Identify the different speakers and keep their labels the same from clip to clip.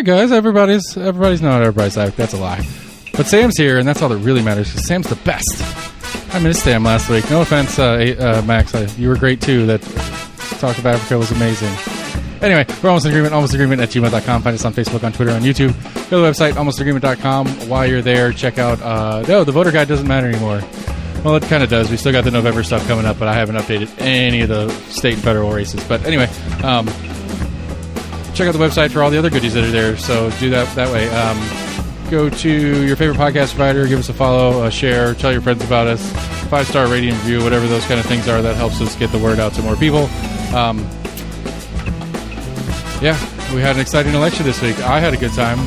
Speaker 1: Hi guys, everybody's not everybody's like that's a lie. But Sam's here, and that's all that really matters. Because Sam's the best. I missed Sam last week. No offense, Max. You were great too. That talk of Africa was amazing. Anyway, we're almost in agreement. Almostagreement@gmail.com. Find us on Facebook, on Twitter, on YouTube. Go to the website almostagreement.com. While you're there, check out. No, the voter guide doesn't matter anymore. Well, it kind of does. We still got the November stuff coming up, but I haven't updated any of the state and federal races. But anyway, check out the website for all the other goodies that are there. So do that way. Go to your favorite podcast provider, give us a follow, a share, tell your friends about us, 5-star rating review, whatever those kind of things are. That helps us get the word out to more people. Yeah, we had an exciting election this week. I had a good time.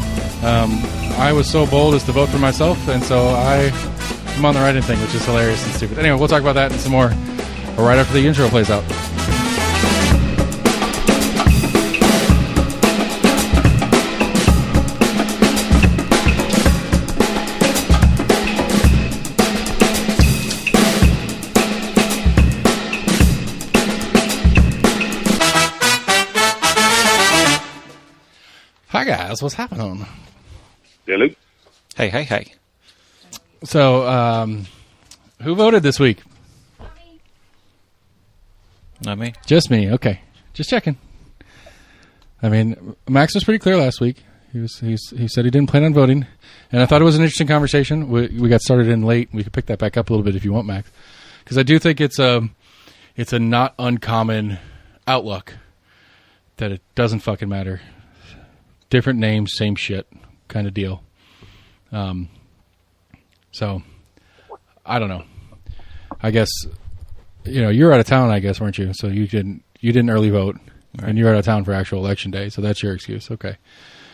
Speaker 1: I was so bold as to vote for myself, and so I'm on the right-end thing, which is hilarious and stupid. Anyway, we'll talk about that and some more right after the intro plays out. Hi guys, what's happening?
Speaker 2: Hello.
Speaker 3: Hey.
Speaker 1: So, who voted this week?
Speaker 3: Not me.
Speaker 1: Just me. Okay, just checking. I mean, Max was pretty clear last week. He said he didn't plan on voting, and I thought it was an interesting conversation. We got started in late. We could pick that back up a little bit if you want, Max, because I do think it's a not uncommon outlook that it doesn't fucking matter. Different names, same shit kind of deal. So, I don't know. I guess, you're out of town, I guess, weren't you? So you didn't early vote, right. And you're out of town for actual election day, so that's your excuse. Okay.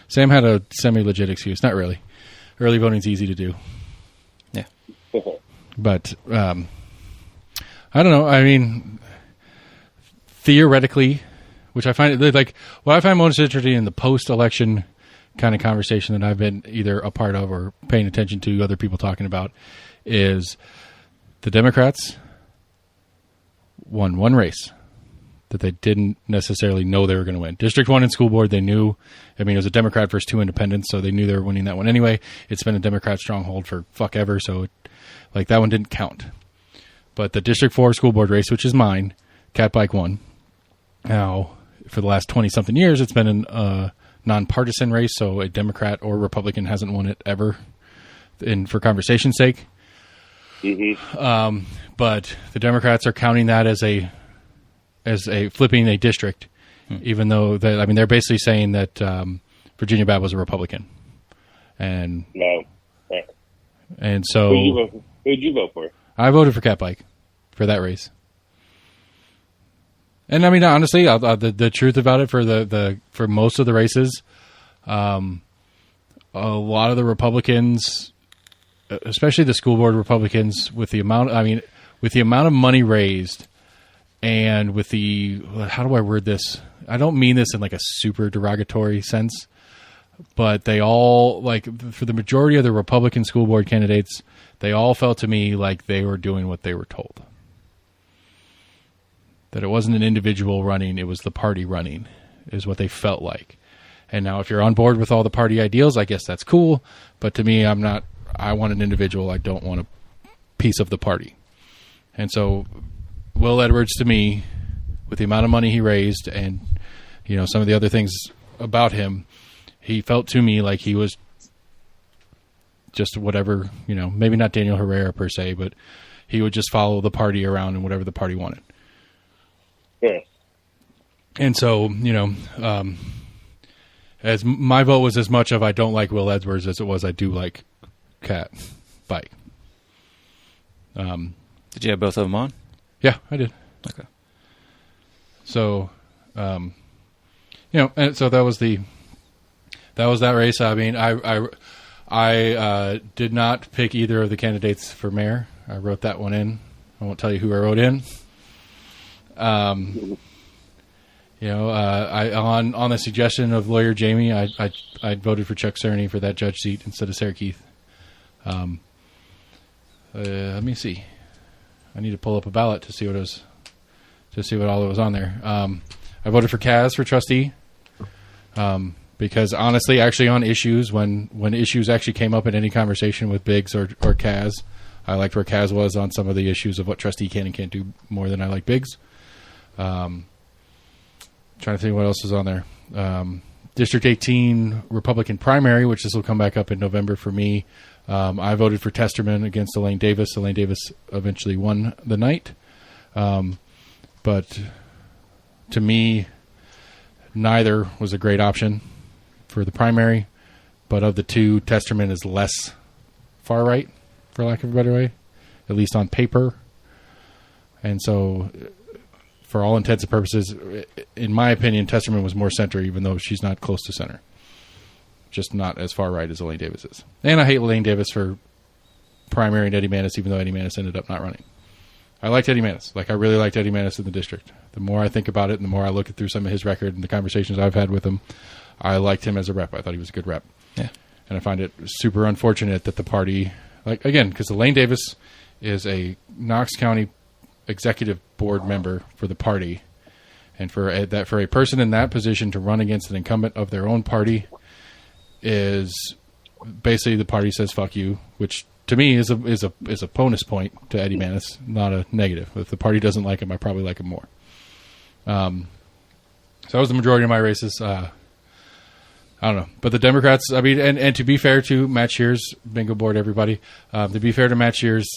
Speaker 1: Sam had a semi-legit excuse. Not really. Early voting's easy to do.
Speaker 3: Yeah.
Speaker 1: But, I don't know. I mean, theoretically, which I find like what I find most interesting in the post-election kind of conversation that I've been either a part of or paying attention to other people talking about is the Democrats won one race that they didn't necessarily know they were going to win. District 1 in school board, they knew. I mean, it was a Democrat versus 2 independents, so they knew they were winning that one anyway. It's been a Democrat stronghold for fuck ever, so that one didn't count. But the District 4 school board race, which is mine, Cat Bike won. Now, for the last 20-something years, it's been a nonpartisan race, so a Democrat or Republican hasn't won it ever, for conversation's sake.
Speaker 2: Mm-hmm.
Speaker 1: But the Democrats are counting that as a flipping a district, even though they're basically saying that Virginia Bab was a Republican, and
Speaker 2: no,
Speaker 1: and so
Speaker 2: who'd you vote for?
Speaker 1: I voted for Cat Bike for that race. And I mean, honestly, the truth about it for most of the races, a lot of the Republicans, especially the school board Republicans, with the amount of money raised, and with how do I word this? I don't mean this in like a super derogatory sense, but they all, for the majority of the Republican school board candidates, they all felt to me like they were doing what they were told. That it wasn't an individual running, it was the party running, is what they felt like. And now if you're on board with all the party ideals, I guess that's cool. But to me, I want an individual. I don't want a piece of the party. And so Will Edwards, to me, with the amount of money he raised and, some of the other things about him, he felt to me like he was just whatever, maybe not Daniel Herrera per se, but he would just follow the party around and whatever the party wanted.
Speaker 2: Yeah.
Speaker 1: And so, as my vote was as much of I don't like Will Edwards as it was I do like Cat Bike.
Speaker 3: Did you have both of them on?
Speaker 1: Yeah, I did.
Speaker 3: Okay.
Speaker 1: So, and so that was that race. I mean, I did not pick either of the candidates for mayor. I wrote that one in. I won't tell you who I wrote in. On the suggestion of lawyer Jamie, I voted for Chuck Cerny for that judge seat instead of Sarah Keith. Let me see. I need to pull up a ballot to see what all that was on there. I voted for Kaz for trustee. Because honestly, actually on issues, when issues actually came up in any conversation with Biggs or Kaz, I liked where Kaz was on some of the issues of what trustee can and can't do more than I like Biggs. Trying to think what else is on there. District 18 Republican primary, which this will come back up in November for me. I voted for Testerman against Elaine Davis. Elaine Davis eventually won the night. But to me, neither was a great option for the primary. But of the two, Testerman is less far right, for lack of a better way, at least on paper. And so, for all intents and purposes, in my opinion, Testerman was more center, even though she's not close to center. Just not as far right as Elaine Davis is. And I hate Elaine Davis for primary and Eddie Manis, even though Eddie Manis ended up not running. I liked Eddie Manis. I really liked Eddie Manis in the district. The more I think about it and the more I look through some of his record and the conversations I've had with him, I liked him as a rep. I thought he was a good rep.
Speaker 3: Yeah.
Speaker 1: And I find it super unfortunate that the party, because Elaine Davis is a Knox County executive board member for the party, and for a person in that position to run against an incumbent of their own party is basically the party says fuck you, which to me is a bonus point to Eddie Manis, not a negative. If the party doesn't like him, I probably like him more. So that was the majority of my races. I don't know, but the Democrats, I mean, and to be fair to Matt Shears, bingo board everybody, to be fair to Matt Shears,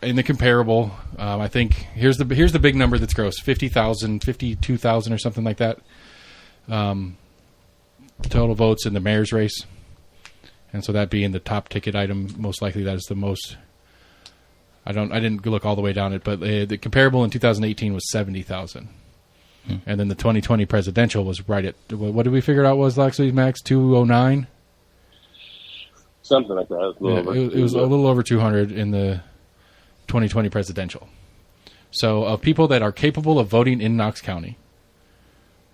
Speaker 1: in the comparable, I think here's the big number that's gross: 50,000, 52,000 or something like that. Total votes in the mayor's race, and so that being the top ticket item, most likely that is the most. I didn't look all the way down it, but the comparable in 2018 was 70,000, and then the 2020 presidential was right at what did we figure out was last week, Max? 209,
Speaker 2: something like that.
Speaker 1: It was a little over 200 in the 2020 presidential. So of people that are capable of voting in Knox County,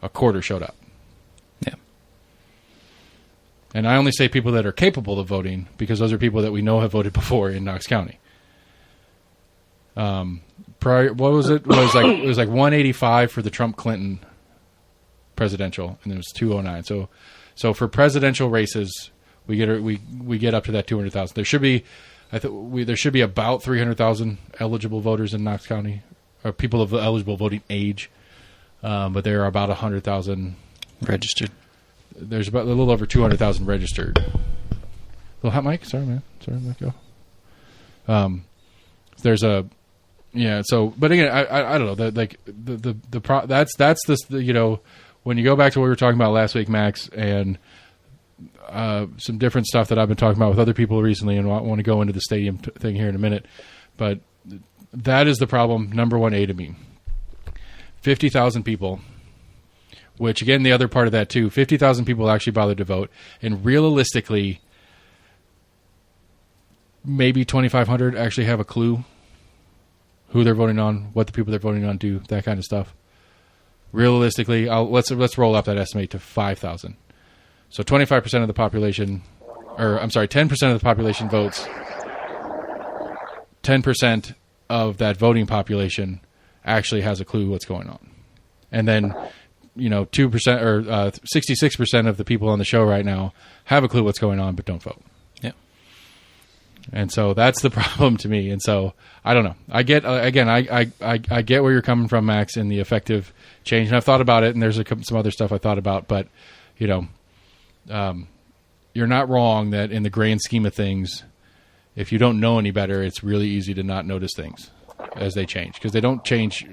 Speaker 1: a quarter showed up.
Speaker 3: Yeah.
Speaker 1: And I only say people that are capable of voting because those are people that we know have voted before in Knox County. Prior, what was it? It was like 185 for the Trump-Clinton presidential, and it was 209. So for presidential races, we get up to that 200,000. There should be. There should be about 300,000 eligible voters in Knox County, or people of eligible voting age, but there are about 100,000
Speaker 3: registered.
Speaker 1: There's about a little over 200,000 registered. Little hot mic, sorry man, let go. There's a So, but again, I don't know. That's when you go back to what we were talking about last week, Max, and some different stuff that I've been talking about with other people recently, and I want to go into the stadium thing here in a minute. But that is the problem, number 1A to me. 50,000 people, which again, the other part of that too, 50,000 people actually bothered to vote. And realistically, maybe 2,500 actually have a clue who they're voting on, what the people they're voting on do, that kind of stuff. Realistically, let's roll up that estimate to 5,000. So 25% of the population, 10% of the population votes. 10% of that voting population actually has a clue what's going on. And then, 2% or 66% of the people on the show right now have a clue what's going on but don't vote.
Speaker 3: Yeah. And
Speaker 1: so that's the problem to me. And so I don't know. I get I get where you're coming from, Max, in the effective change. And I've thought about it, and there's some other stuff I thought about, but you're not wrong that in the grand scheme of things, if you don't know any better, it's really easy to not notice things as they change, because they don't change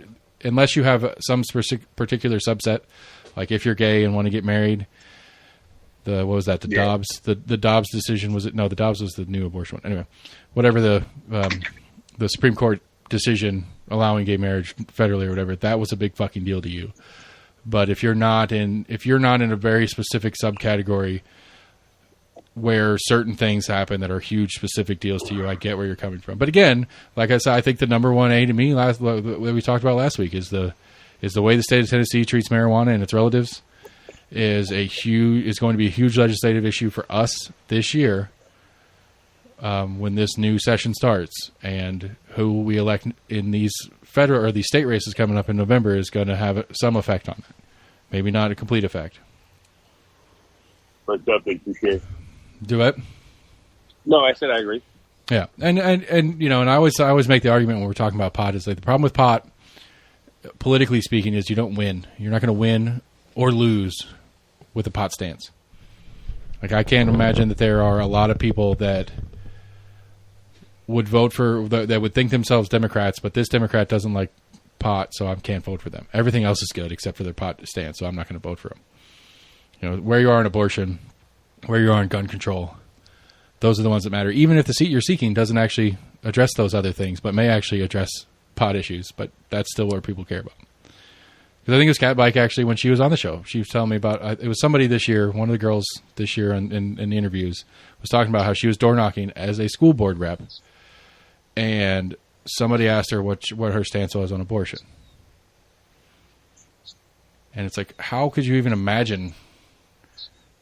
Speaker 1: unless you have some particular subset, like if you're gay and want to get married. The Dobbs, the Dobbs decision was it? No, the Dobbs was the new abortion one. Anyway, whatever the Supreme Court decision allowing gay marriage federally or whatever, that was a big fucking deal to you. But if you're not in a very specific subcategory where certain things happen that are huge specific deals to you, I get where you're coming from. But again, like I said, I think the number 1A to me, that we talked about last week, is the way the state of Tennessee treats marijuana and its relatives is going to be a huge legislative issue for us this year when this new session starts, and who we elect in these federal or these state races coming up in November is going to have some effect on that. Maybe not a complete effect,
Speaker 2: but something for sure.
Speaker 1: Do it.
Speaker 2: No, I said I agree.
Speaker 1: Yeah, and I always make the argument when we're talking about pot is like the problem with pot, politically speaking, is you don't win. You're not going to win or lose with a pot stance. Like I can't imagine that there are a lot of people that would vote for that would think themselves Democrats, but this Democrat doesn't like pot, so I can't vote for them. Everything else is good except for their pot stance, so I'm not going to vote for them. You know, where you are in abortion, where you are in gun control, those are the ones that matter. Even if the seat you're seeking doesn't actually address those other things, but may actually address pot issues, but that's still what people care about. Because I think it was Cat Bike, actually, when she was on the show, she was telling me about, it was somebody this year, one of the girls this year in the interviews, was talking about how she was door knocking as a school board rep, and somebody asked her what her stance was on abortion. And it's like, how could you even imagine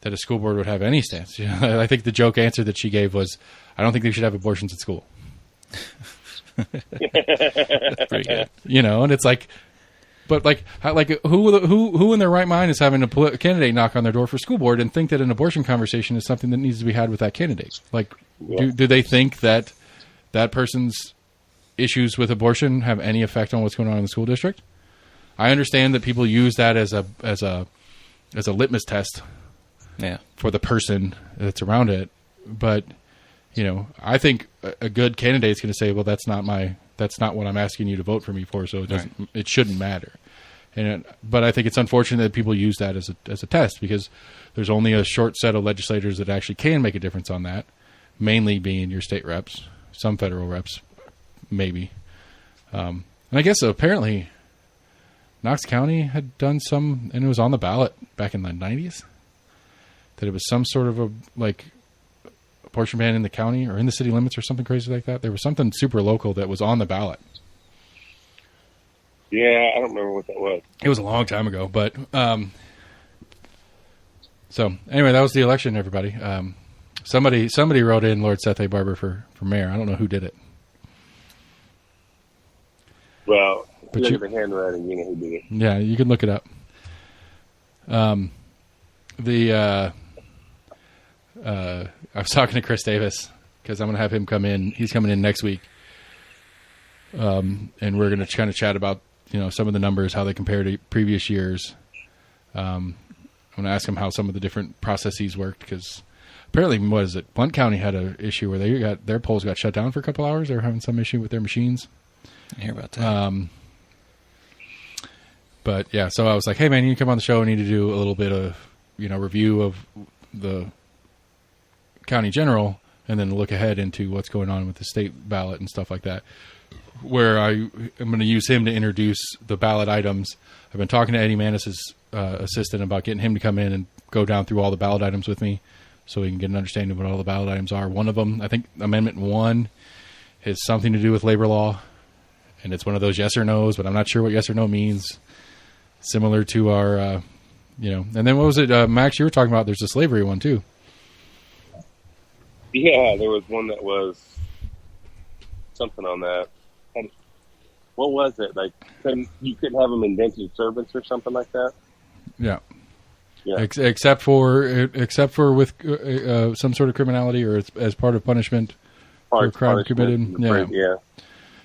Speaker 1: that a school board would have any stance? You know, I think the joke answer that she gave was, I don't think they should have abortions at school.
Speaker 3: That's pretty good.
Speaker 1: You know, and it's like, but like who in their right mind is having a candidate knock on their door for school board and think that an abortion conversation is something that needs to be had with that candidate? Like, do they think that that person's issues with abortion have any effect on what's going on in the school district? I understand that people use that as a litmus test.
Speaker 3: Yeah.
Speaker 1: For the person that's around it, but you know, I think a good candidate is going to say, "Well, that's not what I'm asking you to vote for me for, so it shouldn't matter." But I think it's unfortunate that people use that as a test, because there's only a short set of legislators that actually can make a difference on that, mainly being your state reps, some federal reps, maybe. And I guess apparently Knox County had done some, and it was on the ballot back in the 90s. That it was some sort of a abortion ban in the county or in the city limits or something crazy like that. There was something super local that was on the ballot.
Speaker 2: Yeah, I don't remember what that was.
Speaker 1: It was a long time ago, but so anyway, that was the election. Everybody, somebody wrote in Lord Seth A. Barber for mayor. I don't know who did it.
Speaker 2: Well, but look at the handwriting, you know who did it.
Speaker 1: Yeah, you can look it up. I was talking to Chris Davis because I'm going to have him come in. He's coming in next week, and we're going to kind of chat about some of the numbers, how they compare to previous years. I'm going to ask him how some of the different processes worked, because apparently, Blount County had an issue where their polls got shut down for a couple hours. They were having some issue with their machines.
Speaker 3: I hear about that.
Speaker 1: But yeah, so I was like, hey man, you can come on the show. I need to do a little bit of review of the county general, and then look ahead into what's going on with the state ballot and stuff like that, where I'm going to use him to introduce the ballot items. I've been talking to Eddie Manis's assistant about getting him to come in and go down through all the ballot items with me, so we can get an understanding of what all the ballot items are. One of them, I think Amendment 1, has something to do with labor law, and it's one of those yes or no's, but I'm not sure what yes or no means. Similar to our, and then what was it, Max, you were talking about, there's a slavery one too.
Speaker 2: Yeah, there was one that was something on that. And what was it? Like, you couldn't have them indentured servants or something like that?
Speaker 1: Yeah. Except for with some sort of criminality, or as part of punishment for a crime committed.
Speaker 2: Yeah.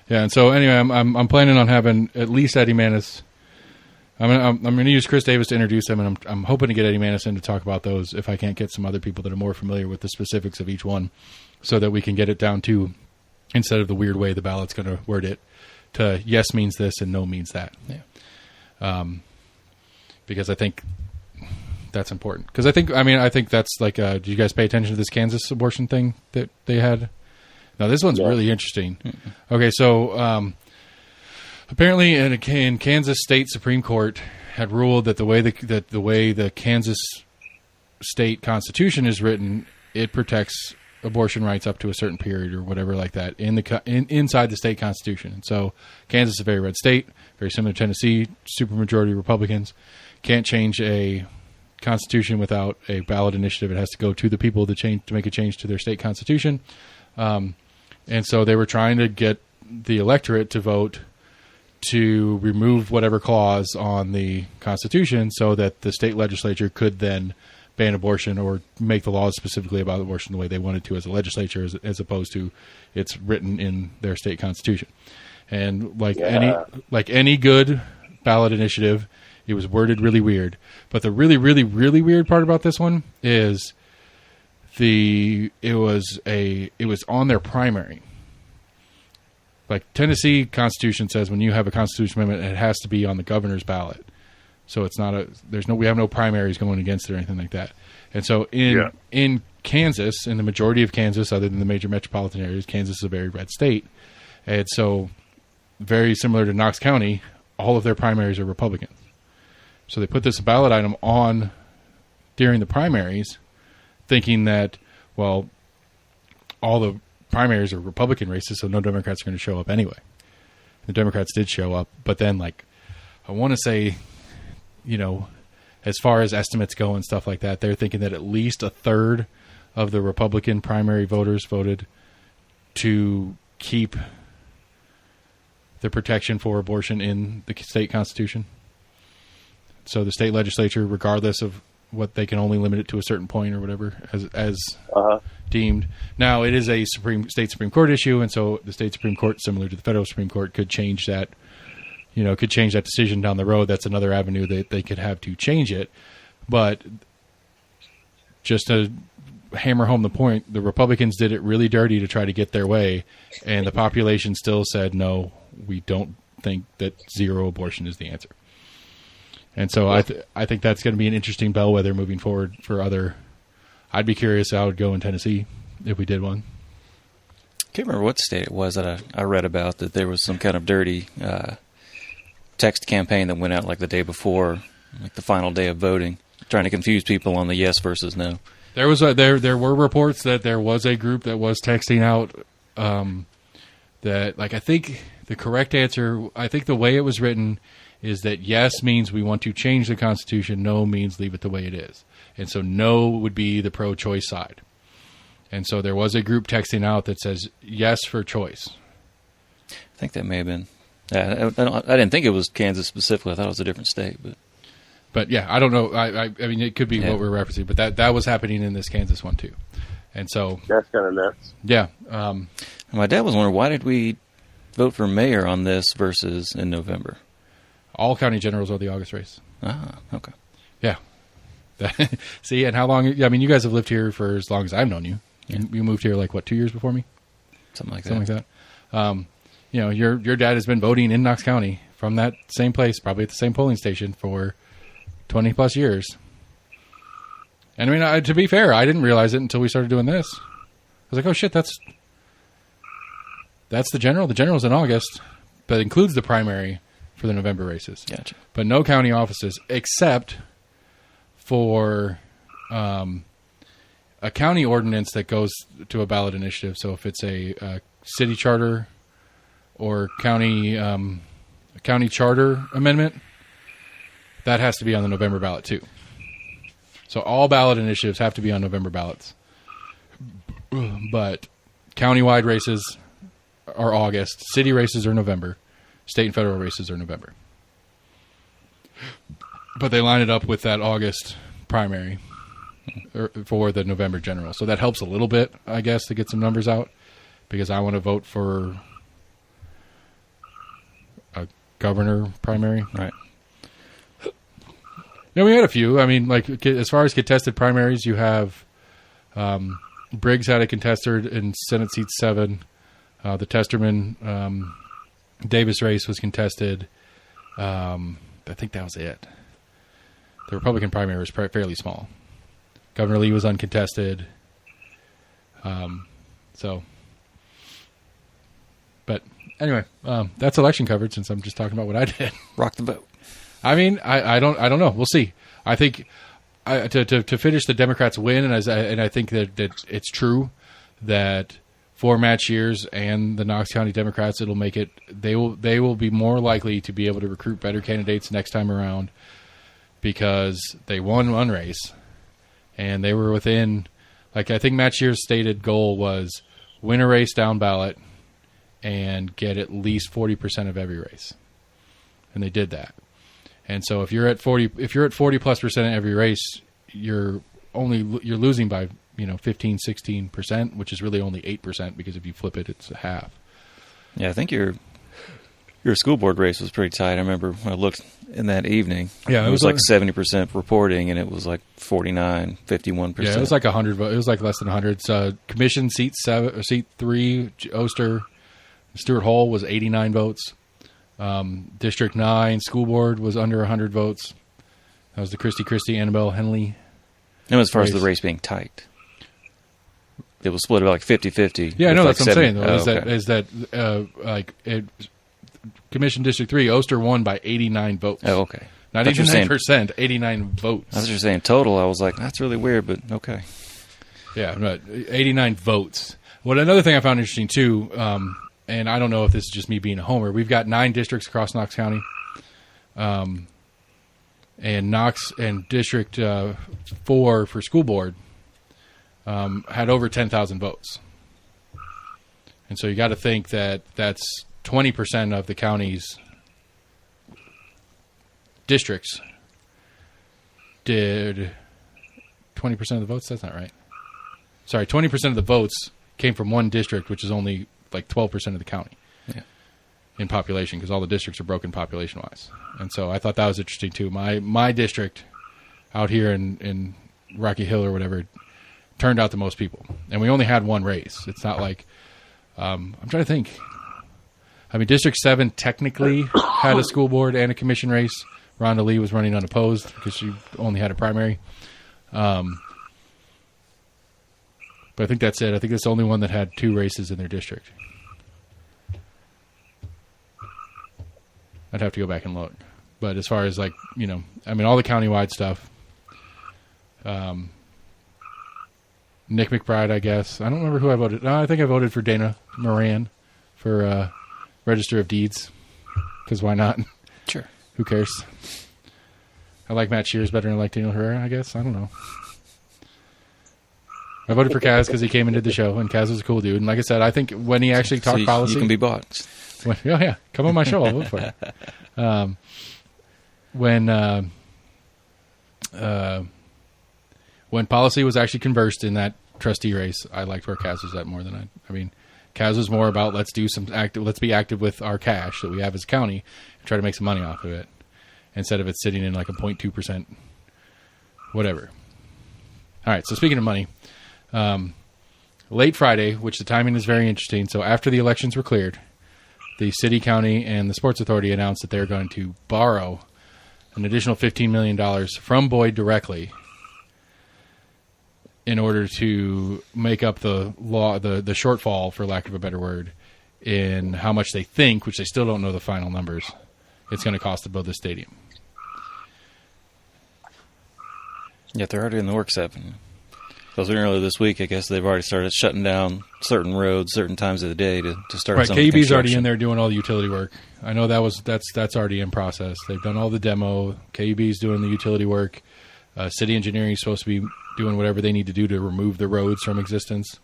Speaker 1: And so anyway, I'm planning on having at least Eddie Manis. I'm going to use Chris Davis to introduce him, and I'm hoping to get Eddie Manis in to talk about those if I can't get some other people that are more familiar with the specifics of each one, so that we can get it down to, instead of the weird way the ballot's going to word it, to yes means this and no means that. Yeah. Because I think that's important. Because I think that's like, did you guys pay attention to this Kansas abortion thing that they had? Now this one's really interesting. Mm-hmm. Okay, so apparently, in Kansas State Supreme Court had ruled that the way the Kansas State Constitution is written, it protects abortion rights up to a certain period or whatever like that inside the state constitution. And so Kansas is a very red state, very similar to Tennessee, supermajority Republicans. Can't change a constitution without a ballot initiative. It has to go to the people to make a change to their state constitution. And so they were trying to get the electorate to vote to remove whatever clause on the Constitution, so that the state legislature could then ban abortion or make the laws specifically about abortion the way they wanted to as a legislature, as opposed to it's written in their state constitution. And like any good ballot initiative, it was worded really weird. But the really, really, really weird part about this one is it was on their primary. Like Tennessee Constitution says, when you have a constitutional amendment, it has to be on the governor's ballot. So it's not we have no primaries going against it or anything like that. And so in Kansas, in the majority of Kansas, other than the major metropolitan areas, Kansas is a very red state. And so very similar to Knox County, all of their primaries are Republican. So they put this ballot item on during the primaries, thinking that, well, all the primaries are Republican races, so no Democrats are going to show up anyway. The Democrats did show up, but then, like, I want to say, as far as estimates go and stuff like that, they're thinking that at least a third of the Republican primary voters voted to keep the protection for abortion in the state constitution. So the state legislature, regardless of what, they can only limit it to a certain point or whatever as deemed. Now, it is a state Supreme Court issue, and so the state Supreme Court, similar to the federal Supreme Court, could change that. Could change that decision down the road. That's another avenue that they could have to change it. But just to hammer home the point, the Republicans did it really dirty to try to get their way, and the population still said, no, we don't think that zero abortion is the answer. And so I think that's going to be an interesting bellwether moving forward for other. I'd be curious how it would go in Tennessee if we did one.
Speaker 3: I can't remember what state it was that I read about, that there was some kind of dirty text campaign that went out like the day before, like the final day of voting, trying to confuse people on the yes versus no.
Speaker 1: There was there were reports that there was a group that was texting out that, like, I think the correct answer, I think the way it was written is that yes means we want to change the Constitution, no means leave it the way it is. And so no would be the pro-choice side. And so there was a group texting out that says yes for choice.
Speaker 3: I think that may have been. I didn't think it was Kansas specifically. I thought it was a different state. But
Speaker 1: yeah, I don't know. I mean, it could be what we're referencing, but that was happening in this Kansas one too. And so
Speaker 2: that's kind of nuts.
Speaker 1: Yeah.
Speaker 3: My dad was wondering, why did we vote for mayor on this versus in November?
Speaker 1: All county generals are the August race.
Speaker 3: Ah, okay.
Speaker 1: Yeah. See, and how long? I mean, you guys have lived here for as long as I've known you. Yeah. You moved here like, what, 2 years before me?
Speaker 3: Something like
Speaker 1: that. Your dad has been voting in Knox County from that same place, probably at the same polling station, for 20 plus years. And I mean, to be fair, I didn't realize it until we started doing this. I was like, oh shit, that's the general. The general's in August, but includes the primary for the November races.
Speaker 3: Gotcha.
Speaker 1: But no county offices except for a county ordinance that goes to a ballot initiative. So if it's a city charter or county charter amendment, that has to be on the November ballot too. So all ballot initiatives have to be on November ballots. But countywide races are August, city races are November, state and federal races are November. But they line it up with that August primary for the November general. So that helps a little bit, I guess, to get some numbers out, because I want to vote for a governor primary.
Speaker 3: Right.
Speaker 1: We had a few. I mean, like, as far as contested primaries, you have Briggs had a contested in Senate seat 7. The Testerman Davis race was contested. I think that was it. The Republican primary was fairly small. Governor Lee was uncontested. But anyway, that's election coverage, since I'm just talking about what I did.
Speaker 3: Rock the boat.
Speaker 1: I mean, I don't know. We'll see. I think to finish, the Democrats win, and I think that it's true that for match years and the Knox County Democrats, it'll make it. They will be more likely to be able to recruit better candidates next time around, because they won one race and they were within. Like, I think match year's stated goal was win a race down ballot and get at least 40% of every race, and they did that. And so if you're at 40+% of every race, you're you're losing by 15-16%, which is really only 8% because if you flip it, it's a half.
Speaker 3: Yeah, I think your school board race was pretty tight. I remember when I looked in that evening.
Speaker 1: Yeah,
Speaker 3: it was like 70% reporting, and it was like 49, 51%.
Speaker 1: Yeah, it was like 100. It was like less than 100. So commission seat 3, Oster, Stuart Hall was 89 votes. District 9 school board was under 100 votes. That was the Christie, Annabelle Henley.
Speaker 3: And as far as the race being tight, it was split about like 50-50.
Speaker 1: Yeah, I know, that's what I'm saying, though, Commission District 3, Oster won by 89 votes.
Speaker 3: Oh, okay.
Speaker 1: Not 89%, 89 votes.
Speaker 3: I was just saying total. I was like, that's really weird, but okay.
Speaker 1: Yeah, but 89 votes. Another thing I found interesting, too, and I don't know if this is just me being a homer, we've got 9 districts across Knox County. And Knox and District 4 for school board had over 10,000 votes. And so you got to think that that's 20% of the county's districts did 20% of the votes. That's not right. Sorry, 20% of the votes came from one district, which is only like 12% of the county in population, because all the districts are broken population-wise. And so I thought that was interesting, too. My district out here in Rocky Hill or whatever turned out the most people. And we only had one race. It's not like I'm trying to think. I mean, District 7 technically had a school board and a commission race. Rhonda Lee was running unopposed because she only had a primary. But I think that's it. I think that's the only one that had 2 races in their district. I'd have to go back and look. But as far as all the countywide stuff, Nick McBride, I guess. I don't remember who I voted. No, I think I voted for Dana Moran for Register of Deeds. Because why not?
Speaker 3: Sure.
Speaker 1: Who cares? I like Matt Shears better than I like Daniel Herrera, I guess. I don't know. I voted for Kaz because he came and did the show, and Kaz was a cool dude. And like I said, I think when he actually talked policy...
Speaker 3: You can be bought.
Speaker 1: Come on my show. I'll vote for you. When policy was actually conversed in that trustee race, I liked where Kaz was at more than I mean, Kaz was more about let's be active with our cash that we have as a county and try to make some money off of it, instead of it sitting in like a 0.2% whatever. All right, so speaking of money, late Friday, which the timing is very interesting, so after the elections were cleared, the city, county, and the Sports Authority announced that they're going to borrow an additional $15 million from Boyd directly in order to make up the shortfall, for lack of a better word, in how much they think, which they still don't know the final numbers, it's going to cost to build the stadium.
Speaker 3: Yeah, they're already in the works up. Because earlier this week, I guess they've already started shutting down certain roads, certain times of the day to start.
Speaker 1: Right,
Speaker 3: some of the
Speaker 1: KUB's already in there doing all the utility work. I know that's already in process. They've done all the demo. KUB's doing the utility work. City engineering is supposed to be doing whatever they need to do to remove the roads from existence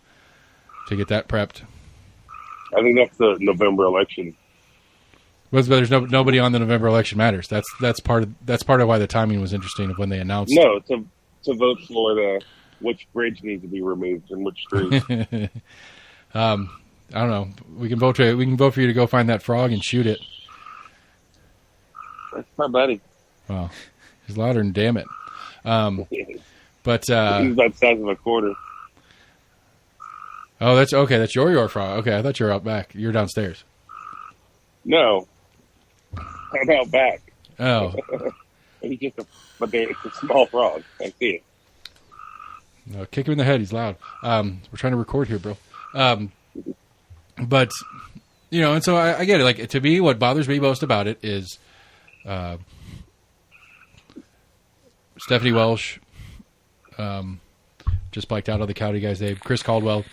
Speaker 1: to get that prepped.
Speaker 2: I think that's the November election.
Speaker 1: But there's nobody on the November election matters. That's part of why the timing was interesting of when they announced.
Speaker 2: No, to vote for which bridge needs to be removed and which street.
Speaker 1: I don't know. We can vote for you to go find that frog and shoot it.
Speaker 2: That's my buddy.
Speaker 1: Wow, he's louder than damn it. But
Speaker 2: he's about the size of a quarter.
Speaker 1: Oh, that's okay. That's your frog. Okay, I thought you were out back. You're downstairs.
Speaker 2: No, I'm out back.
Speaker 1: Oh,
Speaker 2: it's a small frog. I see it.
Speaker 1: No, kick him in the head. He's loud. We're trying to record here, bro. But and so I get it. Like, to me, what bothers me most about it is Stephanie Welsh just blacked out on the county guy's name. Chris Caldwell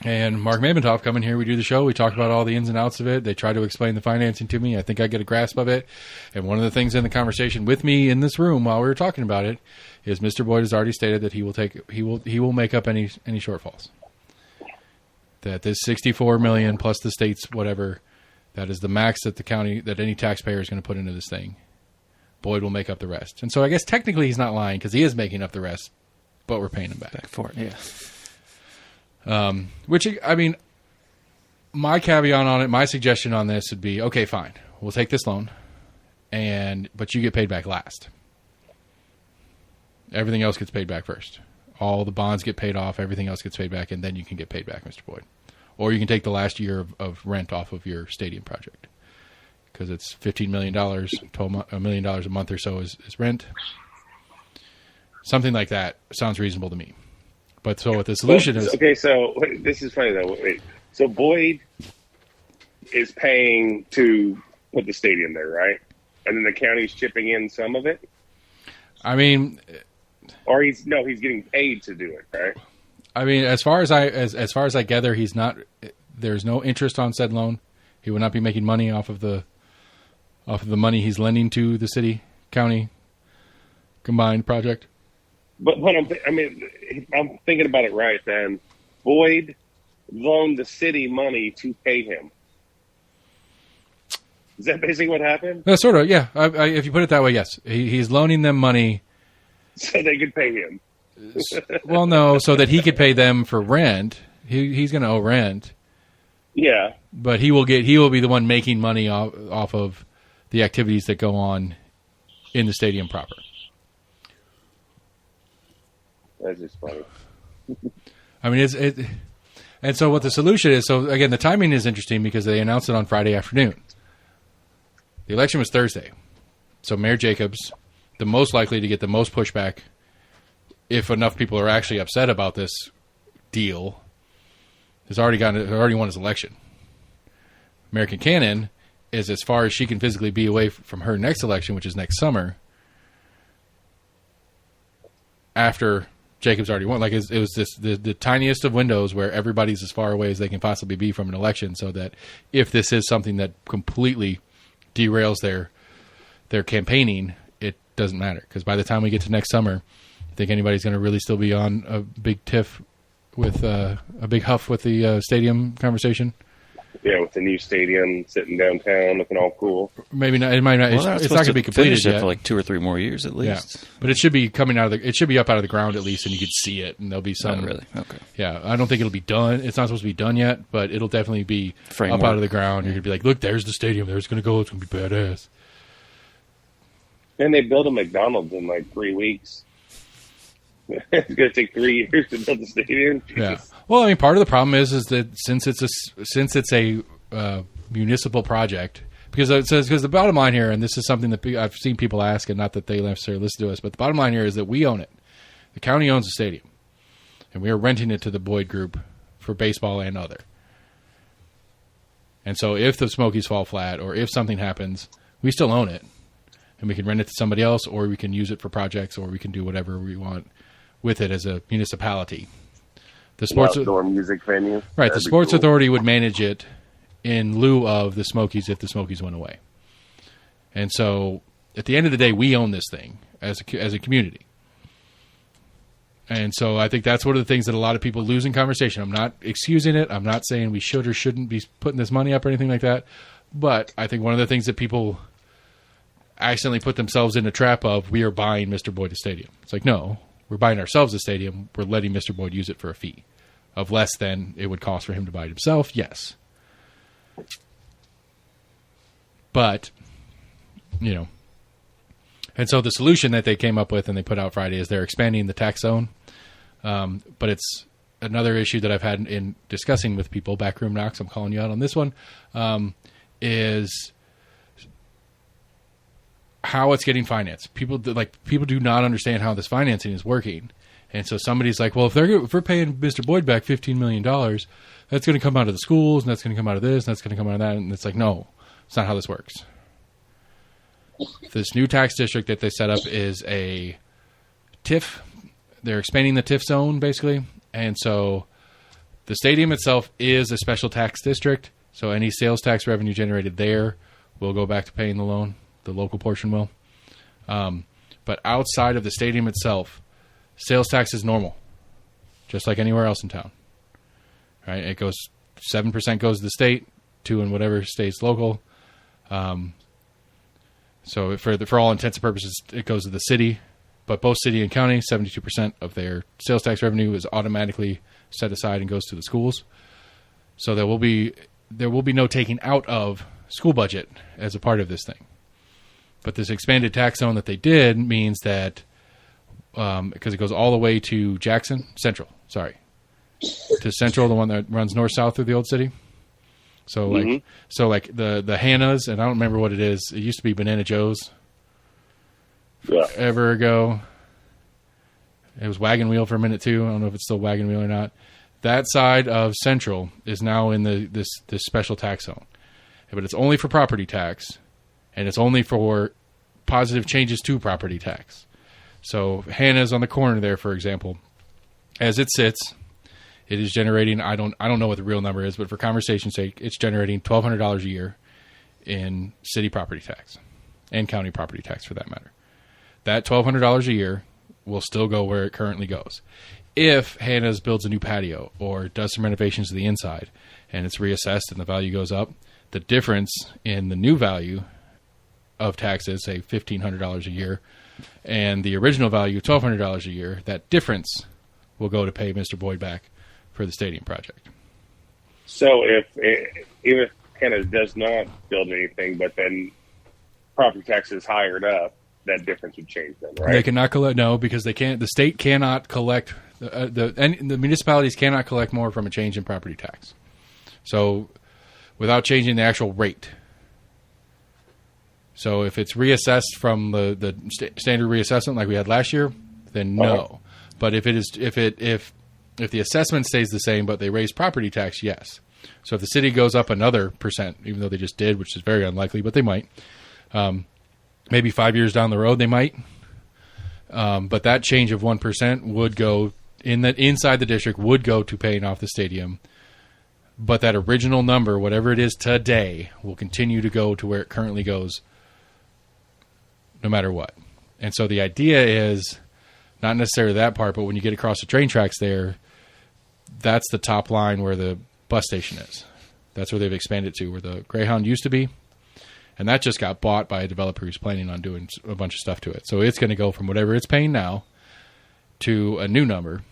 Speaker 1: and Mark Mabentoff come in here. We do the show. We talk about all the ins and outs of it. They try to explain the financing to me. I think I get a grasp of it. And one of the things in the conversation with me in this room while we were talking about it is Mr. Boyd has already stated that he will make up any shortfalls. That this $64 million plus the state's whatever, that is the max that that any taxpayer is going to put into this thing. Boyd will make up the rest. And so I guess technically he's not lying because he is making up the rest but we're paying them
Speaker 3: back for it. Yeah.
Speaker 1: Which, I mean, my caveat on it, my suggestion on this would be, okay, fine, we'll take this loan, but you get paid back last. Everything else gets paid back first. All the bonds get paid off, everything else gets paid back, and then you can get paid back, Mr. Boyd. Or you can take the last year of rent off of your stadium project. Because it's $15 million, $1 million a month or so is rent. Something like that sounds reasonable to me. But so what the solution is...
Speaker 2: Okay, so this is funny, though. Wait. So Boyd is paying to put the stadium there, right? And then the county's chipping in some of it?
Speaker 1: I mean...
Speaker 2: Or he's getting paid to do it, right?
Speaker 1: I mean, as far as I gather, he's not. There's no interest on said loan. He would not be making money off of the money he's lending to the city county combined project.
Speaker 2: But I'm thinking about it right. Then Boyd loaned the city money to pay him. Is that basically what happened?
Speaker 1: Sort of, yeah. If you put it that way, yes. He's loaning them money
Speaker 2: so they could pay him.
Speaker 1: Well, no, so that he could pay them for rent. He's going to owe rent.
Speaker 2: Yeah,
Speaker 1: but he will be the one making money off of the activities that go on in the stadium proper.
Speaker 2: That's just funny.
Speaker 1: I mean, and so what the solution is. So again, the timing is interesting because they announced it on Friday afternoon. The election was Thursday, so Mayor Jacobs, the most likely to get the most pushback, if enough people are actually upset about this deal, has already won his election. American Cannon is as far as she can physically be away from her next election, which is next summer, after Jacobs already won. Like it was the tiniest of windows where everybody's as far away as they can possibly be from an election, so that if this is something that completely derails their campaigning, it doesn't matter. Because by the time we get to next summer, I think anybody's going to really still be on a big tiff with a big huff with the stadium conversation.
Speaker 2: Yeah, with the new stadium sitting downtown looking all cool.
Speaker 1: Maybe not. It might not.
Speaker 3: Well,
Speaker 1: it's not going to be completed yet
Speaker 3: for like 2 or 3 more years at least.
Speaker 1: Yeah. But it should be coming out of the. It should be up out of the ground at least, and you could see it, and there'll be some.
Speaker 3: Oh, really? Okay.
Speaker 1: Yeah, I don't think it'll be done. It's not supposed to be done yet, but it'll definitely be
Speaker 3: Framework.
Speaker 1: Up out of the ground. You're gonna be like, look, there's the stadium. There's going to go. It's going to be badass.
Speaker 2: And they built a McDonald's in like 3 weeks. It's going to take 3 years to build the stadium. Jesus.
Speaker 1: Yeah. Well, I mean, part of the problem is that since it's a municipal project, because the bottom line here, and this is something that I've seen people ask, and not that they necessarily listen to us, but the bottom line here is that we own it. The county owns the stadium, and we are renting it to the Boyd Group for baseball and other. And so, if the Smokies fall flat, or if something happens, we still own it, and we can rent it to somebody else, or we can use it for projects, or we can do whatever we want with it as a municipality. The sports
Speaker 2: outdoor music venue,
Speaker 1: right?
Speaker 2: That'd
Speaker 1: The Sports
Speaker 2: cool.
Speaker 1: Authority would manage it in lieu of the Smokies if the Smokies went away. And so, at the end of the day, we own this thing as a community. And so, I think that's one of the things that a lot of people lose in conversation. I'm not excusing it. I'm not saying we should or shouldn't be putting this money up or anything like that. But I think one of the things that people accidentally put themselves in a trap of, we are buying Mr. Boyd a stadium. It's like, no, we're buying ourselves a stadium. We're letting Mr. Boyd use it for a fee of less than it would cost for him to buy it himself. Yes. But, and so the solution that they came up with and they put out Friday is they're expanding the tax zone. But it's another issue that I've had in discussing with people, backroom knocks, I'm calling you out on this one, is how it's getting financed. People do not understand how this financing is working. And so somebody's like, well, if we're paying Mr. Boyd back $15 million, that's going to come out of the schools, and that's going to come out of this, and that's going to come out of that. And it's like, no, it's not how this works. This new tax district that they set up is a TIF. They're expanding the TIF zone, basically. And so the stadium itself is a special tax district. So any sales tax revenue generated there will go back to paying the loan. The local portion will. But outside of the stadium itself, sales tax is normal, just like anywhere else in town. Right? It goes 7% goes to the state, 2% in whatever state's local. So for all intents and purposes, it goes to the city, But both city and county, 72% of their sales tax revenue is automatically set aside and goes to the schools. So there will be no taking out of school budget as a part of this thing. But this expanded tax zone that they did means that, because it goes all the way to Central, to Central, the one that runs north-south through the old city. So like the Hannah's, and I don't remember what it is. It used to be Banana Joe's.
Speaker 2: Yeah.
Speaker 1: Forever ago. It was Wagon Wheel for a minute too. I don't know if it's still Wagon Wheel or not. That side of Central is now in this special tax zone. But it's only for property tax, and it's only for positive changes to property tax. So Hannah's on the corner there, for example, as it sits, it is generating, I don't know what the real number is, but for conversation's sake, it's generating $1,200 a year in city property tax and county property tax for that matter. That $1,200 a year will still go where it currently goes. If Hannah's builds a new patio or does some renovations to the inside and it's reassessed and the value goes up, the difference in the new value of taxes, say $1,500 a year, and the original value, $1,200 a year, that difference will go to pay Mr. Boyd back for the stadium project.
Speaker 2: So even if Hannah does not build anything, but then property taxes hired up, that difference would change then, right?
Speaker 1: They cannot collect, no, because they can't. The state cannot collect, the municipalities cannot collect more from a change in property tax. So without changing the actual rate. So if it's reassessed from the standard reassessment like we had last year, then no. Uh-huh. But if the assessment stays the same but they raise property tax, yes. So if the city goes up another percent, even though they just did, which is very unlikely, but they might. Maybe 5 years down the road they might. But that change of 1% would go inside the district would go to paying off the stadium. But that original number, whatever it is today, will continue to go to where it currently goes no matter what. And so the idea is not necessarily that part, but when you get across the train tracks there, that's the top line where the bus station is. That's where they've expanded to, where the Greyhound used to be. And that just got bought by a developer who's planning on doing a bunch of stuff to it. So it's going to go from whatever it's paying now to a new number.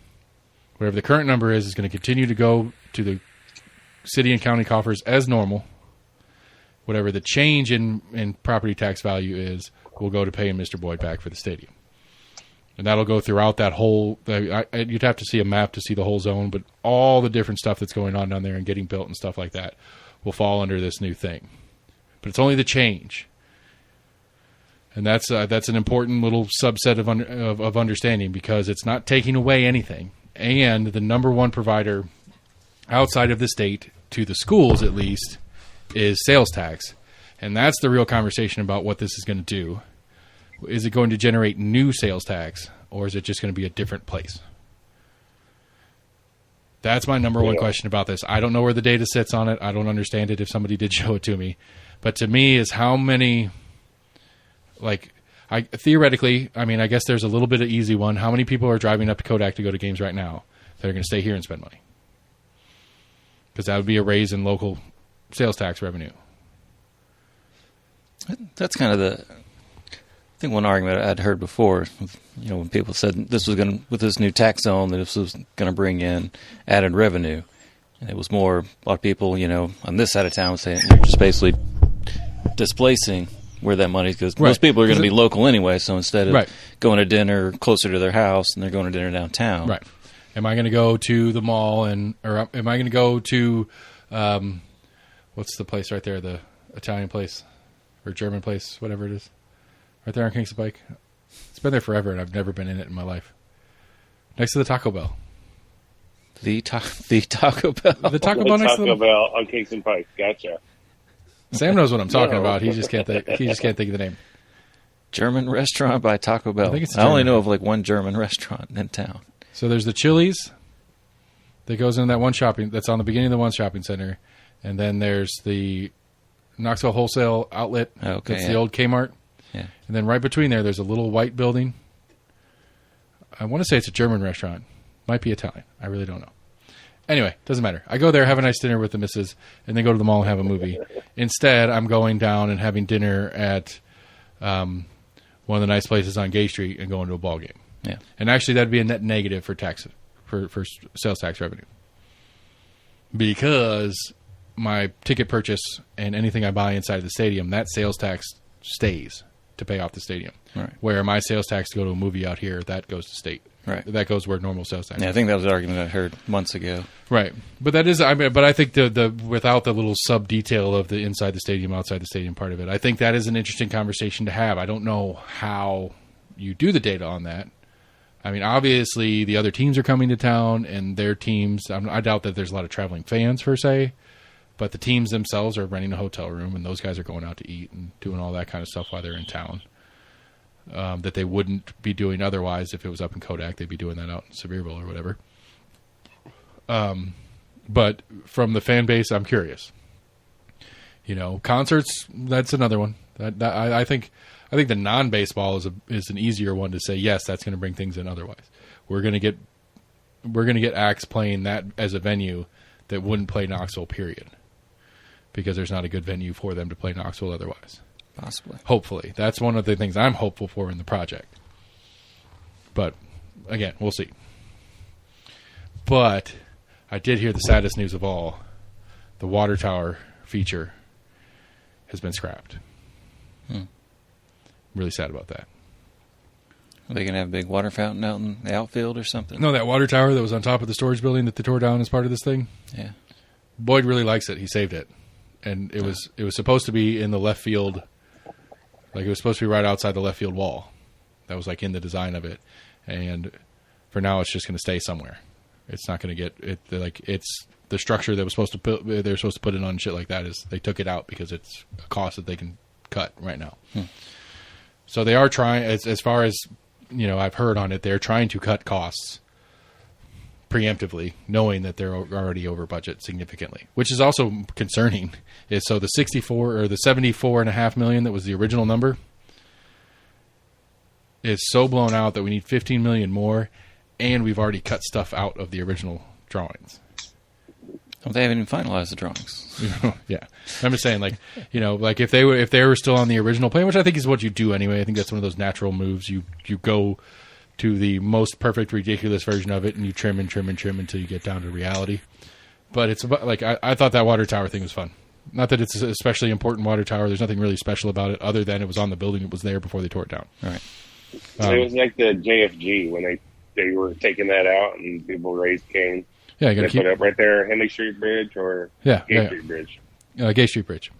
Speaker 1: Whatever the current number is going to continue to go to the city and county coffers as normal. Whatever the change in property tax value is will go to paying Mr. Boyd back for the stadium. And that'll go throughout that whole... you'd have to see a map to see the whole zone, but all the different stuff that's going on down there and getting built and stuff like that will fall under this new thing. But it's only the change. And that's an important little subset of understanding, because it's not taking away anything. And the number one provider outside of the state, to the schools at least, is sales tax. And that's the real conversation about what this is going to do. Is it going to generate new sales tax, or is it just going to be a different place? That's my number one question about this. I don't know where the data sits on it. I don't understand it if somebody did show it to me. But to me is how many, theoretically, I mean, I guess there's a little bit of easy one. How many people are driving up to Kodak to go to games right now that are going to stay here and spend money? Because that would be a raise in local sales tax revenue.
Speaker 3: That's kind of I think one argument I'd heard before, when people said this was going to, with this new tax zone, that this was going to bring in added revenue. And it was more, a lot of people, on this side of town saying you're just basically displacing where that money goes. Right. Most people are going to be local anyway, so instead of going to dinner closer to their house, and they're going to dinner downtown. Right.
Speaker 1: Am I going to go to the mall or am I going to go to, what's the place right there, the Italian place or German place, whatever it is? Right there on Kingston Pike. It's been there forever, and I've never been in it in my life. Next to the Taco Bell.
Speaker 3: The Taco Bell.
Speaker 1: The Taco Bell next to the
Speaker 2: Taco Bell on Kingston Pike. Gotcha.
Speaker 1: Sam knows what I'm talking about. He just can't think of the name.
Speaker 3: German restaurant by Taco Bell. I only know of one German restaurant in town. So there's the Chili's that goes into that one that's on the beginning of the one shopping center, and then there's the Knoxville Wholesale Outlet. Okay,
Speaker 1: that's the old Kmart.
Speaker 3: Yeah.
Speaker 1: And then right between there's a little white building. I want to say it's a German restaurant. Might be Italian. I really don't know. Anyway, doesn't matter. I go there, have a nice dinner with the missus, and then go to the mall and have a movie. Instead, I'm going down and having dinner at, one of the nice places on Gay Street and going to a ball game.
Speaker 3: Yeah.
Speaker 1: And actually, that'd be a net negative for for sales tax revenue, because my ticket purchase and anything I buy inside the stadium, that sales tax stays to pay off the stadium.
Speaker 3: Right.
Speaker 1: Where my sales tax to go to a movie out here, that goes to state.
Speaker 3: Right.
Speaker 1: That goes where normal sales tax.
Speaker 3: Yeah, I think that was the argument I heard months ago.
Speaker 1: Right. But that is, I mean, but I think the without the little sub detail of the inside the stadium, outside the stadium part of it, I think that is an interesting conversation to have. I don't know how you do the data on that. I mean, obviously the other teams are coming to town and their teams, I doubt that there's a lot of traveling fans per se, but the teams themselves are renting a hotel room and those guys are going out to eat and doing all that kind of stuff while they're in town. That they wouldn't be doing otherwise. If it was up in Kodak, they'd be doing that out in Sevierville or whatever. But from the fan base, I'm curious. You know, concerts, that's another one. I think the non-baseball is an easier one to say, yes, that's going to bring things in otherwise. We're going to get acts playing that as a venue that wouldn't play Knoxville, period. Because there's not a good venue for them to play Knoxville otherwise.
Speaker 3: Possibly.
Speaker 1: Hopefully. That's one of the things I'm hopeful for in the project. But, again, we'll see. But I did hear the saddest news of all. The water tower feature has been scrapped. I'm really sad about that.
Speaker 3: Are they going to have a big water fountain out in the outfield or something?
Speaker 1: No, that water tower that was on top of the storage building that they tore down as part of this thing?
Speaker 3: Yeah.
Speaker 1: Boyd really likes it. He saved it. And it was supposed to be in the left field. Like, it was supposed to be right outside the left field wall. That was, like, in the design of it. And for now, it's just going to stay somewhere. It's not going to get it. Like, it's the structure that was supposed to put. They're supposed to put it on shit like that. Is they took it out because it's a cost that they can cut right now. So they are trying. As far as I've heard on it, they're trying to cut costs preemptively, knowing that they're already over budget significantly, which is also concerning. So the 64 or the 74.5 million that was the original number is so blown out that we need 15 million more, and we've already cut stuff out of the original drawings.
Speaker 3: Well, they haven't even finalized the drawings.
Speaker 1: Yeah, I'm just saying, like if they were still on the original plan, which I think is what you do anyway. I think that's one of those natural moves. You go to the most perfect, ridiculous version of it, and you trim and trim and trim until you get down to reality. But it's about, like, I thought that water tower thing was fun. Not that it's an especially important water tower. There's nothing really special about it other than it was on the building. It was there before they tore it down.
Speaker 3: Right.
Speaker 2: It was like the JFG when they were taking that out and people raised cane.
Speaker 1: Yeah, you got to keep
Speaker 2: it up right there, Henley Street Bridge or Gay Street Bridge.
Speaker 1: Gay Street Bridge.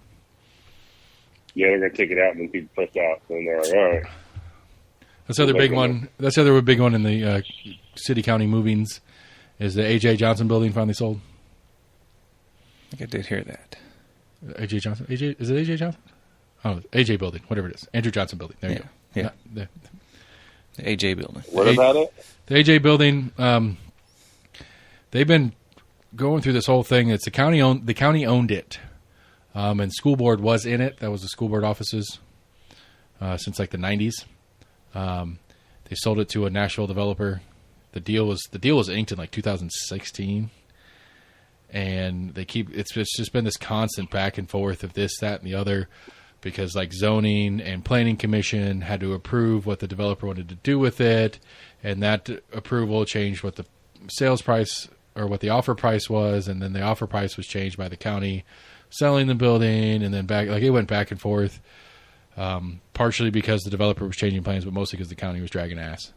Speaker 2: Yeah, they're going to take it out and then people flipped out. And they're like, all right.
Speaker 1: That's the other big one. That's the other big one in the city county movings is the A.J. Johnson building finally sold.
Speaker 3: I think I did hear that.
Speaker 1: A.J. Johnson? Is it A.J. Johnson? Oh, A.J. building, whatever it is. Andrew Johnson building. There you go.
Speaker 3: Yeah.
Speaker 1: The
Speaker 3: A.J. building.
Speaker 2: What about it?
Speaker 1: The A.J. building, they've been going through this whole thing. It's the county owned it. And school board was in it. That was the school board offices since like the 90s. They sold it to a Nashville developer. The deal was inked in like 2016, and it's just been this constant back and forth of this, that, and the other, because like zoning and planning commission had to approve what the developer wanted to do with it, and that approval changed what the sales price or what the offer price was, and then the offer price was changed by the county selling the building, and then it went back and forth. Partially because the developer was changing plans, but mostly because the county was dragging ass.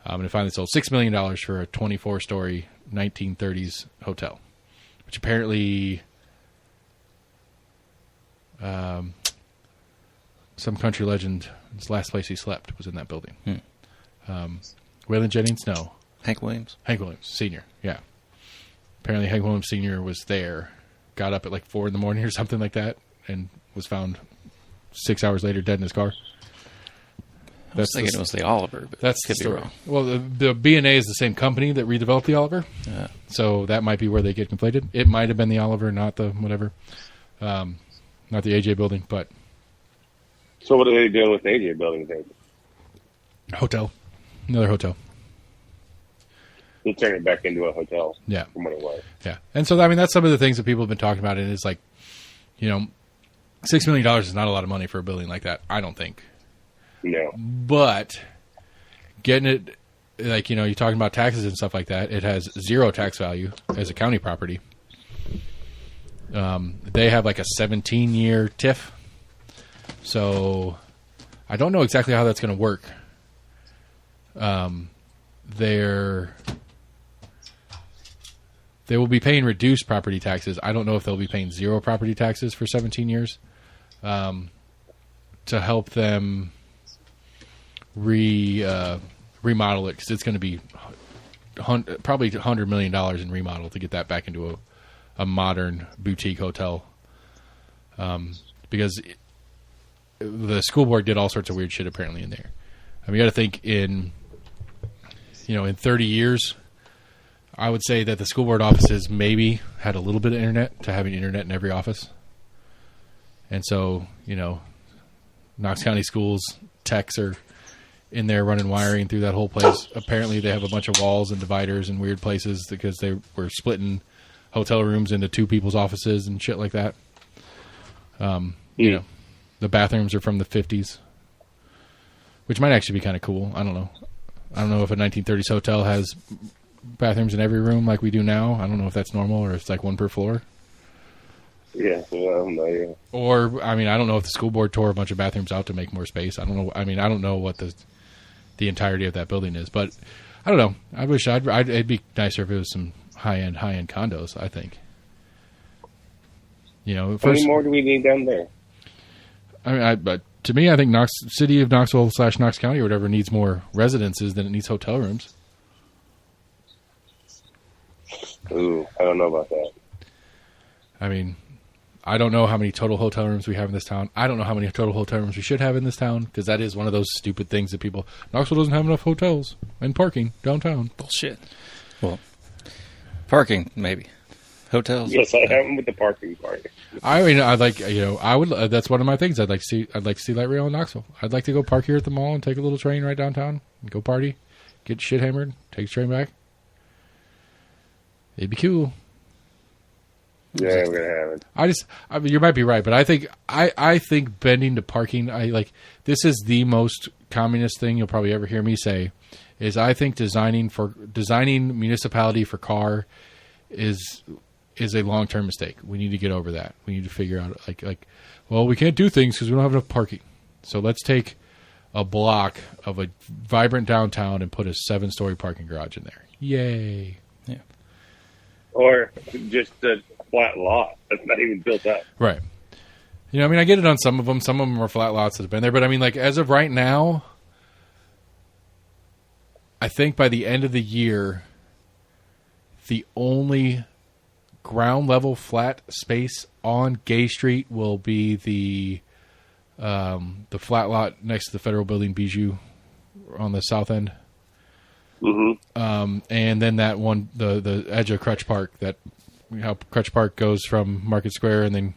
Speaker 1: And it finally sold $6 million for a 24-story 1930s hotel, which apparently some country legend, his last place he slept was in that building. Waylon Jennings? No.
Speaker 3: Hank Williams,
Speaker 1: Sr., yeah. Apparently Hank Williams Sr. was there, got up at like 4 a.m. or something like that, and was found 6 hours later, dead in his car.
Speaker 3: I was thinking it was the Oliver, but
Speaker 1: that's
Speaker 3: could
Speaker 1: the
Speaker 3: be
Speaker 1: story.
Speaker 3: wrong.
Speaker 1: Well, the B&A is the same company that redeveloped the Oliver, so that might be where they get conflated. It might have been the Oliver, not the whatever, not the AJ building, but.
Speaker 2: So what are they doing with the AJ building thing?
Speaker 1: Hotel, another hotel.
Speaker 2: They turn it back into a hotel.
Speaker 1: Yeah,
Speaker 2: from what it was.
Speaker 1: Yeah, and so I mean that's some of the things that people have been talking about. And it's like, $6 million is not a lot of money for a building like that. I don't think.
Speaker 2: No.
Speaker 1: But getting it, like, you know, you're talking about taxes and stuff like that. It has zero tax value as a county property. They have like a 17-year TIF. So I don't know exactly how that's going to work. They will be paying reduced property taxes. I don't know if they'll be paying zero property taxes for 17 years to help them remodel it, because it's going to be probably $100 million in remodel to get that back into a modern boutique hotel. Because the school board did all sorts of weird shit apparently in there. I mean, you got to think in 30 years, I would say that the school board offices maybe had a little bit of internet to having internet in every office. And so, Knox County schools techs are in there running wiring through that whole place. Apparently they have a bunch of walls and dividers in weird places because they were splitting hotel rooms into two people's offices and shit like that. The bathrooms are from the 50s, which might actually be kind of cool. I don't know. I don't know if a 1930s hotel has bathrooms in every room like we do now. I don't know if that's normal or if it's like one per floor.
Speaker 2: Yeah, well, no, yeah.
Speaker 1: Or, I mean, I don't know if the school board tore a bunch of bathrooms out to make more space. I don't know. I mean, I don't know what the entirety of that building is, but I don't know. I wish it'd be nicer if it was some high-end condos, I think.
Speaker 2: How many more do we need down there?
Speaker 1: I mean, but to me, I think City of Knoxville / Knox County or whatever needs more residences than it needs hotel rooms.
Speaker 2: Ooh, I don't know about that.
Speaker 1: I mean, I don't know how many total hotel rooms we have in this town. I don't know how many total hotel rooms we should have in this town, because that is one of those stupid things that Knoxville doesn't have enough hotels and parking downtown.
Speaker 3: Bullshit. Well, parking, maybe. Hotels?
Speaker 2: Yes, I am with the parking part.
Speaker 1: I mean, that's one of my things. I'd like to see light rail in Knoxville. I'd like to go park here at the mall and take a little train right downtown and go party, get shit hammered, take a train back. It'd be cool.
Speaker 2: Yeah, we're gonna have it.
Speaker 1: I mean, you might be right, but I think bending to parking. This is the most communist thing you'll probably ever hear me say. Is I think designing municipality for car is a long-term mistake. We need to get over that. We need to figure out well, we can't do things because we don't have enough parking. So let's take a block of a vibrant downtown and put a 7-story parking garage in there. Yay! Yeah.
Speaker 2: Or just a flat lot that's not even built up.
Speaker 1: Right. I mean, I get it on some of them. Some of them are flat lots that have been there. But I mean, as of right now, I think by the end of the year, the only ground level flat space on Gay Street will be the flat lot next to the Federal Building Bijou on the south end. Mm-hmm. And then that one, the edge of Crutch Park, how Crutch Park goes from Market Square and then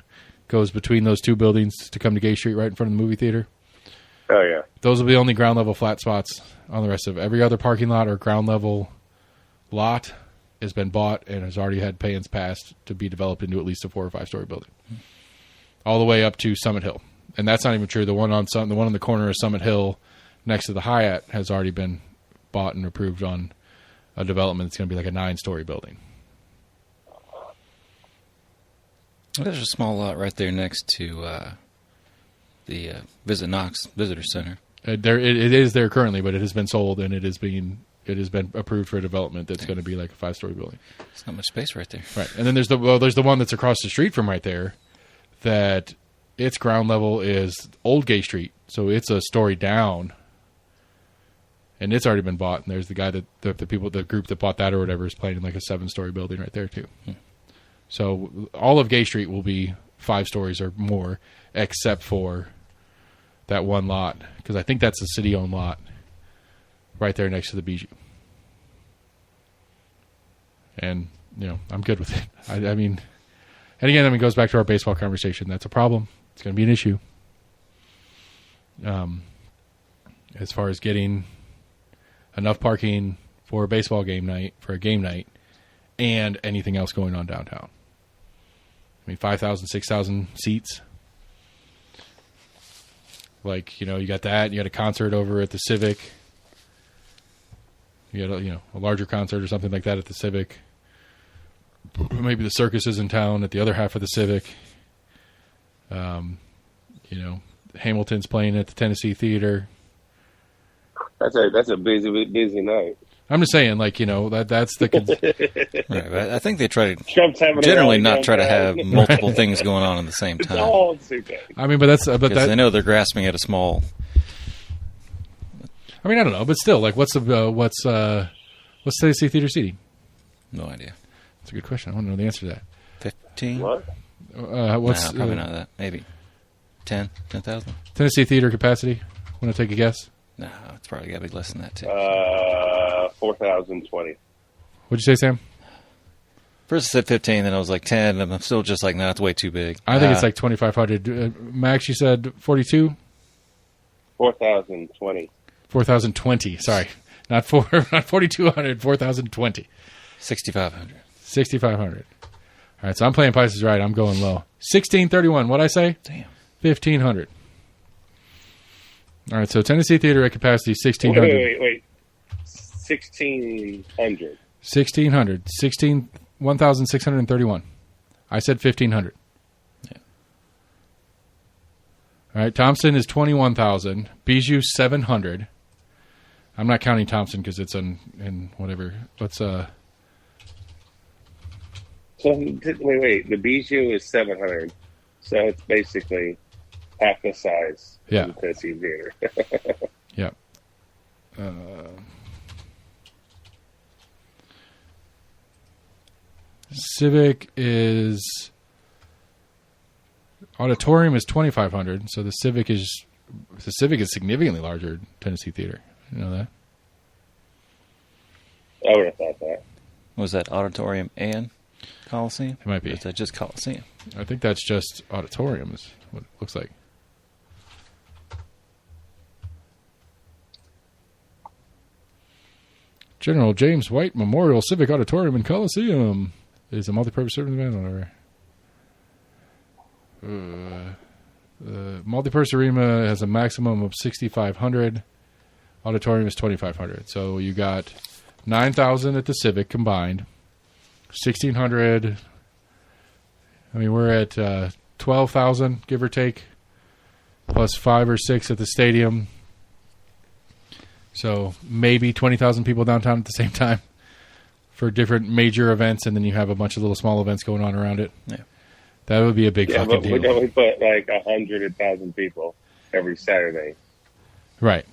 Speaker 1: goes between those two buildings to come to Gay Street right in front of the movie theater.
Speaker 2: Oh, yeah.
Speaker 1: Those will be the only ground level flat spots. On the rest of every other parking lot or ground level lot has been bought and has already had plans passed to be developed into at least a 4 or 5 story building, all the way up to Summit Hill. And that's not even true. The one on the corner of Summit Hill next to the Hyatt has already been bought and approved on a development that's going to be like a 9-story building.
Speaker 3: There's a small lot right there next to the Visit Knox Visitor Center.
Speaker 1: It is there currently, but it has been sold and it has been approved for a development that's going to be like a 5-story building.
Speaker 3: It's not much space right there.
Speaker 1: Right, and then there's the one that's across the street from right there, that its ground level is Old Gay Street, so it's a story down, and it's already been bought. And there's the guy that the group that bought that or whatever is playing in like a 7-story building right there too. So all of Gay Street will be 5 stories or more, except for that one lot, because I think that's a city-owned lot right there next to the Bijou. And, I'm good with it. I mean, and again, it goes back to our baseball conversation. That's a problem. It's going to be an issue. As far as getting enough parking for a baseball game night, and anything else going on downtown. I mean, 5,000, 6,000 seats. Like, you got that. You had a concert over at the Civic. You had a larger concert or something like that at the Civic. Maybe the circus is in town at the other half of the Civic. Hamilton's playing at the Tennessee Theater.
Speaker 2: That's a busy night.
Speaker 1: I'm just saying, that's the.
Speaker 3: Right, but I think they try to
Speaker 2: Trump's having
Speaker 3: generally not try to have multiple things going on at the same time.
Speaker 2: all the same thing.
Speaker 1: I mean, but
Speaker 3: They know they're grasping at a small.
Speaker 1: I mean, I don't know, but still, like, what's Tennessee Theater seating?
Speaker 3: No idea.
Speaker 1: That's a good question. I want to know the answer to that.
Speaker 3: 15?
Speaker 2: What?
Speaker 3: Probably not that. Maybe 10,000.
Speaker 1: Tennessee Theater capacity? Want to take a guess?
Speaker 3: No, it's probably got to be less than that too.
Speaker 2: 4,020.
Speaker 1: What'd you say, Sam?
Speaker 3: First I said 15, then I was like 10, and I'm still just like, no, it's way too big.
Speaker 1: I think it's like 2,500. Max, you said 42?
Speaker 2: 4,020.
Speaker 1: 4,020. Sorry, not 4,200. 4,020.
Speaker 3: 6,500.
Speaker 1: 6,500. All right, so I'm playing Price is Right. I'm going low. 1,631. What'd I say?
Speaker 3: Damn.
Speaker 1: 1,500. All right, so Tennessee Theater at capacity 1,600.
Speaker 2: Wait. 1,600.
Speaker 1: 1,600. 1,631. I said 1,500.
Speaker 3: Yeah.
Speaker 1: All right, Thompson is 21,000. Bijou 700. I'm not counting Thompson because it's in whatever. Let's
Speaker 2: So wait. The Bijou is 700. So it's basically half the size
Speaker 1: Yeah.
Speaker 2: of the Tennessee Theater.
Speaker 1: Yeah. Civic is auditorium is 2,500. So the Civic is significantly larger than Tennessee Theater. You know that?
Speaker 2: I would have thought that.
Speaker 3: Was that auditorium and Coliseum?
Speaker 1: It might be.
Speaker 3: Or is that just Coliseum?
Speaker 1: I think that's just auditorium is what it looks like. General James White Memorial Civic Auditorium and Coliseum is a multi-purpose service event. Whatever. Multi-purpose arena has a maximum of 6,500. Auditorium is 2,500. So you got 9,000 at the Civic combined. 1,600. I mean, we're at 12,000, give or take, plus 5 or 6 at the stadium. So maybe 20,000 people downtown at the same time for different major events, and then you have a bunch of little small events going on around it.
Speaker 3: Yeah.
Speaker 1: That would be a big fucking deal.
Speaker 2: We put like 100,000 people every Saturday.
Speaker 1: Right.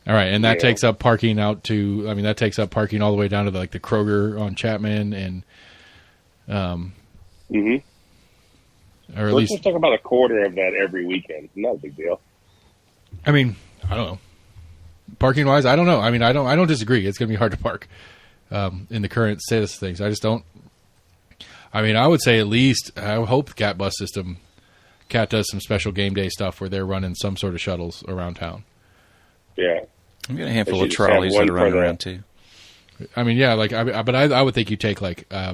Speaker 1: All right, and that takes up parking out to. I mean, that takes up parking all the way down to the Kroger on Chapman and.
Speaker 2: Mm-hmm.
Speaker 1: Or at
Speaker 2: Let's
Speaker 1: least
Speaker 2: just talk about a quarter of that every weekend. Not a big deal.
Speaker 1: I mean, I don't know. Parking wise, I don't know. I mean, I don't disagree. It's going to be hard to park in the current status of things. I just don't. I mean, I would say at least I hope the CAT bus system, CAT does some special game day stuff where they're running some sort of shuttles around town.
Speaker 2: Yeah.
Speaker 3: I've got a handful of trolleys that are running around too.
Speaker 1: I mean, yeah, but I would think you take I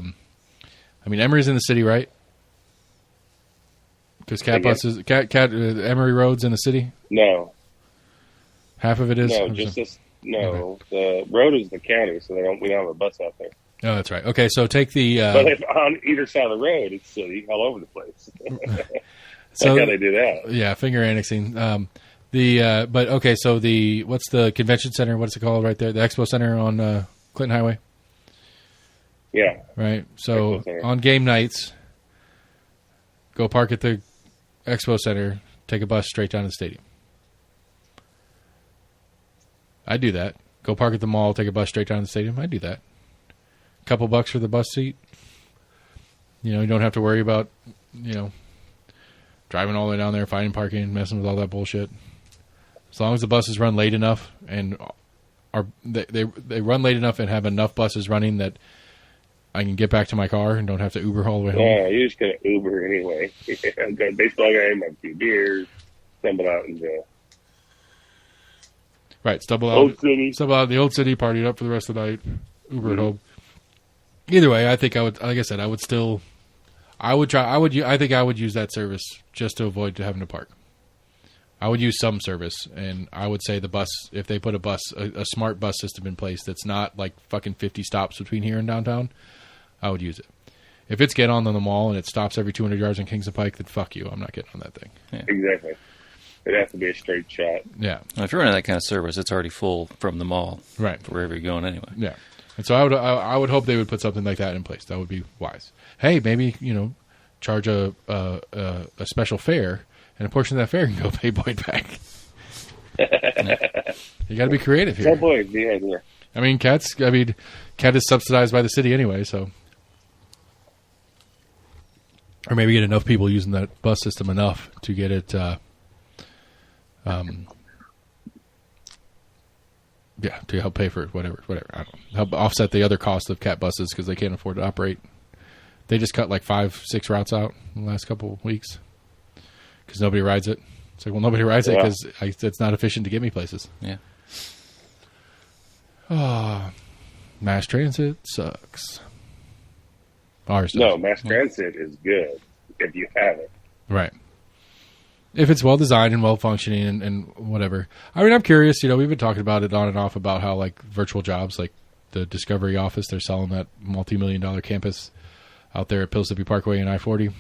Speaker 1: mean, Emory's in the city, right? Because CAT buses, Emory Road's in the city.
Speaker 2: No.
Speaker 1: Half of it is.
Speaker 2: No, just this. No, okay. The road is the county, so we don't have a bus out there.
Speaker 1: Oh, that's right. Okay, so take the.
Speaker 2: But if on either side of the road, it's city all over the place.
Speaker 1: So
Speaker 2: how they do that?
Speaker 1: Yeah, finger annexing. But okay, so what's the convention center? What's it called right there? The Expo Center on Clinton Highway.
Speaker 2: Yeah.
Speaker 1: Right. So on game nights, go park at the Expo Center. Take a bus straight down to the stadium. I do that. Go park at the mall. Take a bus straight down to the stadium. I do that. Couple bucks for the bus seat. You don't have to worry about driving all the way down there, finding parking, messing with all that bullshit. As long as the buses run late enough and they run late enough and have enough buses running that I can get back to my car and don't have to Uber all the way home.
Speaker 2: Yeah, you're just gonna Uber anyway. I'm going to baseball game, have a few beers, stumble out and
Speaker 1: right, stumble out in the old city, party up for the rest of the night, Uber home. Either way, I think I would. Like I said, I would still. I would try. I think I would use that service just to avoid having to park. I would use some service, and I would say the bus, if they put a smart bus system in place that's not like fucking 50 stops between here and downtown, I would use it. If it's get on the mall and it stops every 200 yards on Kings of Pike, then fuck you. I'm not getting on that thing.
Speaker 3: Yeah.
Speaker 2: Exactly. It has to be a straight shot.
Speaker 1: Yeah.
Speaker 3: Well, if you're running that kind of service, it's already full from the mall,
Speaker 1: right,
Speaker 3: wherever you're going anyway.
Speaker 1: Yeah. And so I would hope they would put something like that in place. That would be wise. Hey, maybe charge a special fare, and a portion of that fare can go pay Boyd back. You got to be creative here.
Speaker 2: Oh boy, the idea.
Speaker 1: I mean, Cat is subsidized by the city anyway, so. Or maybe get enough people using that bus system enough to get it, to help pay for it, whatever. I don't know. Help offset the other cost of Cat buses because they can't afford to operate. They just cut like 5-6 routes out in the last couple of weeks because nobody rides it. It's like, well, nobody rides it because it's not efficient to get me places.
Speaker 3: Yeah.
Speaker 1: Mass transit sucks. Ours does.
Speaker 2: No, mass transit is good if you have it.
Speaker 1: Right. If it's well designed and well functioning and whatever. I mean, I'm curious. We've been talking about it on and off about how like virtual jobs, like the Discovery office, they're selling that multi-million-dollar campus out there at Pelosi Parkway and I-40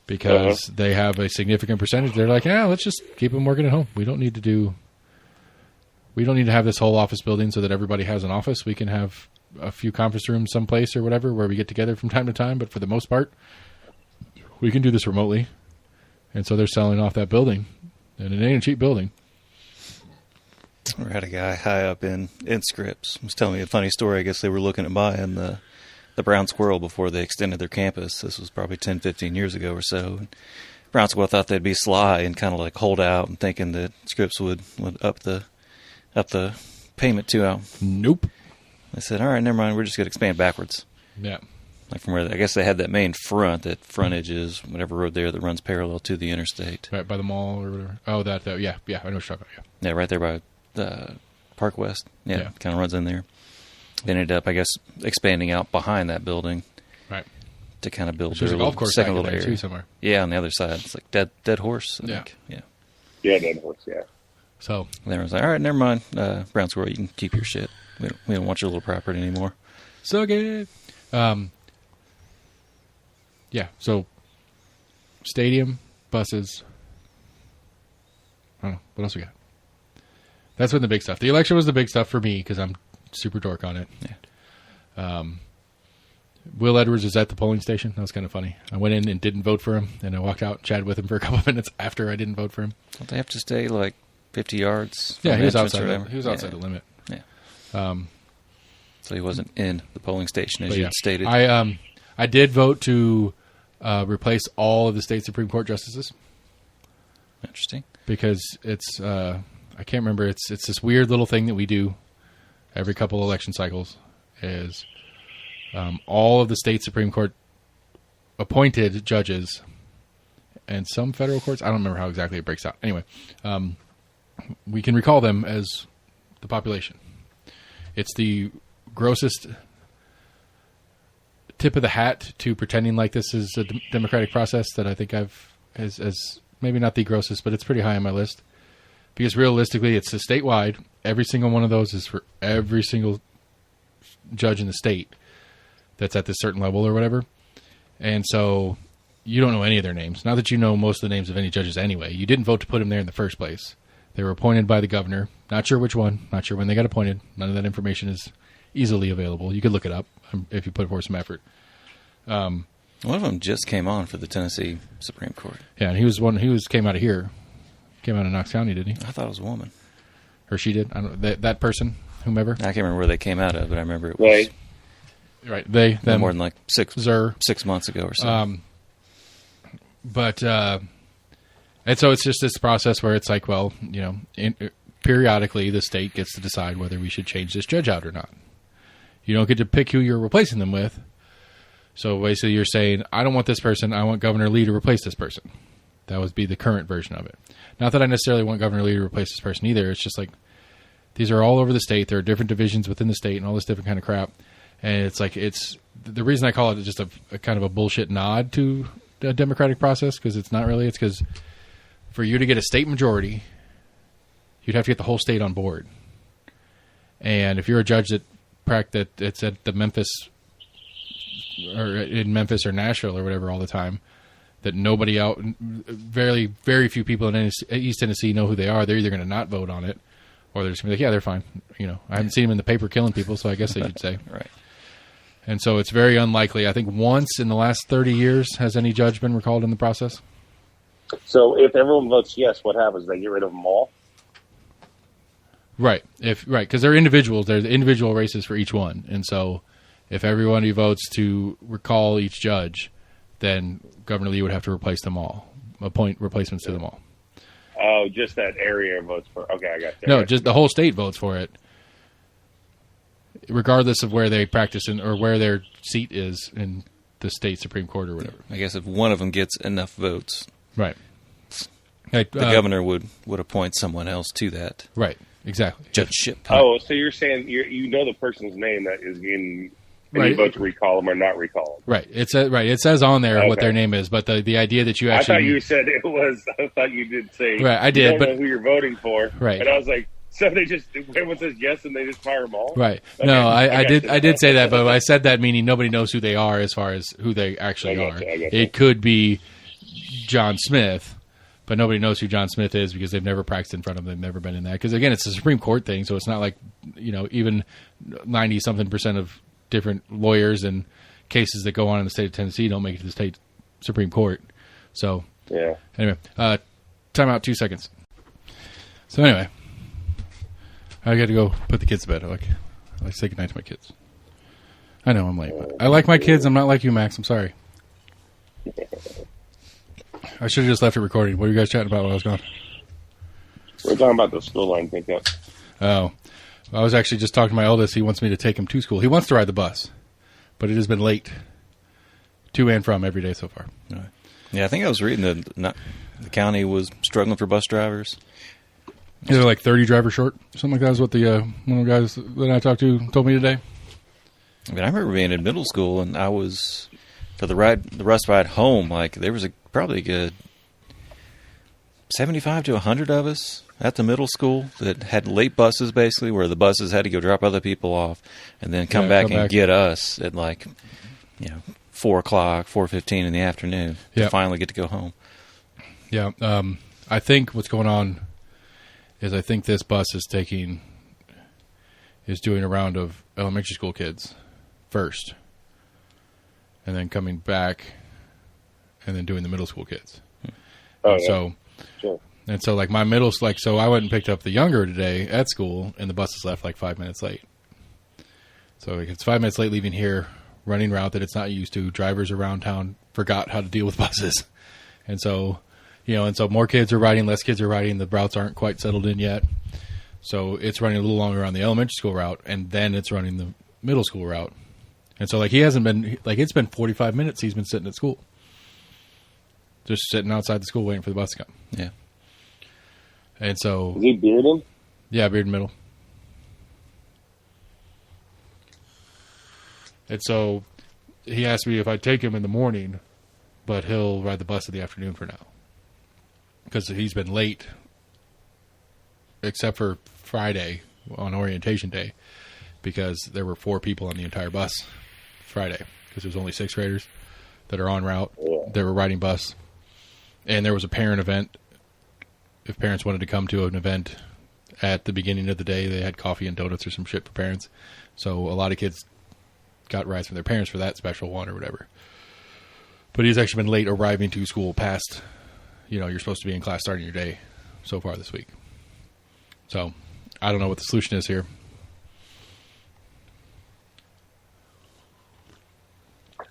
Speaker 1: because they have a significant percentage. They're like, let's just keep them working at home. We don't need to have this whole office building so that everybody has an office. We can have a few conference rooms someplace or whatever where we get together from time to time, but for the most part, we can do this remotely. And so they're selling off that building, and it ain't a cheap building.
Speaker 3: We had a guy high up in Scripps. He was telling me a funny story. I guess they were looking at buying the Brown Squirrel before they extended their campus. This was probably 10, 15 years ago or so. And Brown Squirrel thought they'd be sly and kind of like hold out and thinking that Scripps would up the payment to them.
Speaker 1: Nope.
Speaker 3: I said, all right, never mind. We're just going to expand backwards.
Speaker 1: Yeah.
Speaker 3: Like from where, I guess they had that main front, that frontage is whatever road there that runs parallel to the interstate.
Speaker 1: Right, by the mall or whatever. Oh, that yeah, I know what you're talking about,
Speaker 3: Yeah, right there by Park West. Yeah. Kind of runs in there. They ended up, I guess, expanding out behind that building.
Speaker 1: Right.
Speaker 3: To kind of build
Speaker 1: there's
Speaker 3: their
Speaker 1: a golf course
Speaker 3: second little area.
Speaker 1: Too somewhere.
Speaker 3: Yeah, on the other side. It's like Dead Horse, I think. Yeah.
Speaker 2: Yeah, Dead Horse, yeah.
Speaker 1: So.
Speaker 3: And everyone's like, all right, never mind, Brown Squirrel, you can keep your shit. We don't want your little property anymore.
Speaker 1: So good. Yeah, so stadium, buses. I don't know. What else we got? That's been the big stuff. The election was the big stuff for me because I'm super dork on it.
Speaker 3: Yeah.
Speaker 1: Will Edwards is at the polling station. That was kind of funny. I went in and didn't vote for him, and I walked out and chatted with him for a couple of minutes after I didn't vote for him.
Speaker 3: Don't they have to stay like 50 yards?
Speaker 1: Yeah, he was outside. He was outside the limit.
Speaker 3: Yeah. So he wasn't in the polling station as you had stated.
Speaker 1: I did vote to replace all of the state Supreme Court justices.
Speaker 3: Interesting.
Speaker 1: Because it's I can't remember. It's this weird little thing that we do every couple election cycles. Is all of the state Supreme Court appointed judges and some federal courts. I don't remember how exactly it breaks out. Anyway, we can recall them as the population. It's the grossest tip of the hat to pretending like this is a democratic process that I think as maybe not the grossest, but it's pretty high on my list. Because realistically, it's a statewide. Every single one of those is for every single judge in the state that's at this certain level or whatever. And so you don't know any of their names. Not that you know most of the names of any judges anyway. You didn't vote to put them there in the first place. They were appointed by the governor. Not sure which one. Not sure when they got appointed. None of that information is easily available. You could look it up if you put forth some effort.
Speaker 3: One of them just came on for the Tennessee Supreme Court.
Speaker 1: Yeah, and he came out of here. Came out of Knox County, didn't he?
Speaker 3: I thought it was a woman.
Speaker 1: Or she did. I don't know. That person, whomever.
Speaker 3: I can't remember where they came out of, but I remember it was
Speaker 1: right. They them
Speaker 3: more than like 6 months ago or so.
Speaker 1: And so it's just this process where it's like, well, periodically the state gets to decide whether we should change this judge out or not. You don't get to pick who you're replacing them with. So basically you're saying, I don't want this person. I want Governor Lee to replace this person. That would be the current version of it. Not that I necessarily want Governor Lee to replace this person either. It's just like these are all over the state. There are different divisions within the state and all this different kind of crap. And it's like the reason I call it just a kind of a bullshit nod to a democratic process because it's not really. It's because for you to get a state majority, you'd have to get the whole state on board. And if you're a judge that it's at the Memphis or in Memphis or Nashville or whatever all the time, that nobody out, very, very few people in East Tennessee know who they are. They're either going to not vote on it, or they're just going to be like, yeah, they're fine. I haven't seen them in the paper killing people, so I guess they should say.
Speaker 3: Right.
Speaker 1: And so it's very unlikely. I think once in the last 30 years has any judge been recalled in the process.
Speaker 2: So if everyone votes yes, what happens? They get rid of them all?
Speaker 1: Right. Because they're individuals. There's individual races for each one. And so if everybody votes to recall each judge, then Governor Lee would have to replace them all, appoint replacements to them all.
Speaker 2: Oh, just that area votes for. Okay, I got that.
Speaker 1: No, just the whole state votes for it, regardless of where they practice or where their seat is in the state Supreme Court or whatever.
Speaker 3: I guess if one of them gets enough votes,
Speaker 1: right,
Speaker 3: the governor would appoint someone else to that.
Speaker 1: Right, exactly.
Speaker 3: Judgeship.
Speaker 2: Oh, so you're saying the person's name that is getting. Any vote to recall them or not recall them.
Speaker 1: Right. It says on there what their name is, but the idea that you actually.
Speaker 2: I thought you said it was. I thought you did say.
Speaker 1: Right, I did,
Speaker 2: you don't know who you're voting for.
Speaker 1: Right.
Speaker 2: And I was like, so everyone says yes, and they just fire them all.
Speaker 1: Right.
Speaker 2: Okay.
Speaker 1: No, I did say that, but I said that meaning nobody knows who they are as far as who they actually are. It could be John Smith, but nobody knows who John Smith is because they've never practiced in front of them. They've never been in that. Because again, it's a Supreme Court thing, so it's not like even 90-something% of different lawyers and cases that go on in the state of Tennessee don't make it to the state Supreme Court. So,
Speaker 2: yeah.
Speaker 1: Anyway, time out 2 seconds. So anyway, I got to go put the kids to bed. I like to say goodnight to my kids. I know I'm late, but I like my kids. I'm not like you, Max. I'm sorry. I should have just left it recording. What are you guys chatting about while I was gone?
Speaker 2: We're talking about the school line pickup.
Speaker 1: Oh. I was actually just talking to my eldest. He wants me to take him to school. He wants to ride the bus, but it has been late to and from every day so far.
Speaker 3: Right. Yeah, I think I was reading that the county was struggling for bus drivers.
Speaker 1: They're like 30 drivers short. Something like that is what the one of the guys that I talked to told me today.
Speaker 3: I mean, I remember being in middle school, and I was, for the bus ride home, like there was probably a good 75 to 100 of us at the middle school that had late buses, basically, where the buses had to go drop other people off and then come back and get us at 4 o'clock, 4:15 in the afternoon to finally get to go home.
Speaker 1: Yeah. I think what's going on is I think this bus is doing a round of elementary school kids first and then coming back and then doing the middle school kids.
Speaker 2: Oh, yeah.
Speaker 1: So,
Speaker 2: sure.
Speaker 1: And so, like, so I went and picked up the younger today at school, and the bus is left like 5 minutes late. So it's 5 minutes late leaving here, running route that it's not used to. Drivers around town forgot how to deal with buses. And so, more kids are riding, less kids are riding. The routes aren't quite settled in yet. So it's running a little longer on the elementary school route, and then it's running the middle school route. And so, it's been 45 minutes he's been sitting at school. Just sitting outside the school waiting for the bus to come.
Speaker 3: Yeah.
Speaker 2: And so... Is he bearded?
Speaker 1: Yeah, beard in the middle. And so he asked me if I'd take him in the morning, but he'll ride the bus in the afternoon for now. Because he's been late, except for Friday on orientation day, because there were 4 people on the entire bus Friday, because there's only 6th graders that are en route. They were riding bus. And there was a parent event. If parents wanted to come to an event at the beginning of the day, they had coffee and donuts or some shit for parents. So a lot of kids got rides from their parents for that special one or whatever. But he's actually been late arriving to school past, you're supposed to be in class starting your day so far this week. So I don't know what the solution is here.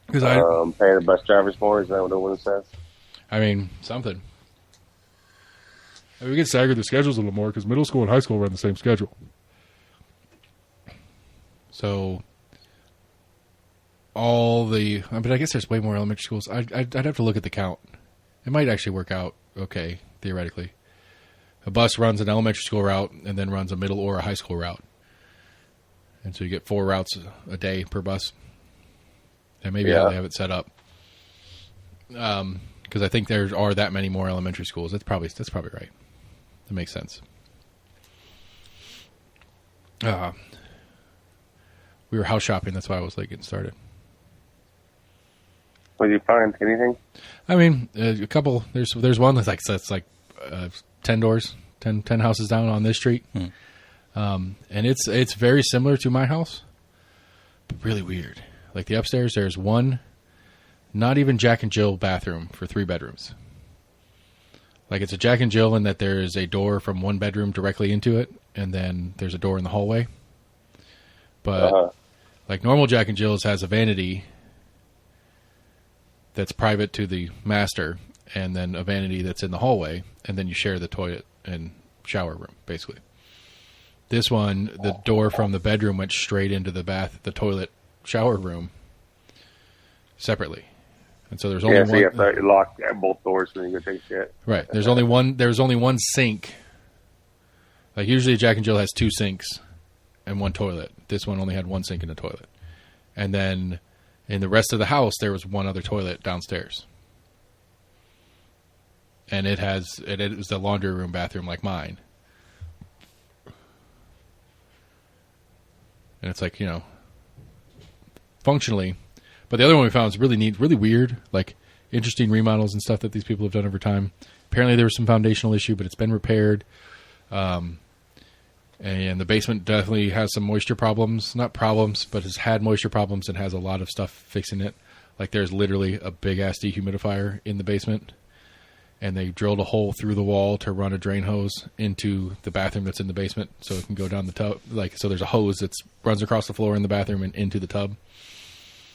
Speaker 1: Because
Speaker 2: pay the bus drivers more, is that what it says?
Speaker 1: I mean, something. We could stagger the schedules a little more because middle school and high school run the same schedule. So, but I guess there's way more elementary schools. I'd have to look at the count. It might actually work out okay, theoretically. A bus runs an elementary school route and then runs a middle or a high school route. And so you get 4 routes a day per bus. And maybe how they have it set up. because I think there are that many more elementary schools. That's probably right. That makes sense. We were house shopping. That's why I was late getting started.
Speaker 2: What did you find? Anything?
Speaker 1: I mean, a couple. There's one that's like 10 doors, 10 houses down on this street, and it's very similar to my house, but really weird. Like the upstairs, there's one, not even Jack and Jill bathroom for 3 bedrooms. Like it's a Jack and Jill in that there is a door from one bedroom directly into it, and then there's a door in the hallway. But like normal Jack and Jill's has a vanity that's private to the master, and then a vanity that's in the hallway, and then you share the toilet and shower room, basically. This one, the door from the bedroom went straight into the toilet shower room separately. And so there's only one.
Speaker 2: So you have to lock both doors when you go take shit.
Speaker 1: Right. There's only one sink. Like usually Jack and Jill has 2 sinks and 1 toilet. This one only had 1 sink and a toilet. And then in the rest of the house, there was 1 other toilet downstairs. And it was the laundry room bathroom like mine. And it's like, functionally. But the other one we found was really neat, really weird, like interesting remodels and stuff that these people have done over time. Apparently there was some foundational issue, but it's been repaired. And the basement definitely has some moisture problems. Not problems, but has had moisture problems and has a lot of stuff fixing it. Like there's literally a big-ass dehumidifier in the basement. And they drilled a hole through the wall to run a drain hose into the bathroom that's in the basement so it can go down the tub. So there's a hose that runs across the floor in the bathroom and into the tub.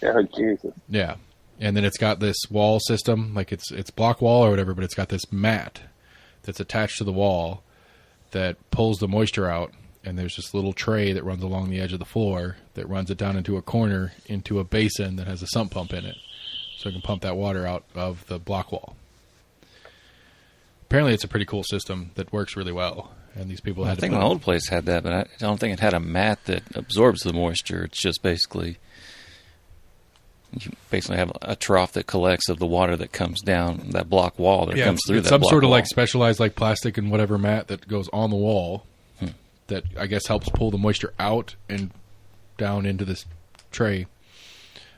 Speaker 2: Oh, Jesus.
Speaker 1: Yeah. And then it's got this wall system, like it's block wall or whatever, but it's got this mat that's attached to the wall that pulls the moisture out. And there's this little tray that runs along the edge of the floor that runs it down into a corner into a basin that has a sump pump in it. So it can pump that water out of the block wall. Apparently it's a pretty cool system that works really well. And these people had
Speaker 3: I think my old place had that, but I don't think it had a mat that absorbs the moisture. It's just basically... You basically have a trough that collects of the water that comes down that block wall that comes through that block wall. It's some sort of like specialized like plastic and whatever mat that goes on the wall that I guess helps pull the moisture out and down into this tray.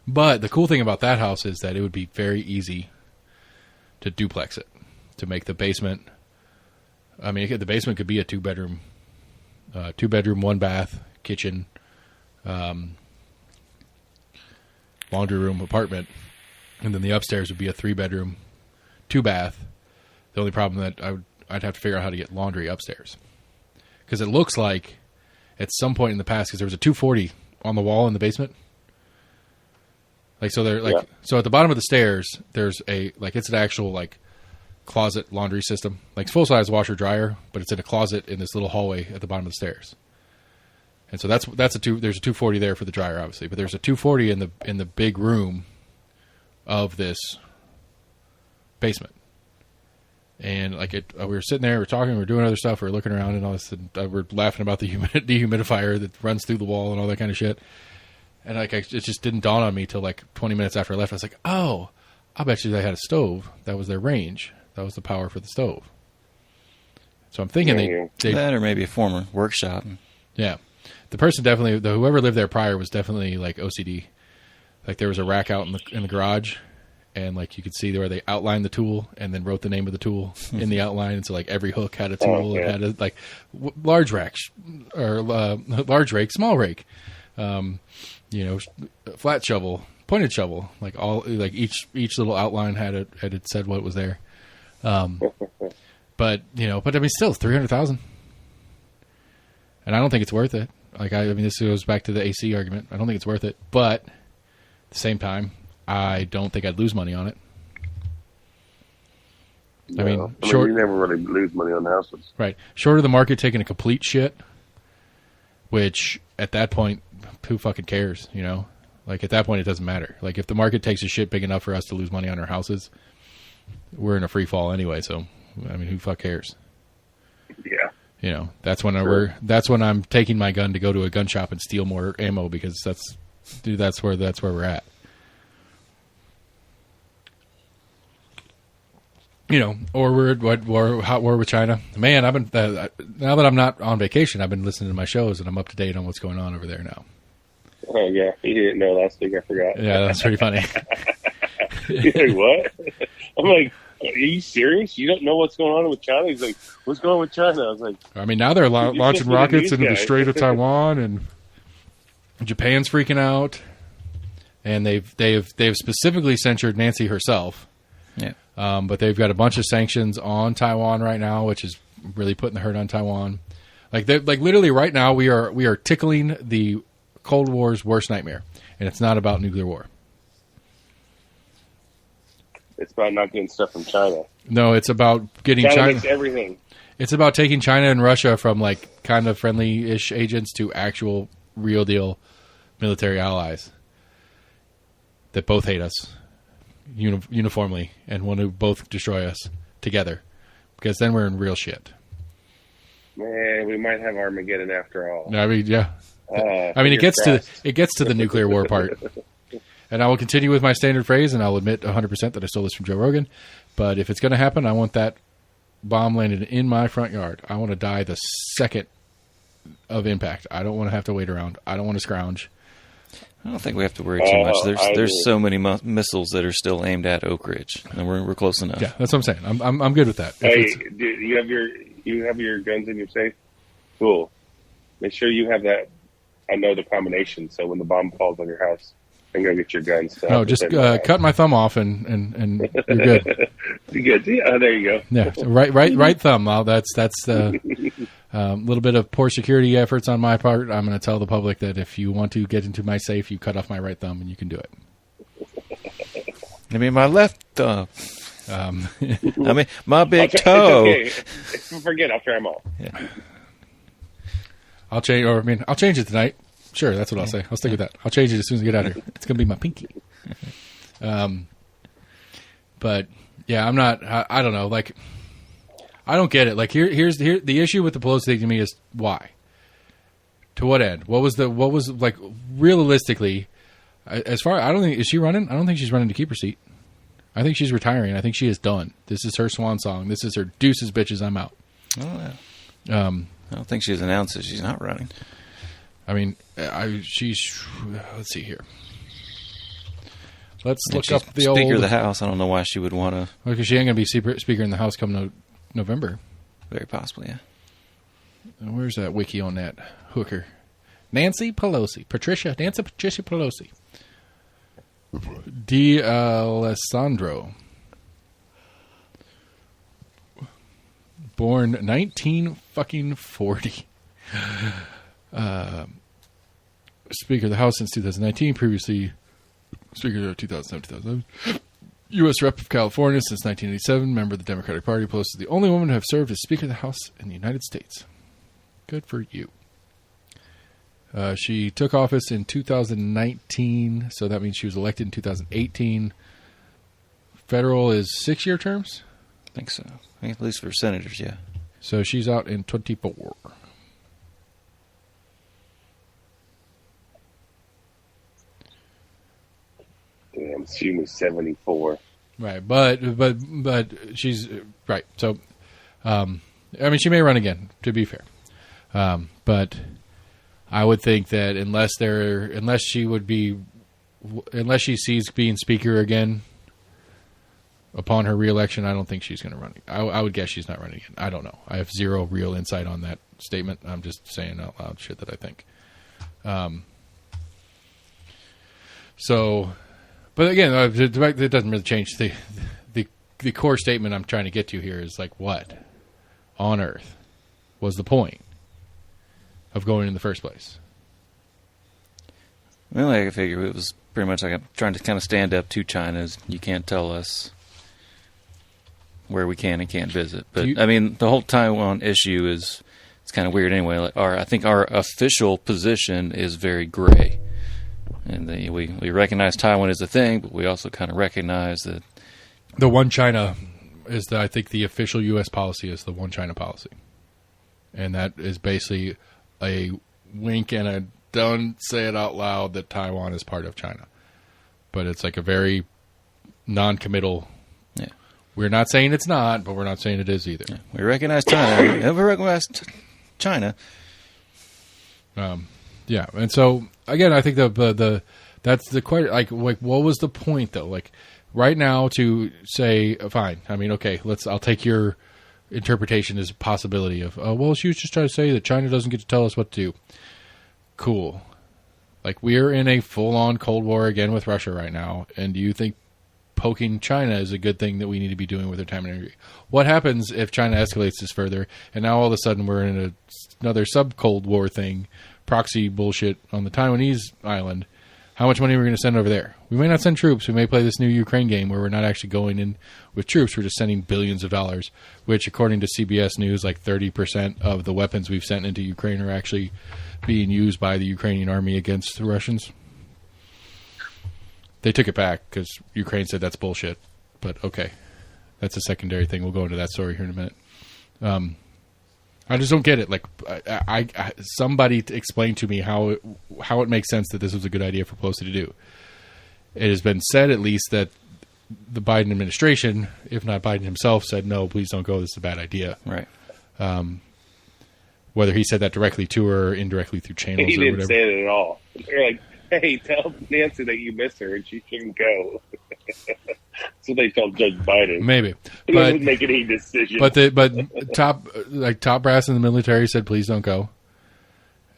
Speaker 3: But the cool thing about that house is that it would be very easy to duplex it, to make the basement. I mean, the basement could be a 2-bedroom, 1 bath, kitchen, laundry room apartment, and then the upstairs would be a 3-bedroom, 2 bath. The only problem that I'd have to figure out how to get laundry upstairs, because it looks like at some point in the past, because there was a 240 on the wall in the basement. Like so, so at the bottom of the stairs, there's it's an actual closet laundry system, like full size washer dryer, but it's in a closet in this little hallway at the bottom of the stairs. And so there's a 240 there for the dryer, obviously, but there's a 240 in the big room of this basement. And we were sitting there, we were talking, we were doing other stuff, we were looking around and all this, and we're laughing about the dehumidifier that runs through the wall and all that kind of shit. And it just didn't dawn on me till 20 minutes after I left. I was like, oh, I bet you they had a stove. That was their range. That was the power for the stove. So I'm thinking they that or maybe a former workshop.
Speaker 1: Yeah. The person whoever lived there prior was definitely OCD. Like there was a rack out in the garage, and you could see where they outlined the tool and then wrote the name of the tool in the outline. And so every hook had a tool. It had a large rack or large rake, small rake, flat shovel, pointed shovel. Each little outline had it said what was there. But I mean, still $300,000, and I don't think it's worth it. This goes back to the AC argument. I don't think it's worth it, but at the same time, I don't think I'd lose money on it.
Speaker 2: No. I mean, you never really lose money on houses.
Speaker 1: Right. Short of the market taking a complete shit, which at that point, who fucking cares, At that point, it doesn't matter. If the market takes a shit big enough for us to lose money on our houses, we're in a free fall anyway, so, I mean, who fuck cares?
Speaker 2: Yeah.
Speaker 1: That's when that's when I'm taking my gun to go to a gun shop and steal more ammo, because that's where we're at. or we're at hot war with China. Man, I've been now that I'm not on vacation, I've been listening to my shows and I'm up to date on what's going on over there now.
Speaker 2: Oh yeah, you didn't know last week. I forgot.
Speaker 1: Yeah, that's pretty funny.
Speaker 2: You're like, what? I'm like, are you serious? You don't know what's going on with China? He's like, what's going on with China? I was like,
Speaker 1: I mean, now they're launching rockets into the Strait of Taiwan, and Japan's freaking out, and they've specifically censured Nancy herself.
Speaker 3: Yeah.
Speaker 1: But they've got a bunch of sanctions on Taiwan right now, which is really putting the hurt on Taiwan. Like literally right now, we are tickling the Cold War's worst nightmare, and it's not about nuclear war.
Speaker 2: it's about not getting stuff from China.
Speaker 1: No, it's about getting China.
Speaker 2: Makes everything.
Speaker 1: It's about taking China and Russia from like kind of friendly-ish agents to actual real deal military allies that both hate us uniformly and want to both destroy us together, because then we're in real shit.
Speaker 2: Man, we might have Armageddon after all.
Speaker 1: I mean, yeah. I mean, it gets to the nuclear war part. And I will continue with my standard phrase, and I'll admit 100% that I stole this from Joe Rogan. But if it's going to happen, I want that bomb landed in my front yard. I want to die the second of impact. I don't want to have to wait around. I don't want to scrounge.
Speaker 3: I don't think we have to worry too much. There's so many missiles that are still aimed at Oak Ridge, and we're close enough.
Speaker 1: Yeah, that's what I'm saying. I'm good with that.
Speaker 2: Hey, do you have your guns in your safe? Cool. Make sure you have that. I know the combination, so when the bomb falls on your house, then go get your guns. So
Speaker 1: no, just cut my thumb off and you're good.
Speaker 2: You're good. Oh, there you go.
Speaker 1: Yeah, right thumb. Well, that's a little bit of poor security efforts on my part. I'm going to tell the public that if you want to get into my safe, you cut off my right thumb and you can do it.
Speaker 3: I mean, my left thumb. I mean, my big toe.
Speaker 2: It's okay. If you forget, I'll tear them off.
Speaker 3: Yeah.
Speaker 1: I'll change it tonight. Sure, that's what I'll say. I'll stick with that. I'll change it as soon as I get out of here. It's going to be my pinky. But yeah, I'm not. I don't know. Like, I don't get it. Like, here's the issue with the Pelosi thing to me is why? To what end? What was like realistically? As far I don't think is she running. I don't think she's running to keep her seat. I think she's retiring. I think she is done. This is her swan song. This is her deuces, bitches. I'm out.
Speaker 3: Oh, yeah. I don't think she's announced that she's not running.
Speaker 1: I mean, she's. Let's see here. Let's look up the old
Speaker 3: Speaker of the House. I don't know why she would want to.
Speaker 1: Well, because she ain't going to be Speaker in the House come November.
Speaker 3: Very possibly, yeah.
Speaker 1: Where's that wiki on that hooker? Nancy Pelosi. Nancy Patricia Pelosi. D'Alessandro. Born 1940. Speaker of the House since 2019. Previously Speaker of 2007. U.S. Rep of California since 1987. Member of the Democratic Party. Pelosi is the only woman to have served as Speaker of the House in the United States. Good for you. She took office in 2019, so that means she was elected in 2018. Federal is 6-year terms?
Speaker 3: I think so. I mean, at least for senators, yeah.
Speaker 1: So she's out in 24.
Speaker 2: Damn, she was 74.
Speaker 1: Right, but she's right. So, I mean, she may run again. To be fair, but I would think that unless she sees being Speaker again upon her reelection, I don't think she's going to run. I would guess she's not running again. I don't know. I have zero real insight on that statement. I'm just saying out loud shit that I think. So, but again, it doesn't really change the core statement I'm trying to get to here is like, what on earth was the point of going in the first place?
Speaker 3: Well, I figure it was pretty much like I'm trying to kind of stand up to China. You can't tell us where we can and can't visit. But I mean, the whole Taiwan issue it's kind of weird anyway. Like I think our official position is very gray, and we recognize Taiwan as a thing, but we also kind of recognize that
Speaker 1: the one China is I think the official U.S. policy is the one China policy, and that is basically a wink and a don't say it out loud that Taiwan is part of China, but it's like a very non-committal.
Speaker 3: Yeah.
Speaker 1: We're not saying it's not, but we're not saying it is either.
Speaker 3: We recognize China. Never recognized China.
Speaker 1: Yeah, and so again, I think that's the question. Like, what was the point though? Like, right now to say, fine. I mean, okay, I'll take your interpretation as a possibility of, well, she was just trying to say that China doesn't get to tell us what to do. Cool. Like, we're in a full-on Cold War again with Russia right now, and do you think poking China is a good thing that we need to be doing with our time and energy? What happens if China escalates this further, and now all of a sudden we're in another sub-Cold War thing, proxy bullshit on the Taiwanese island? How much money are we going to send over there? We may not send troops. We may play this new Ukraine game where we're not actually going in with troops. We're just sending billions of dollars, which, according to CBS News, like 30% of the weapons we've sent into Ukraine are actually being used by the Ukrainian army against the Russians. They took it back because Ukraine said that's bullshit. But okay, that's a secondary thing. We'll go into that story here in a minute. I just don't get it. Like, somebody explain to me how it makes sense that this was a good idea for Pelosi to do. It has been said, at least, that the Biden administration, if not Biden himself, said, no, please don't go. This is a bad idea.
Speaker 3: Right.
Speaker 1: Whether he said that directly to her or indirectly through channels
Speaker 2: he
Speaker 1: or
Speaker 2: didn't
Speaker 1: whatever.
Speaker 2: say it at all. They're like, hey, tell Nancy that you miss her and she shouldn't go. So they told Judge Biden.
Speaker 1: Maybe.
Speaker 2: He wasn't making any decision.
Speaker 1: But top brass in the military said, please don't go.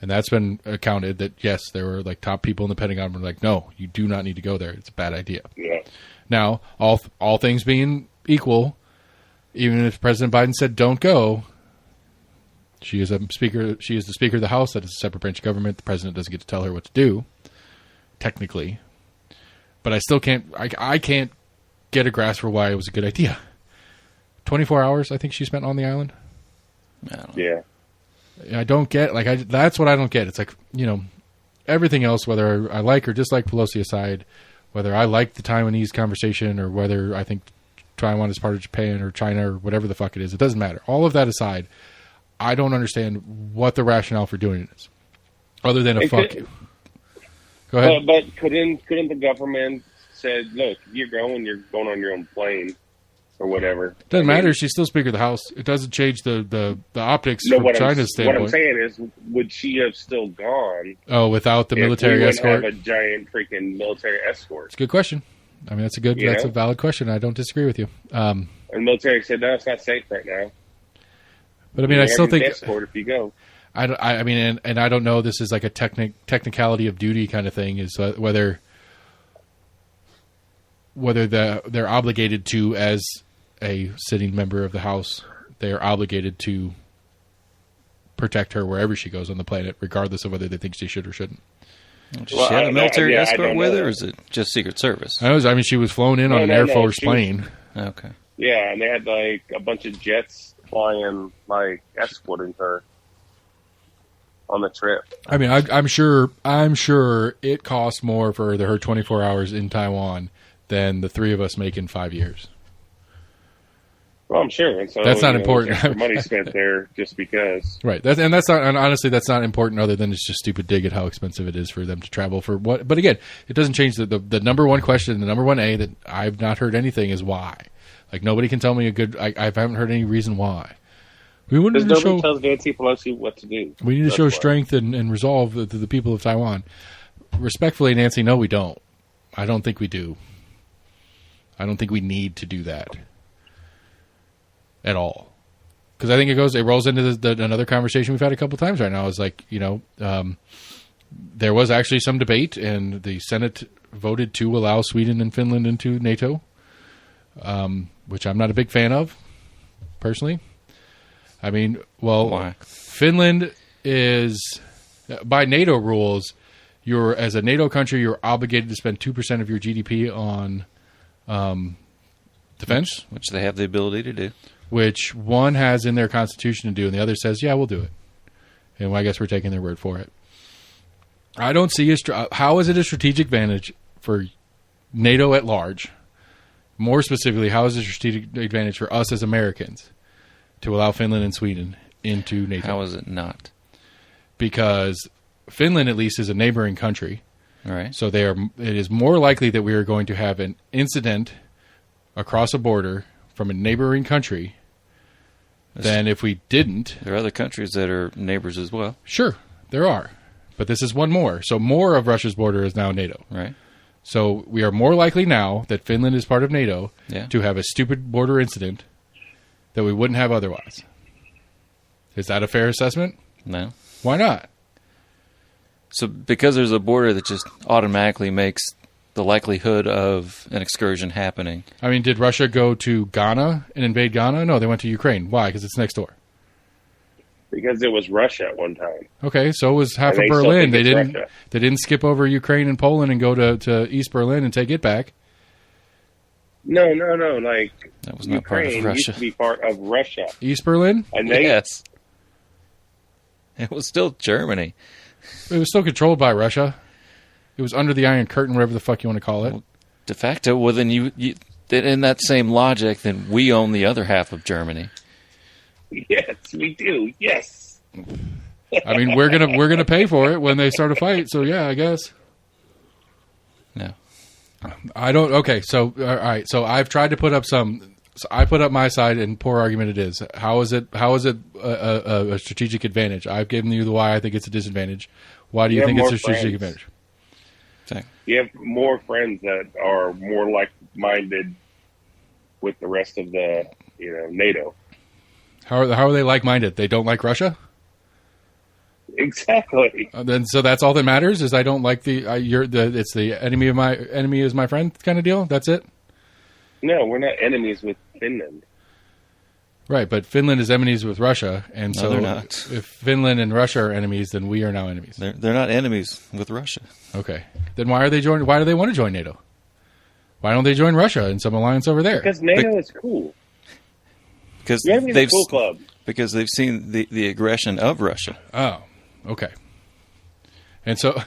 Speaker 1: And that's been accounted that, yes, there were like top people in the Pentagon were like, no, you do not need to go there. It's a bad idea.
Speaker 2: Yeah.
Speaker 1: Now, all things being equal, even if President Biden said don't go, she is the Speaker of the House. That is a separate branch of government. The President doesn't get to tell her what to do, technically. But I still can't. I can't get a grasp for why it was a good idea. 24 hours, I think she spent on the island.
Speaker 2: Yeah.
Speaker 1: I don't get. That's what I don't get. It's like, everything else, whether I like or dislike Pelosi aside, whether I like the Taiwanese conversation or whether I think Taiwan is part of Japan or China or whatever the fuck it is, it doesn't matter. All of that aside, I don't understand what the rationale for doing it is, other than a fuck you. Go ahead.
Speaker 2: But couldn't the government said, look, if you're going on your own plane or whatever.
Speaker 1: Doesn't matter. She's still Speaker of the House. It doesn't change the optics from China's standpoint.
Speaker 2: What I'm saying is, would she have still gone?
Speaker 1: Oh, without the military escort?
Speaker 2: Have a giant freaking military escort.
Speaker 1: It's a good question. I mean, that's a valid question. I don't disagree with you.
Speaker 2: And the military said, no, it's not safe right now.
Speaker 1: But I mean, I still think
Speaker 2: escort if you go.
Speaker 1: I mean, and I don't know. This is like a technicality of duty kind of thing. Is whether they're obligated to, as a sitting member of the House, they are obligated to protect her wherever she goes on the planet, regardless of whether they think she should or shouldn't.
Speaker 3: Does she have a military escort with her, or is it just Secret Service?
Speaker 1: I mean, she was flown in on an Air Force plane.
Speaker 3: Okay.
Speaker 2: Yeah, and they had like a bunch of jets flying, like escorting her on the trip.
Speaker 1: I mean, I'm sure it costs more for her 24 hours in Taiwan than the three of us make in 5 years.
Speaker 2: Well, I'm sure. And so,
Speaker 1: that's not important.
Speaker 2: Money spent there just because.
Speaker 1: Right. Honestly, that's not important other than it's just stupid dig at how expensive it is for them to travel for what. But again, it doesn't change the number one question, the number one A that I've not heard anything is why. Like, nobody can tell me I haven't heard any reason why.
Speaker 2: Because nobody tells Nancy Pelosi what to do.
Speaker 1: We need to show strength and resolve to the people of Taiwan. Respectfully, Nancy, no, we don't. I don't think we do. I don't think we need to do that at all. Because I think it rolls into another conversation we've had a couple times right now. Is like, there was actually some debate, and the Senate voted to allow Sweden and Finland into NATO, which I'm not a big fan of, personally. I mean, well,
Speaker 3: why?
Speaker 1: Finland is, by NATO rules, as a NATO country, you're obligated to spend 2% of your GDP on defense.
Speaker 3: Which they have the ability to do.
Speaker 1: Which one has in their constitution to do, and the other says, yeah, we'll do it. And I guess we're taking their word for it. I don't see how is it a strategic advantage for NATO at large? More specifically, how is it a strategic advantage for us as Americans to allow Finland and Sweden into NATO?
Speaker 3: How is it not?
Speaker 1: Because Finland, at least, is a neighboring country.
Speaker 3: All right.
Speaker 1: So it is more likely that we are going to have an incident across a border from a neighboring country than if we didn't.
Speaker 3: There are other countries that are neighbors as well.
Speaker 1: Sure, there are. But this is one more. So more of Russia's border is now NATO.
Speaker 3: Right.
Speaker 1: So we are more likely now that Finland is part of NATO
Speaker 3: Yeah.
Speaker 1: to have a stupid border incident that we wouldn't have otherwise. Is that a fair assessment?
Speaker 3: No.
Speaker 1: Why not?
Speaker 3: So because there's a border that just automatically makes the likelihood of an excursion happening.
Speaker 1: I mean, did Russia go to Ghana and invade Ghana? No, they went to Ukraine. Why? Because it's next door.
Speaker 2: Because it was Russia at one time.
Speaker 1: Okay, so was half
Speaker 2: And
Speaker 1: of
Speaker 2: they still
Speaker 1: Berlin.
Speaker 2: think
Speaker 1: They
Speaker 2: it's
Speaker 1: didn't.
Speaker 2: Russia.
Speaker 1: They didn't skip over Ukraine and Poland and go to East Berlin and take it back.
Speaker 2: No. Like
Speaker 3: That was not part of
Speaker 2: Ukraine
Speaker 3: Russia.
Speaker 2: used to be part of Russia,
Speaker 1: East Berlin.
Speaker 2: and they
Speaker 3: Yes. It was still Germany.
Speaker 1: It was still controlled by Russia. It was under the Iron Curtain, whatever the fuck you want to call it.
Speaker 3: Well, de facto, well, then you in that same logic, then we own the other half of Germany.
Speaker 2: yes, we do. Yes,
Speaker 1: I mean, we're gonna pay for it when they start a fight. So yeah, I guess.
Speaker 3: No.
Speaker 1: I don't. Okay, so all right. So I've tried to put up some. So I put up my side, and poor argument it is. How is it a strategic advantage? I've given you the why I think it's a disadvantage. Why do you
Speaker 2: You
Speaker 1: think
Speaker 2: have
Speaker 1: it's a
Speaker 2: more
Speaker 1: strategic
Speaker 2: friends.
Speaker 1: advantage?
Speaker 2: you have more friends that are more like-minded with the rest of the NATO.
Speaker 1: How are they like-minded? They don't like Russia?
Speaker 2: Exactly.
Speaker 1: Then so that's all that matters is I don't like it's the enemy is my friend kind of deal. That's it.
Speaker 2: No, we're not enemies with Finland.
Speaker 1: Right, but Finland is enemies with Russia, and
Speaker 3: No,
Speaker 1: so
Speaker 3: they're not.
Speaker 1: if Finland and Russia are enemies, then we are now enemies.
Speaker 3: They're not enemies with Russia.
Speaker 1: Okay, then why do they want to join NATO? Why don't they join Russia in some alliance over there?
Speaker 2: Because NATO is cool.
Speaker 3: Because
Speaker 2: You're in the cool club.
Speaker 3: Because they've seen the aggression of Russia.
Speaker 1: Oh, okay. And so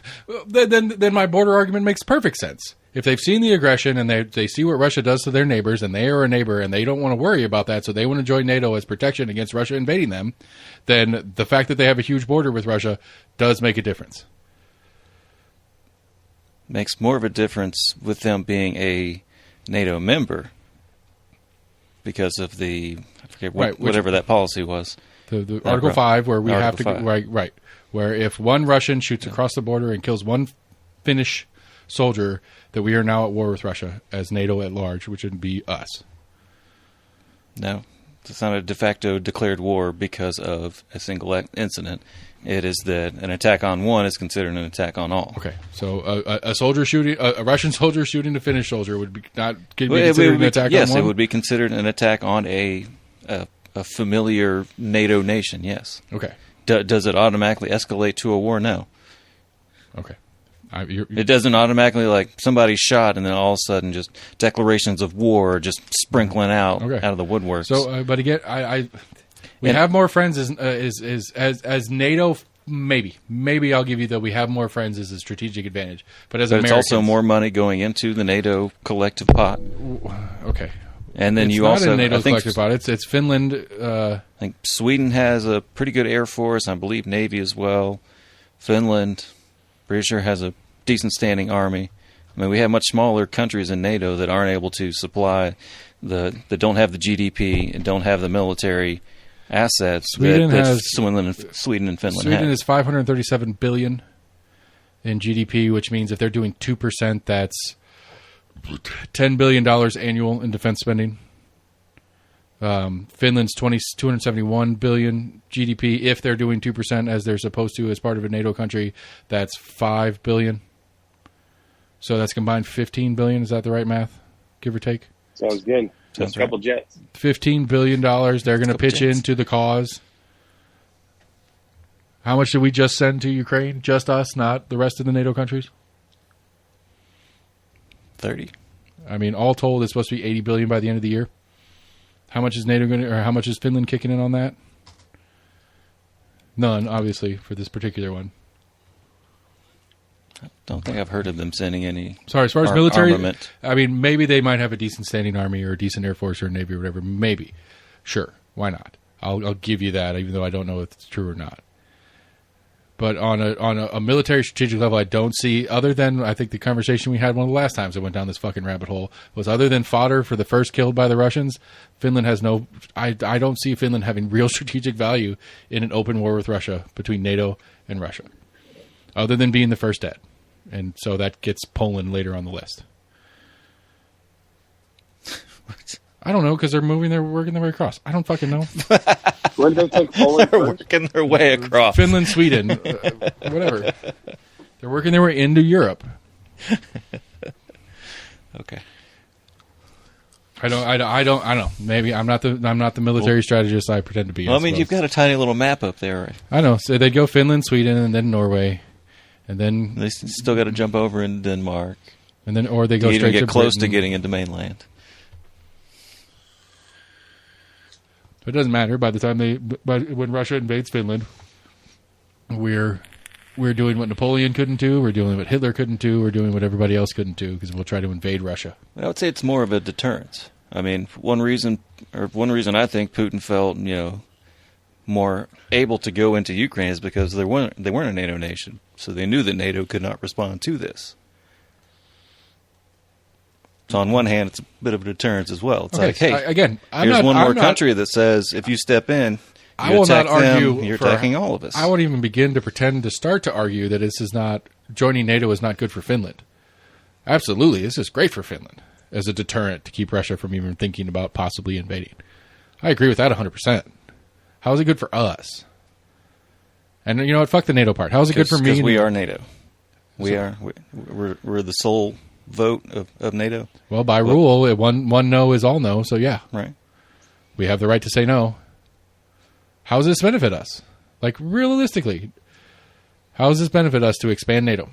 Speaker 1: then my border argument makes perfect sense. If they've seen the aggression and they see what Russia does to their neighbors and they are a neighbor and they don't want to worry about that, so they want to join NATO as protection against Russia invading them, then the fact that they have a huge border with Russia does make a difference.
Speaker 3: Makes more of a difference with them being a NATO member because of I forget whatever that policy was.
Speaker 1: The Article 5 where we have to
Speaker 3: Article 5.
Speaker 1: right where if one Russian shoots across the border and kills one Finnish soldier, that we are now at war with Russia as NATO at large, which would be us.
Speaker 3: No, it's not a de facto declared war because of a single incident. It is that an attack on one is considered an attack on all.
Speaker 1: Okay, so a Russian soldier shooting a Finnish soldier would be considered an attack on one?
Speaker 3: Yes, it would be considered an attack on a familiar NATO nation, yes.
Speaker 1: Okay.
Speaker 3: Does it automatically escalate to a war? No.
Speaker 1: Okay.
Speaker 3: It doesn't automatically, like, somebody's shot and then all of a sudden just declarations of war are just sprinkling out of the woodworks.
Speaker 1: So, but again, we have more friends as NATO. Maybe I'll give you that we have more friends as a strategic advantage. But as Americans,
Speaker 3: it's also more money going into the NATO collective pot.
Speaker 1: Okay.
Speaker 3: And then
Speaker 1: it's
Speaker 3: you
Speaker 1: not
Speaker 3: also,
Speaker 1: in NATO's
Speaker 3: I think,
Speaker 1: collective pot. It's Finland.
Speaker 3: I think Sweden has a pretty good air force. I believe Navy as well. Finland, pretty sure, has a decent standing army. I mean, we have much smaller countries in NATO that aren't able to supply that don't have the GDP and don't have the military assets that Sweden and Finland have.
Speaker 1: Sweden is $537 billion in GDP, which means if they're doing 2%, that's $10 billion annual in defense spending. Finland's $271 billion GDP. If they're doing 2% as they're supposed to as part of a NATO country, that's $5 billion. So that's combined $15 billion. Is that the right math, give or take?
Speaker 2: Sounds good. Just a couple jets.
Speaker 1: $15 billion they're going to pitch into the cause. How much did we just send to Ukraine? Just us, not the rest of the NATO countries?
Speaker 3: 30.
Speaker 1: I mean, all told, it's supposed to be $80 billion by the end of the year. How much is NATO going to, or how much is Finland kicking in on that? None, obviously, for this particular one.
Speaker 3: I don't think I've heard of them sending any.
Speaker 1: Sorry, as far as military,
Speaker 3: armament.
Speaker 1: I mean, maybe they might have a decent standing army or a decent air force or navy or whatever. Maybe, sure, why not? I'll give you that, even though I don't know if it's true or not. But on a military strategic level, I don't see, other than, I think the conversation we had one of the last times I went down this fucking rabbit hole, was other than fodder for the first killed by the Russians, Finland has no, I don't see Finland having real strategic value in an open war with Russia between NATO and Russia, other than being the first dead. And so that gets Poland later on the list.
Speaker 3: What?
Speaker 1: I don't know, because they're working their way across. I don't fucking know.
Speaker 2: When did they take Poland
Speaker 3: They're
Speaker 2: first?
Speaker 3: working their way across.
Speaker 1: Finland, Sweden, whatever. They're working their way into Europe.
Speaker 3: Okay.
Speaker 1: I don't know. Maybe I'm not the military strategist I pretend to be.
Speaker 3: Well, I mean, you've got a tiny little map up there. Right?
Speaker 1: I know. So they'd go Finland, Sweden, and then Norway, and then
Speaker 3: They still got to jump over in Denmark.
Speaker 1: and then or they go
Speaker 3: You
Speaker 1: straight
Speaker 3: even
Speaker 1: to
Speaker 3: get close
Speaker 1: Britain.
Speaker 3: to getting into mainland.
Speaker 1: It doesn't matter. By the time when Russia invades Finland, we're doing what Napoleon couldn't do. We're doing what Hitler couldn't do. We're doing what everybody else couldn't do because we'll try to invade Russia.
Speaker 3: I would say it's more of a deterrence. I mean, one reason I think Putin felt, more able to go into Ukraine is because they weren't a NATO nation, so they knew that NATO could not respond to this. So on one hand, it's a bit of a deterrence as well. It's
Speaker 1: Okay,
Speaker 3: like, hey,
Speaker 1: again,
Speaker 3: here's one more country that says if you step in,
Speaker 1: I
Speaker 3: you
Speaker 1: will
Speaker 3: attack
Speaker 1: not argue
Speaker 3: them, you're
Speaker 1: for-
Speaker 3: attacking all of us.
Speaker 1: I won't even begin to pretend to start to argue that this is not joining NATO is not good for Finland. Absolutely, this is great for Finland as a deterrent to keep Russia from even thinking about possibly invading. I agree with that 100%. How is it good for us? And you know what? Fuck the NATO part. How is it good for me?
Speaker 3: Because we are NATO. We're the sole vote of NATO.
Speaker 1: Well, by rule, one no is all no. So yeah,
Speaker 3: Right.
Speaker 1: we have the right to say no. How does this benefit us? Like, realistically, how does this benefit us to expand NATO?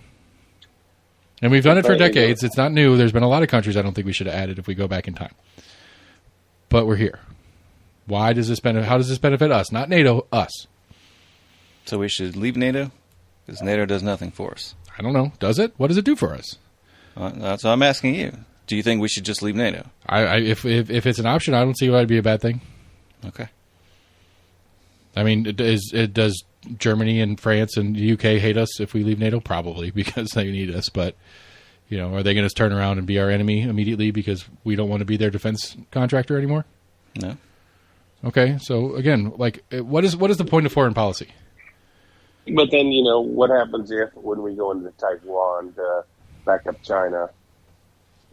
Speaker 1: And we've done it for decades. It's not new. There's been a lot of countries I don't think we should have added if we go back in time. But we're here. Why does this benefit? How does this benefit us? Not NATO, us.
Speaker 3: So we should leave NATO? Because NATO does nothing for us.
Speaker 1: I don't know. Does it? What does it do for us?
Speaker 3: So I'm asking you. Do you think we should just leave NATO?
Speaker 1: If it's an option, I don't see why it'd be a bad thing.
Speaker 3: Okay.
Speaker 1: I mean, does Germany and France and the UK hate us if we leave NATO? Probably, because they need us. But, are they going to turn around and be our enemy immediately because we don't want to be their defense contractor anymore?
Speaker 3: No.
Speaker 1: Okay, so again, like, what is the point of foreign policy?
Speaker 2: But then, what happens when we go into Taiwan to back up China?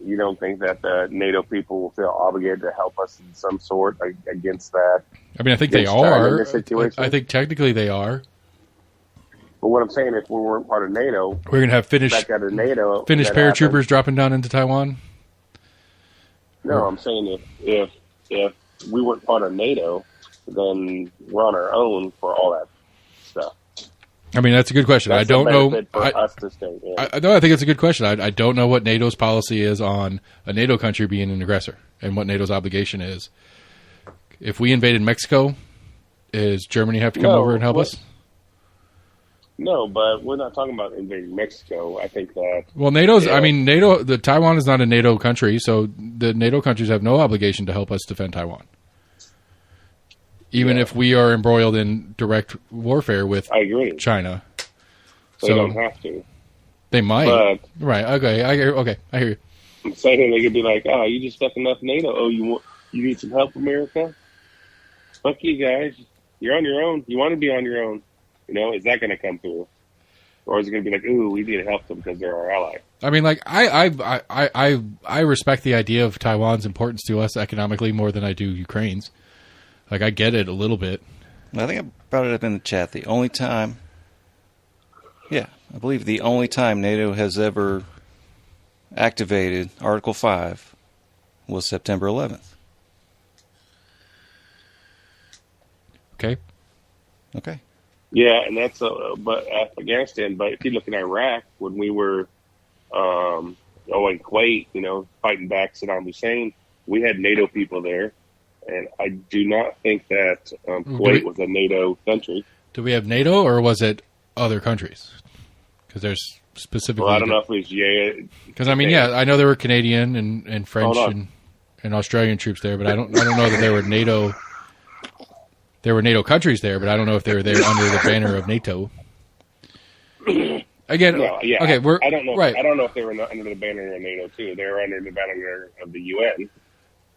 Speaker 2: You don't think that the NATO people will feel obligated to help us in some sort against that?
Speaker 1: I mean, I think they
Speaker 2: Against China in
Speaker 1: are.
Speaker 2: this situation?
Speaker 1: I think technically they are.
Speaker 2: But what I'm saying, if we weren't part of NATO,
Speaker 1: We're going to have Finnish
Speaker 2: back out of NATO, that
Speaker 1: paratroopers
Speaker 2: happened.
Speaker 1: dropping down into Taiwan.
Speaker 2: No, I'm saying if we weren't part of NATO, then we're on our own for all that stuff.
Speaker 1: I mean, that's a good question.
Speaker 2: That's
Speaker 1: I don't
Speaker 2: a
Speaker 1: know.
Speaker 2: benefit for us to stay in.
Speaker 1: I think it's a good question. I don't know what NATO's policy is on a NATO country being an aggressor and what NATO's obligation is. If we invaded Mexico, does Germany have to come over and help us?
Speaker 2: No, but we're not talking about invading Mexico. I think that...
Speaker 1: Well, NATO, Taiwan is not a NATO country, so the NATO countries have no obligation to help us defend Taiwan. Even if we are embroiled in direct warfare with
Speaker 2: I agree.
Speaker 1: China.
Speaker 2: They don't have to.
Speaker 1: They might.
Speaker 2: But-
Speaker 1: right, okay, I hear you.
Speaker 2: I'm saying they could be like, oh, you just stuck enough NATO. Oh, you need some help, America? Fuck you guys. You're on your own. You want to be on your own. Is that going to come through? Or is it going to be like, ooh, we need to help them because they're our ally?
Speaker 1: I mean, like, I respect the idea of Taiwan's importance to us economically more than I do Ukraine's. Like, I get it a little bit.
Speaker 3: I think I brought it up in the chat. I believe the only time NATO has ever activated Article 5 was September 11th.
Speaker 1: Okay.
Speaker 3: Okay.
Speaker 2: Yeah, and that's but Afghanistan. But if you look at Iraq, when we were in Kuwait, fighting back Saddam Hussein, we had NATO people there. And I do not think that Kuwait was a NATO country.
Speaker 1: Do we have NATO, or was it other countries? Because there's specifically...
Speaker 2: Well, I don't know if it was
Speaker 1: Because, I mean, I know there were Canadian and French and Australian troops there, but I don't know that there were NATO... There were NATO countries there, but I don't know if they were there under the banner of NATO. again,
Speaker 2: No, yeah.
Speaker 1: okay,
Speaker 2: I don't know.
Speaker 1: right.
Speaker 2: I don't know if they were under the banner of NATO too. They were under the banner of the UN.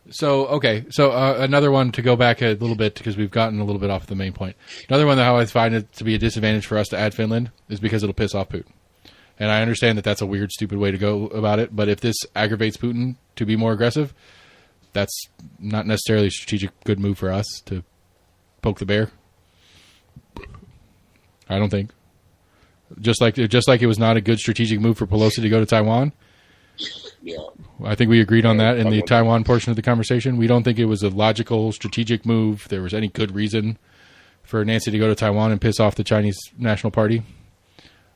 Speaker 1: So, okay. So, another one to go back a little bit, because we've gotten a little bit off the main point. Another one that how I find it to be a disadvantage for us to add Finland is because it'll piss off Putin. And I understand that that's a weird, stupid way to go about it, but if this aggravates Putin to be more aggressive, that's not necessarily a strategic good move for us to poke the bear. I don't think. Just like it was not a good strategic move for Pelosi to go to Taiwan.
Speaker 2: Yeah.
Speaker 1: I think we agreed on that in the Taiwan portion of the conversation. We don't think it was a logical, strategic move. There was any good reason for Nancy to go to Taiwan and piss off the Chinese National Party.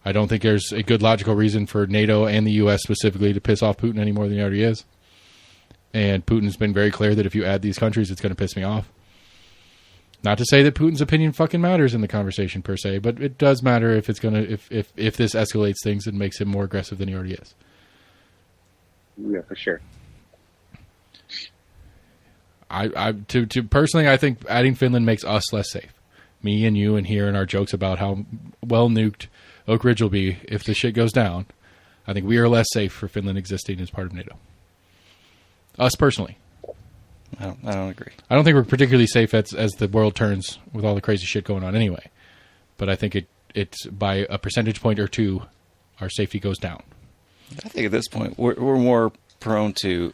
Speaker 1: I don't think there's a good logical reason for NATO and the U.S. specifically to piss off Putin any more than he already is. And Putin's been very clear that if you add these countries, it's going to piss me off. Not to say that Putin's opinion fucking matters in the conversation per se, but it does matter if it's going to if this escalates things and makes him more aggressive than he already is.
Speaker 2: Yeah, for sure.
Speaker 1: To personally, I think adding Finland makes us less safe. Me and you and here in our jokes about how well nuked Oak Ridge will be if the shit goes down. I think we are less safe for Finland existing as part of NATO. Us personally.
Speaker 3: I don't agree.
Speaker 1: I don't think we're particularly safe as the world turns with all the crazy shit going on anyway. But I think it's by a percentage point or two, our safety goes down.
Speaker 3: I think at this point we're more prone to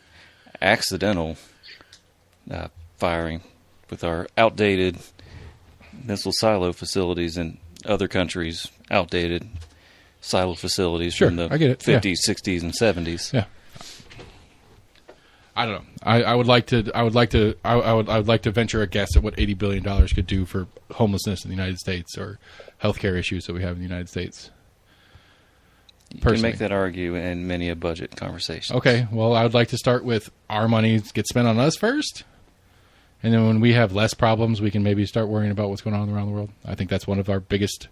Speaker 3: accidental firing with our outdated missile silo facilities in other countries, outdated silo facilities from the 50s, 60s, and 70s.
Speaker 1: Yeah. I don't know. I would like to venture a guess at what $80 billion could do for homelessness in the United States or healthcare issues that we have in the United States.
Speaker 3: You can make that argue in many a budget conversation.
Speaker 1: Okay, well, I would like to start with our money get spent on us first, and then when we have less problems, we can maybe start worrying about what's going on around the world. I think that's one of our biggest.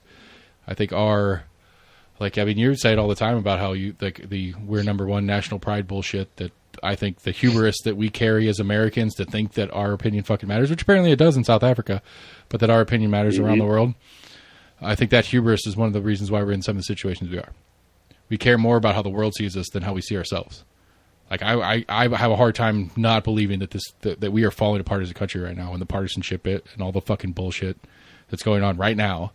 Speaker 1: I think you say it all the time about how we're number one national pride bullshit. That I think the hubris that we carry as Americans to think that our opinion fucking matters, which apparently it does in South Africa, but that our opinion matters around the world. I think that hubris is one of the reasons why we're in some of the situations we are. We care more about how the world sees us than how we see ourselves. Like I have a hard time not believing that we are falling apart as a country right now, and the partisanship and all the fucking bullshit that's going on right now.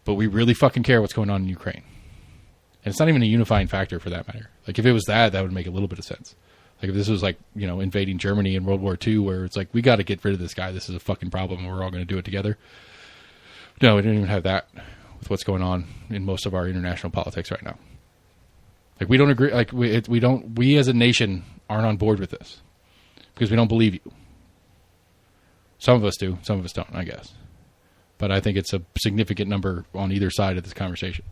Speaker 1: But we really fucking care what's going on in Ukraine, and it's not even a unifying factor for that matter. Like if it was that would make a little bit of sense. Like if this was invading Germany in World War II, where it's like we got to get rid of this guy. This is a fucking problem, and we're all going to do it together. No, we didn't even have that with what's going on in most of our international politics right now. Like we don't agree. Like we as a nation aren't on board with this because we don't believe you. Some of us do, some of us don't, I guess. But I think it's a significant number on either side of this conversation.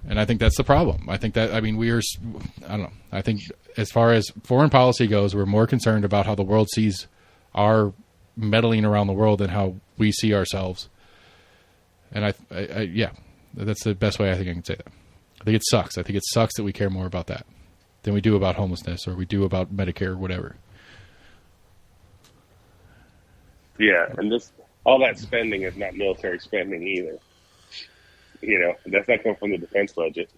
Speaker 1: And I think that's the problem. I think that, I don't know. I think as far as foreign policy goes, we're more concerned about how the world sees our meddling around the world than how we see ourselves. And yeah, that's the best way I think I can say that. I think it sucks. I think it sucks that we care more about that than we do about homelessness or we do about Medicare or whatever.
Speaker 2: Yeah, and all that spending is not military spending either. That's not coming from the defense budget.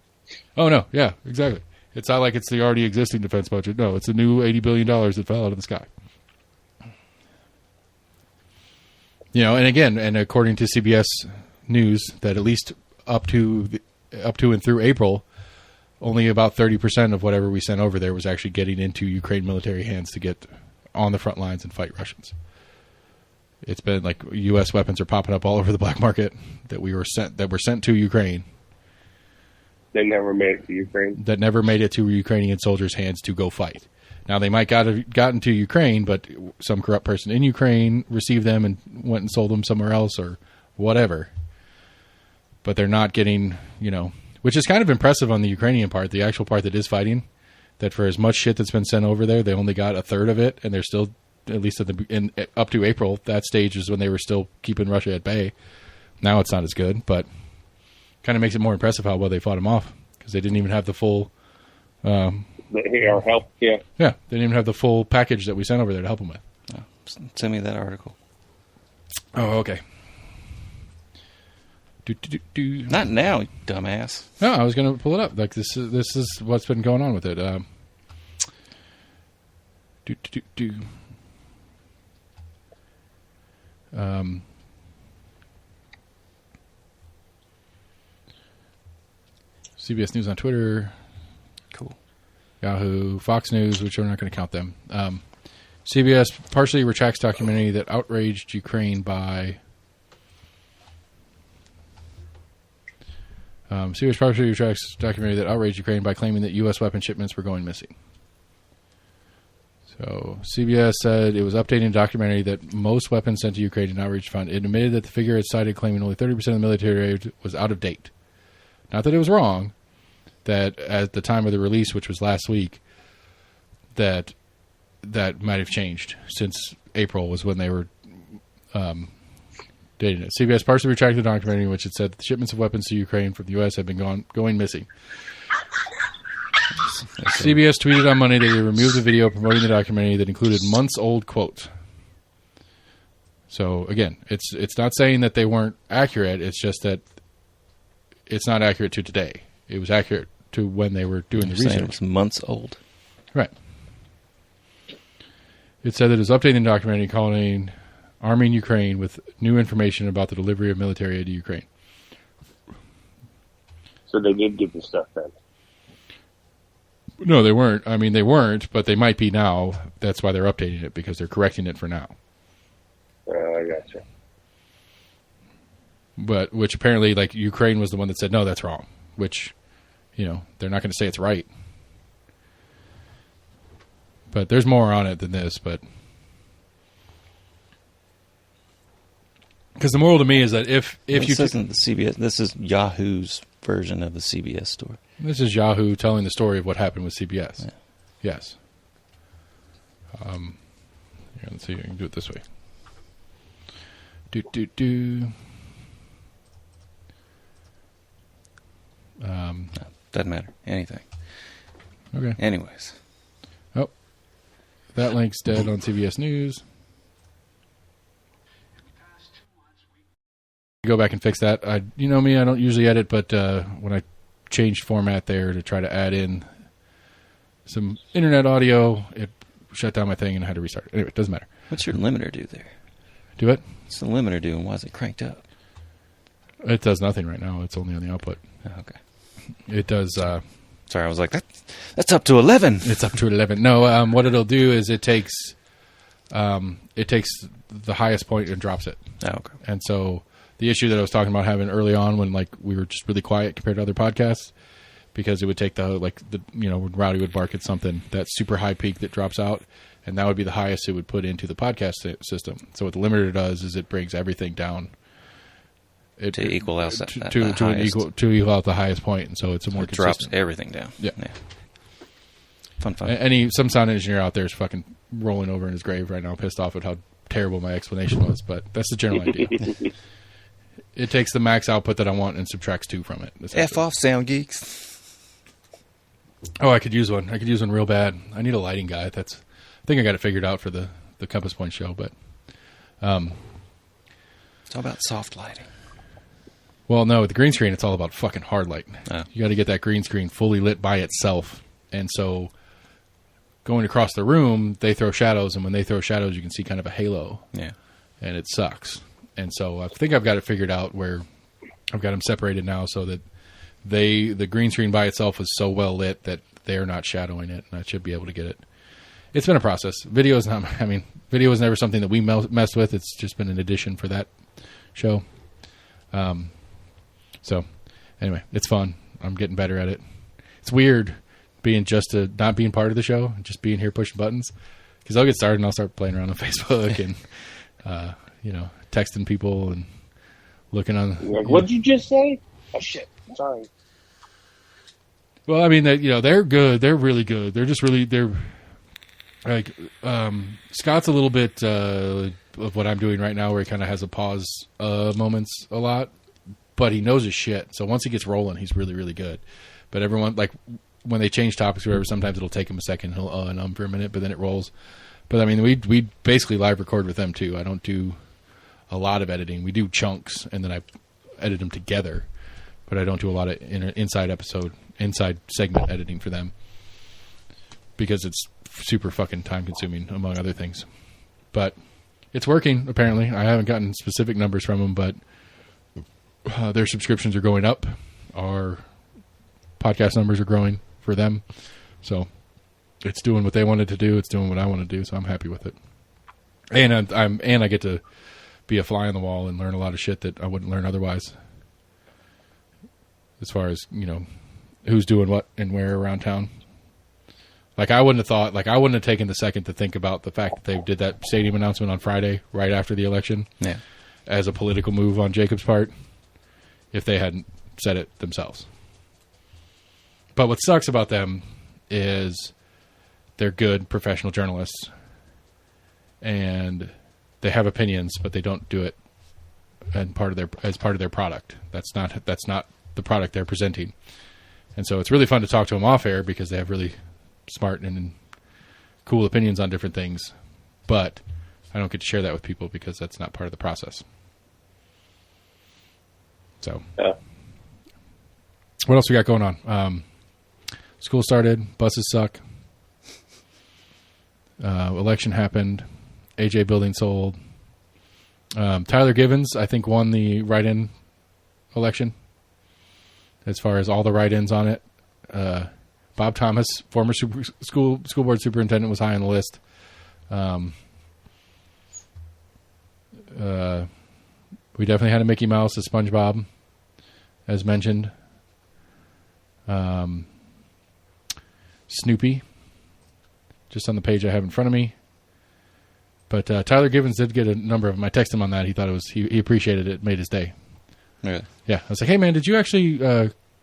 Speaker 1: Oh, no. Yeah, exactly. It's not like it's the already existing defense budget. No, it's a new $80 billion that fell out of the sky. And again, and according to CBS News, that at least up to and through April, only about 30% of whatever we sent over there was actually getting into Ukraine military hands to get on the front lines and fight Russians. It's been like U.S. weapons are popping up all over the black market that were sent to Ukraine.
Speaker 2: They never made it to Ukraine.
Speaker 1: That never made it to Ukrainian soldiers' hands to go fight. Now, they might have gotten to Ukraine, but some corrupt person in Ukraine received them and went and sold them somewhere else or whatever. But they're not getting, which is kind of impressive on the Ukrainian part, the actual part that is fighting, that for as much shit that's been sent over there, they only got a third of it, and they're still, at least up to April, that stage is when they were still keeping Russia at bay. Now it's not as good, but kind of makes it more impressive how well they fought them off, because they didn't even have the full...
Speaker 2: our help, yeah.
Speaker 1: Yeah, they didn't even have the full package that we sent over there to help them with.
Speaker 3: Send me that article.
Speaker 1: Oh, okay.
Speaker 3: Not now, you dumbass.
Speaker 1: No, I was going to pull it up. Like this is what's been going on with it. CBS News on Twitter.
Speaker 3: Cool.
Speaker 1: Yahoo, Fox News, which we're not going to count them. CBS partially retracts documentary that outraged Ukraine by... CBS partially retracts documentary that outraged Ukraine by claiming that U.S. weapon shipments were going missing. So CBS said it was updating a documentary that most weapons sent to Ukraine did not reach the fund. It admitted that the figure it cited claiming only 30% of the military aid was out of date. Not that it was wrong, that at the time of the release, which was last week, that might have changed since April was when they were dating it. CBS partially retracted the documentary in which it said that the shipments of weapons to Ukraine from the U.S. had been going missing. CBS tweeted on Monday that they removed the video promoting the documentary that included months-old quotes. So, again, it's not saying that they weren't accurate. It's just that it's not accurate to today. It was accurate to when they were doing the research.
Speaker 3: It was months old.
Speaker 1: Right. It said that it was updating the documentary calling arming Ukraine with new information about the delivery of military aid to Ukraine.
Speaker 2: So they did get the stuff then.
Speaker 1: No, they weren't. I mean, they weren't, but they might be now. That's why they're updating it, because they're correcting it for now.
Speaker 2: I gotcha.
Speaker 1: But, which apparently, like, Ukraine was the one that said, no, that's wrong. Which, you know, they're not going to say it's right. But there's more on it than this, but... Because the moral to me is that if
Speaker 3: this
Speaker 1: you...
Speaker 3: isn't the CBS. This is Yahoo's version of the CBS story.
Speaker 1: This is Yahoo telling the story of what happened with CBS.
Speaker 3: Yeah.
Speaker 1: Yes. Here, let's see if I can do it this way.
Speaker 3: No, doesn't matter. Anything.
Speaker 1: Okay.
Speaker 3: Anyways.
Speaker 1: Oh. That link's dead on CBS News. Go back and fix that. You know me, I don't usually edit, but when I changed format there to try to add in some internet audio, it shut down my thing and I had to restart it. Anyway, it doesn't matter.
Speaker 3: What's your limiter do there?
Speaker 1: Do it?
Speaker 3: What's the limiter do and why is it cranked up?
Speaker 1: It does nothing right now. It's only on the output.
Speaker 3: Oh, okay.
Speaker 1: It does...
Speaker 3: Sorry, I was like, that's up to 11.
Speaker 1: It's up to 11. No, what it'll do is it takes the highest point and drops it.
Speaker 3: Oh, okay.
Speaker 1: And so the issue that I was talking about having early on when like we were just really quiet compared to other podcasts, because it would take when Rowdy would bark at something, that super high peak that drops out, and that would be the highest it would put into the podcast system. So what the limiter does is it brings everything down.
Speaker 3: To equal out
Speaker 1: to equal out the highest point, and so it's a more consistent.
Speaker 3: Drops everything down.
Speaker 1: Yeah.
Speaker 3: Fun.
Speaker 1: Some sound engineer out there is fucking rolling over in his grave right now, pissed off at how terrible my explanation was. But that's the general idea. It takes the max output that I want and subtracts 2 from it.
Speaker 3: F off, sound geeks.
Speaker 1: Oh, I could use one. I could use one real bad. I need a lighting guy. I think I got it figured out for the Compass Point show, but
Speaker 3: it's all about soft lighting.
Speaker 1: Well, no, with the green screen, it's all about fucking hard light.
Speaker 3: Oh.
Speaker 1: You got to get that green screen fully lit by itself. And so going across the room, they throw shadows, and when they throw shadows, you can see kind of a halo.
Speaker 3: Yeah.
Speaker 1: And it sucks. And so I think I've got it figured out where I've got them separated now so that the green screen by itself is so well lit that they're not shadowing it, and I should be able to get it. It's been a process. Video is never something that we messed with. It's just been an addition for that show. So anyway, it's fun. I'm getting better at it. It's weird being not being part of the show, just being here pushing buttons, because I'll get started and I'll start playing around on Facebook and, texting people and looking on.
Speaker 2: What'd you just say? Oh shit. Sorry.
Speaker 1: Well, I mean, they're good. They're really good. They're like, Scott's a little bit, of what I'm doing right now, where he kind of has a pause, moments a lot. But he knows his shit. So once he gets rolling, he's really, really good. But everyone, like, when they change topics or whatever, sometimes it'll take him a second. He'll and for a minute, but then it rolls. But, I mean, we basically live record with them, too. I don't do a lot of editing. We do chunks, and then edit them together, but I don't do a lot of inside segment editing for them because it's super fucking time consuming, among other things. But it's working, apparently. I haven't gotten specific numbers from them, but their subscriptions are going up. Our podcast numbers are growing for them. So it's doing what they wanted to do. It's doing what I want to do. So I'm happy with it. And I get to be a fly on the wall and learn a lot of shit that I wouldn't learn otherwise. As far as, who's doing what and where around town. I wouldn't have taken the second to think about the fact that they did that stadium announcement on Friday, right after the election, as a political move on Jacob's part, if they hadn't said it themselves. But what sucks about them is they're good professional journalists, and they have opinions, but they don't do it as part of their product. That's not the product they're presenting. And so it's really fun to talk to them off air because they have really smart and cool opinions on different things, but I don't get to share that with people because that's not part of the process. So, what else we got going on? School started. Buses suck. Election happened. AJ building sold. Tyler Givens, I think, won the write-in election as far as all the write-ins on it. Bob Thomas, former school board superintendent, was high on the list. We definitely had a Mickey Mouse, a SpongeBob, as mentioned. Snoopy, just on the page I have in front of me. But Tyler Givens did get a number of them. I texted him on that. He thought he appreciated it. It made his day.
Speaker 3: Yeah.
Speaker 1: Yeah. I was like, hey, man, did you actually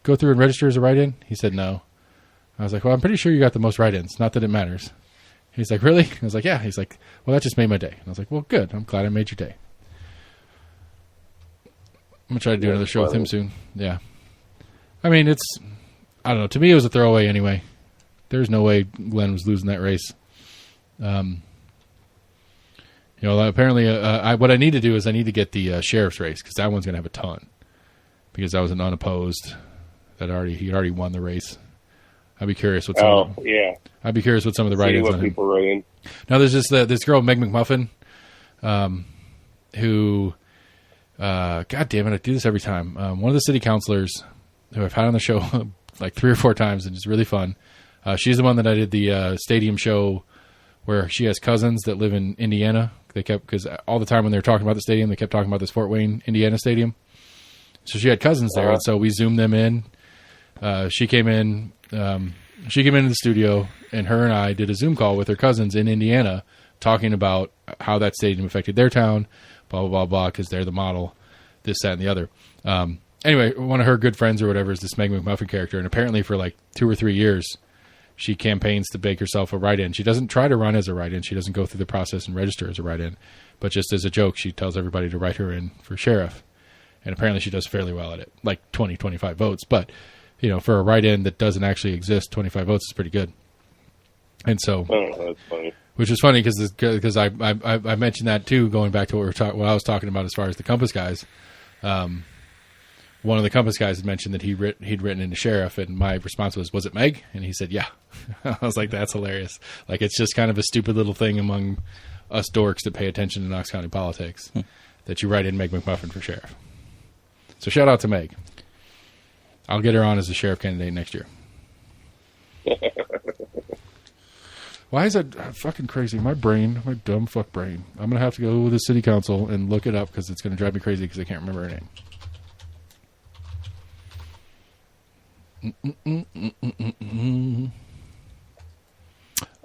Speaker 1: go through and register as a write-in? He said no. I was like, well, I'm pretty sure you got the most write-ins. Not that it matters. He's like, really? I was like, yeah. He's like, well, that just made my day. And I was like, well, good. I'm glad I made your day. I'm going to try to do another show with him soon. Yeah. I mean, I don't know. To me, it was a throwaway anyway. There's no way Glenn was losing that race. Apparently, what I need to do is I need to get the sheriff's race because that one's going to have a ton. Because that was an unopposed. He already won the race. I'd be curious what I'd be curious what some of the write-ins on him.
Speaker 2: People write in.
Speaker 1: Now there's this girl Meg McMuffin, who, God damn it, I do this every time. One of the city councilors who I've had on the show like 3 or 4 times, and it's really fun. She's the one that I did the stadium show where she has cousins that live in Indiana. Because all the time when they were talking about the stadium, they kept talking about this Fort Wayne, Indiana stadium. So she had cousins there, and so we zoomed them in. She came in. She came into the studio, and her and I did a Zoom call with her cousins in Indiana, talking about how that stadium affected their town, blah blah blah blah, because they're the model, this, that, and the other. Anyway, one of her good friends or whatever is this Meg McMuffin character, and apparently for like 2 or 3 years, she campaigns to make herself a write-in. She doesn't try to run as a write-in. She doesn't go through the process and register as a write-in, but just as a joke, she tells everybody to write her in for sheriff, and apparently she does fairly well at it, like 20, 25 votes, but for a write-in that doesn't actually exist, 25 votes is pretty good. And so,
Speaker 2: that's funny.
Speaker 1: Which is funny because I mentioned that too, going back to what I was talking about as far as the Compass guys. One of the Compass guys had mentioned that he'd written into sheriff, and my response was it Meg? And he said, yeah. I was like, that's hilarious. Like, it's just kind of a stupid little thing among us dorks that pay attention to Knox County politics that you write in Meg McMuffin for sheriff. So shout out to Meg. I'll get her on as a sheriff candidate next year. Why is that fucking crazy? My dumb fuck brain. I'm going to have to go to the city council and look it up because it's going to drive me crazy because I can't remember her name.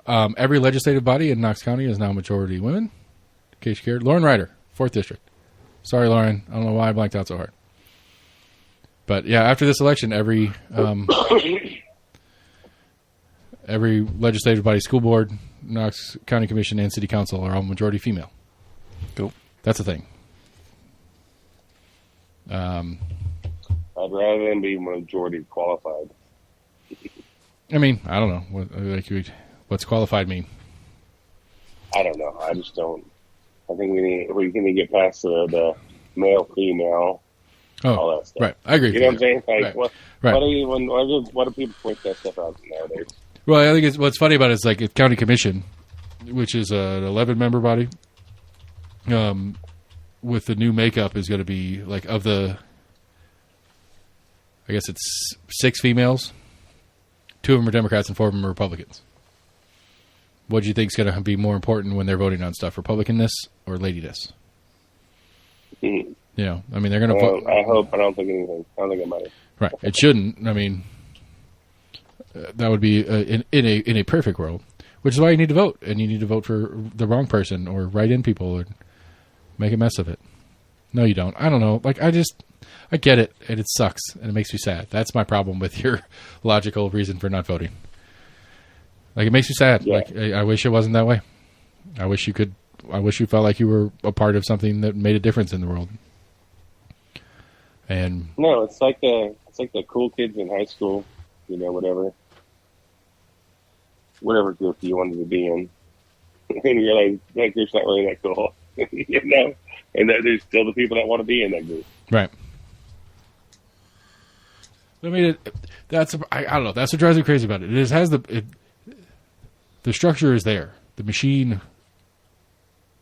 Speaker 1: Every legislative body in Knox County is now majority women. In case you cared. Lauren Ryder, 4th District. Sorry, Lauren. I don't know why I blanked out so hard. But yeah, after this election, every legislative body, school board, Knox County Commission, and City Council are all majority female.
Speaker 3: Cool.
Speaker 1: That's a thing.
Speaker 2: I'd rather than be majority qualified.
Speaker 1: I mean, I don't know. What's qualified mean?
Speaker 2: I don't know. I just don't. I think we can get past the male female all that stuff.
Speaker 1: Right. I agree.
Speaker 2: You know what I'm saying? Like,
Speaker 1: right.
Speaker 2: what,
Speaker 1: Right.
Speaker 2: what do people point that stuff out nowadays?
Speaker 1: Well, I think what's funny about it is like a county commission, which is an 11-member body, with the new makeup is going to be like of the, I guess it's 6 females, 2 of them are Democrats and 4 of them are Republicans. What do you think is going to be more important when they're voting on stuff, Republicanness or ladiness?
Speaker 2: Mm-hmm.
Speaker 1: You know, I mean, they're going to vote.
Speaker 2: I don't think anything. I don't think it matters.
Speaker 1: Right. It shouldn't. I mean, that would be in a perfect world, which is why you need to vote, and you need to vote for the wrong person or write in people or make a mess of it. No, you don't. I don't know. Like, I get it, and it sucks, and it makes me sad. That's my problem with your logical reason for not voting. Like, it makes me sad.
Speaker 2: Yeah.
Speaker 1: Like, I wish it wasn't that way. I wish you felt like you were a part of something that made a difference in the world. And
Speaker 2: no, it's like the cool kids in high school, you know, whatever group you wanted to be in, and you realize that group's not really that cool, you know, and that there's still the people that want to be in that group.
Speaker 1: right. I mean, I don't know. That's what drives me crazy about it. It has the structure is there. The machine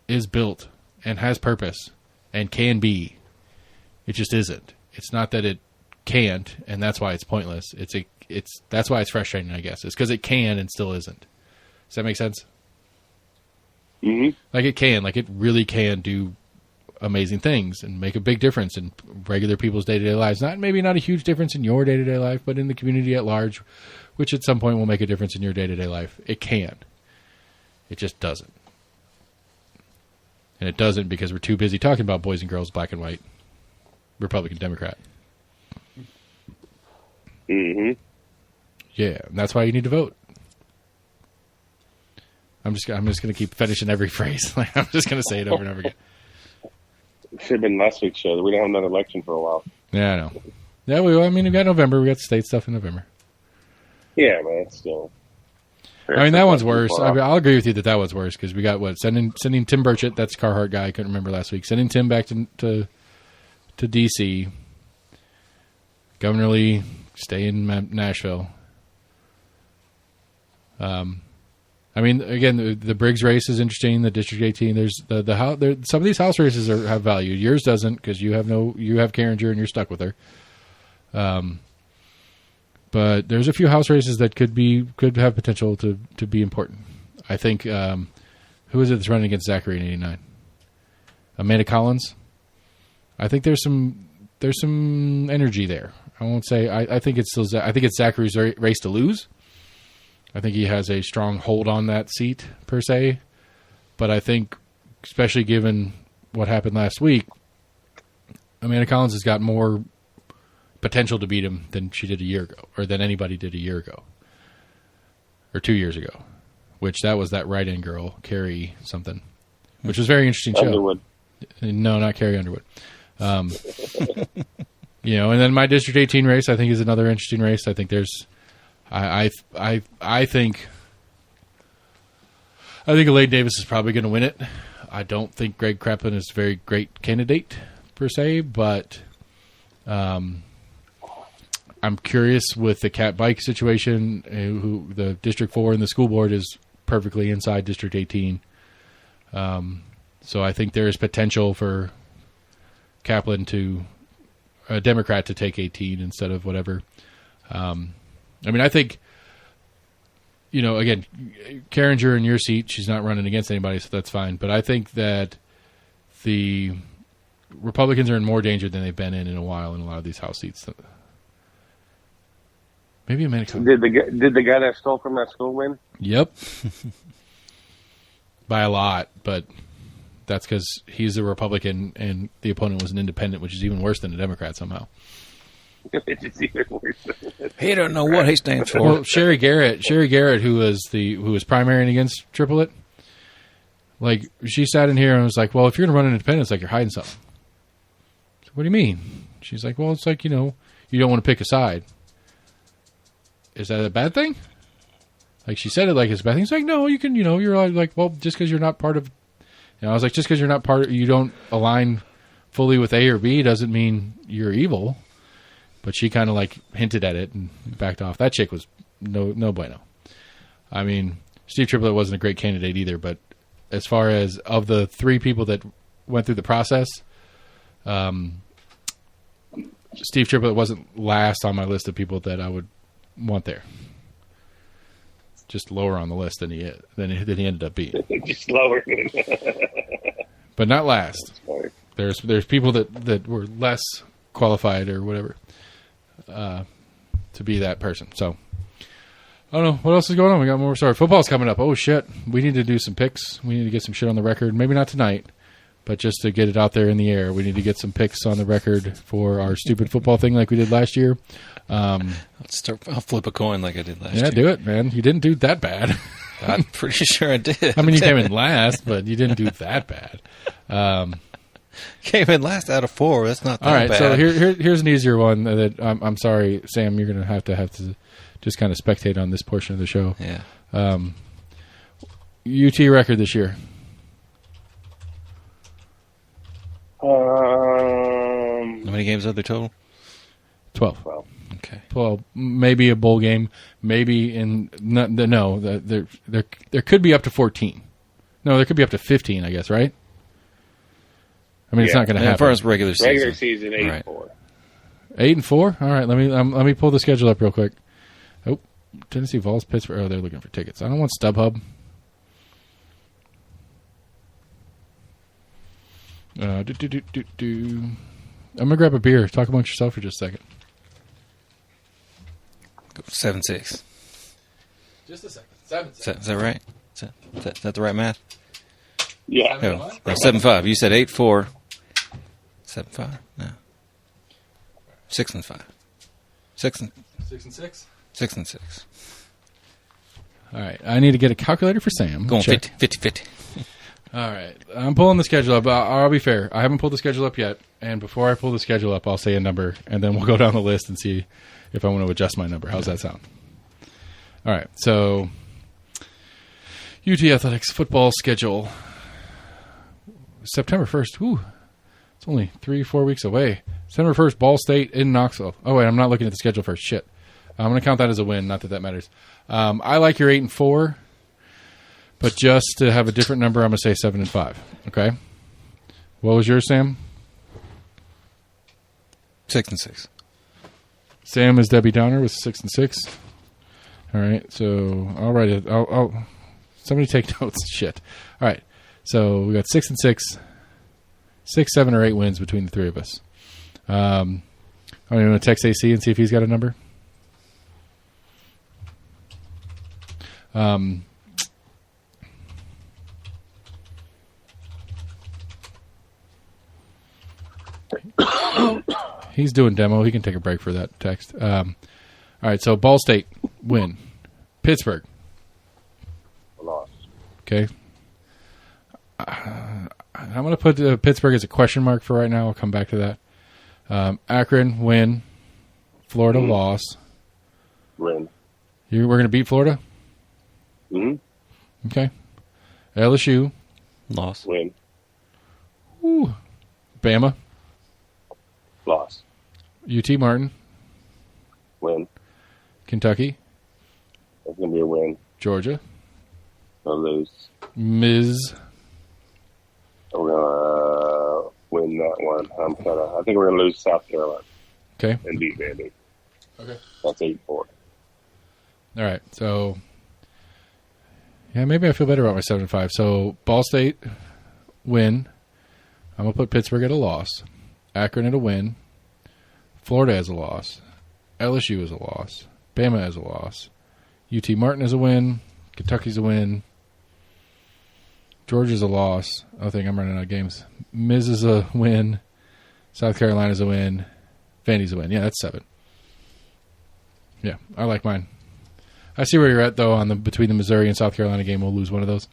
Speaker 1: is built and has purpose and can be. It just isn't. It's not that it can't, and that's why it's pointless. That's why it's frustrating, I guess. It's because it can and still isn't. Does that make sense?
Speaker 2: Mm-hmm.
Speaker 1: Like it really can do amazing things and make a big difference in regular people's day-to-day lives. Maybe not a huge difference in your day-to-day life, but in the community at large, which at some point will make a difference in your day-to-day life. It can. It just doesn't. And it doesn't because we're too busy talking about boys and girls, black and white, Republican, Democrat.
Speaker 2: Mm-hmm.
Speaker 1: Yeah, and that's why you need to vote. I'm just going to keep finishing every phrase. Like, I'm just going to say it over and over again.
Speaker 2: It should have been last week's show. We don't have another election for a while.
Speaker 1: Yeah, I know. Yeah, we got November. We got the state stuff in November.
Speaker 2: Yeah, man, still.
Speaker 1: I mean, that one's worse. I'll agree with you that one's worse because we got sending Tim Burchett. That's Carhartt guy. I couldn't remember last week. Sending Tim back to D.C. Governor Lee stay in Nashville. I mean, again, the Briggs race is interesting. The District 18. There's some of these House races have value. Yours doesn't because you have Carringer and you're stuck with her. But there's a few House races that could have potential to be important. I think who is it that's running against Zachary in '89? Amanda Collins. I think there's some energy there. I won't say I think it's still I think it's Zachary's race to lose. I think he has a strong hold on that seat per se, but I think especially given what happened last week, Amanda Collins has got more potential to beat him than she did a year ago, or than anybody did a year ago, or 2 years ago, which that was that write-in girl, Carrie something, which was a very interesting show.
Speaker 2: Underwood.
Speaker 1: No, not Carrie Underwood. You know, and then my District 18 race, I think, is another interesting race. I think there's, I think Elaine Davis is probably going to win it. I don't think Greg Kreplin is a very great candidate per se, but I'm curious with the cat bike situation. Who the District 4 and the school board is perfectly inside District 18. So I think there is potential for Kaplan a Democrat to take 18 instead of whatever. I mean, I think, you know, again, Carringer in your seat, she's not running against anybody, so that's fine. But I think that the Republicans are in more danger than they've been in a while in a lot of these House seats. Maybe Amanda.
Speaker 2: Did the guy that stole from that school win?
Speaker 1: Yep. By a lot, but that's because he's a Republican and the opponent was an independent, which is even worse than a Democrat somehow.
Speaker 2: It's even worse.
Speaker 3: He don't know what he stands for.
Speaker 1: Well, Sherry Garrett, who was primarying against Triplett, like she sat in here and was like, "Well, if you're going to run an independent, it's like you're hiding something." So, what do you mean? She's like, "Well, it's like, you know, you don't want to pick a side." Is that a bad thing? Like she said it like it's a bad thing. It's like, no, you can, you're like, well, just because you're not part of, I was like, just because you're not part of, you don't align fully with A or B doesn't mean you're evil. But she kind of like hinted at it and backed off. That chick was no bueno. I mean, Steve Triplett wasn't a great candidate either, but as far as of the 3 people that went through the process, Steve Triplett wasn't last on my list of people that I would want there. Just lower on the list than he ended up being.
Speaker 2: Just lower.
Speaker 1: But not last. There's people that were less qualified or whatever to be that person. So I don't know what else is going on. We got more. Sorry, football's coming up. Oh shit, we need to do some picks. We need to get some shit on the record. Maybe not tonight, but just to get it out there in the air, we need to get some picks on the record for our stupid football thing like we did last year. I'll
Speaker 3: flip a coin like I did last year.
Speaker 1: Yeah, do it, man. You didn't do that bad.
Speaker 3: I'm pretty sure I did.
Speaker 1: I mean, you came in last, but you didn't do that bad.
Speaker 3: Came in last out of 4. That's not that
Speaker 1: all right,
Speaker 3: bad.
Speaker 1: so here's an easier one that I'm sorry, Sam, you're going to have to just kind of spectate on this portion of the show.
Speaker 3: Yeah.
Speaker 1: UT record this year.
Speaker 3: How many games are there total?
Speaker 1: 12.
Speaker 2: Well,
Speaker 3: Okay.
Speaker 1: 12. Maybe a bowl game. Maybe there could be up to 14. No, there could be up to 15, I guess, right? I mean, it's not going to happen.
Speaker 3: As far as regular
Speaker 2: season 8-4.
Speaker 1: 8-4. All right, let me pull the schedule up real quick. Oh, Tennessee Vols, Pittsburgh. Oh, they're looking for tickets. I don't want StubHub. I'm gonna grab a beer. Talk amongst yourself for just a second.
Speaker 3: 7-6.
Speaker 1: Just a second. 7-6.
Speaker 3: Is that right? Is that the right math?
Speaker 2: Yeah.
Speaker 3: No, 7-5. You said 8-4. 7-5. No. 6-5. 6-6. 6-6.
Speaker 1: All right. I need to get a calculator for Sam.
Speaker 3: Going
Speaker 1: Check.
Speaker 3: 50-50.
Speaker 1: All right. I'm pulling the schedule up. I'll be fair. I haven't pulled the schedule up yet. And before I pull the schedule up, I'll say a number, and then we'll go down the list and see if I want to adjust my number. How's that sound? All right. So, UT Athletics football schedule. September 1st. Ooh. It's only 3-4 weeks away. September 1st, Ball State in Knoxville. Oh, wait. I'm not looking at the schedule first. Shit. I'm going to count that as a win. Not that matters. I like your 8-4. But just to have a different number, I'm going to say 7-5. Okay? What was yours, Sam?
Speaker 3: 6-6.
Speaker 1: Sam is Debbie Downer with 6-6. All right, so I'll write it. I'll somebody take notes. Shit. All right, so we got 6-6, 6, 7, or 8 wins between the three of us. I'm going to text AC and see if he's got a number. He's doing demo. He can take a break for that text. All right, so Ball State, win. Pittsburgh.
Speaker 2: Loss.
Speaker 1: Okay. I'm going to put Pittsburgh as a question mark for right now. I'll come back to that. Akron, win. Florida, loss.
Speaker 2: Win.
Speaker 1: We're going to beat Florida?
Speaker 2: Mm-hmm.
Speaker 1: Okay. LSU.
Speaker 3: Loss.
Speaker 2: Win.
Speaker 1: Ooh. Bama.
Speaker 2: Loss.
Speaker 1: UT Martin.
Speaker 2: Win.
Speaker 1: Kentucky.
Speaker 2: That's going to be a win.
Speaker 1: Georgia.
Speaker 2: I'll lose.
Speaker 1: Ms.
Speaker 2: We're going to win that one. I think we're going to lose South Carolina.
Speaker 1: Okay.
Speaker 2: And beat Vandy.
Speaker 1: Okay.
Speaker 2: That's 8-4.
Speaker 1: All right. So, yeah, maybe I feel better about my 7-5. So, Ball State, win. I'm going to put Pittsburgh at a loss. Akron at a win. Florida as a loss. LSU as a loss. Bama as a loss. UT Martin as a win. Kentucky's a win. Georgia's a loss. I think I'm running out of games. Miz is a win. South Carolina's a win. Vandy's a win. Yeah, that's 7. Yeah, I like mine. I see where you're at, though, on between the Missouri and South Carolina game. We'll lose one of those.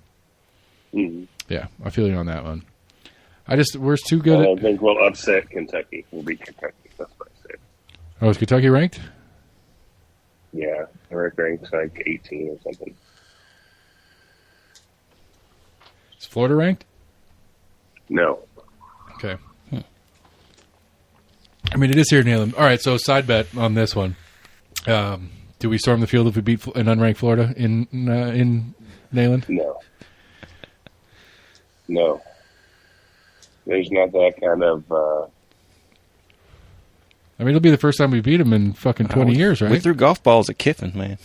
Speaker 2: Mm-hmm.
Speaker 1: Yeah, I feel you on that one. We're too good
Speaker 2: I think we'll upset Kentucky. We'll beat Kentucky. That's what I said.
Speaker 1: Oh, is Kentucky ranked?
Speaker 2: Yeah, they're ranked like 18 or something.
Speaker 1: Is Florida ranked?
Speaker 2: No.
Speaker 1: Okay. mean, it is here in Nayland. All right, so side bet on this one. Do we storm the field if we beat an unranked Florida in Nayland?
Speaker 2: No. There's not that kind of...
Speaker 1: I mean, it'll be the first time we beat them in fucking 20 years, right?
Speaker 3: We threw golf balls at Kiffin, man.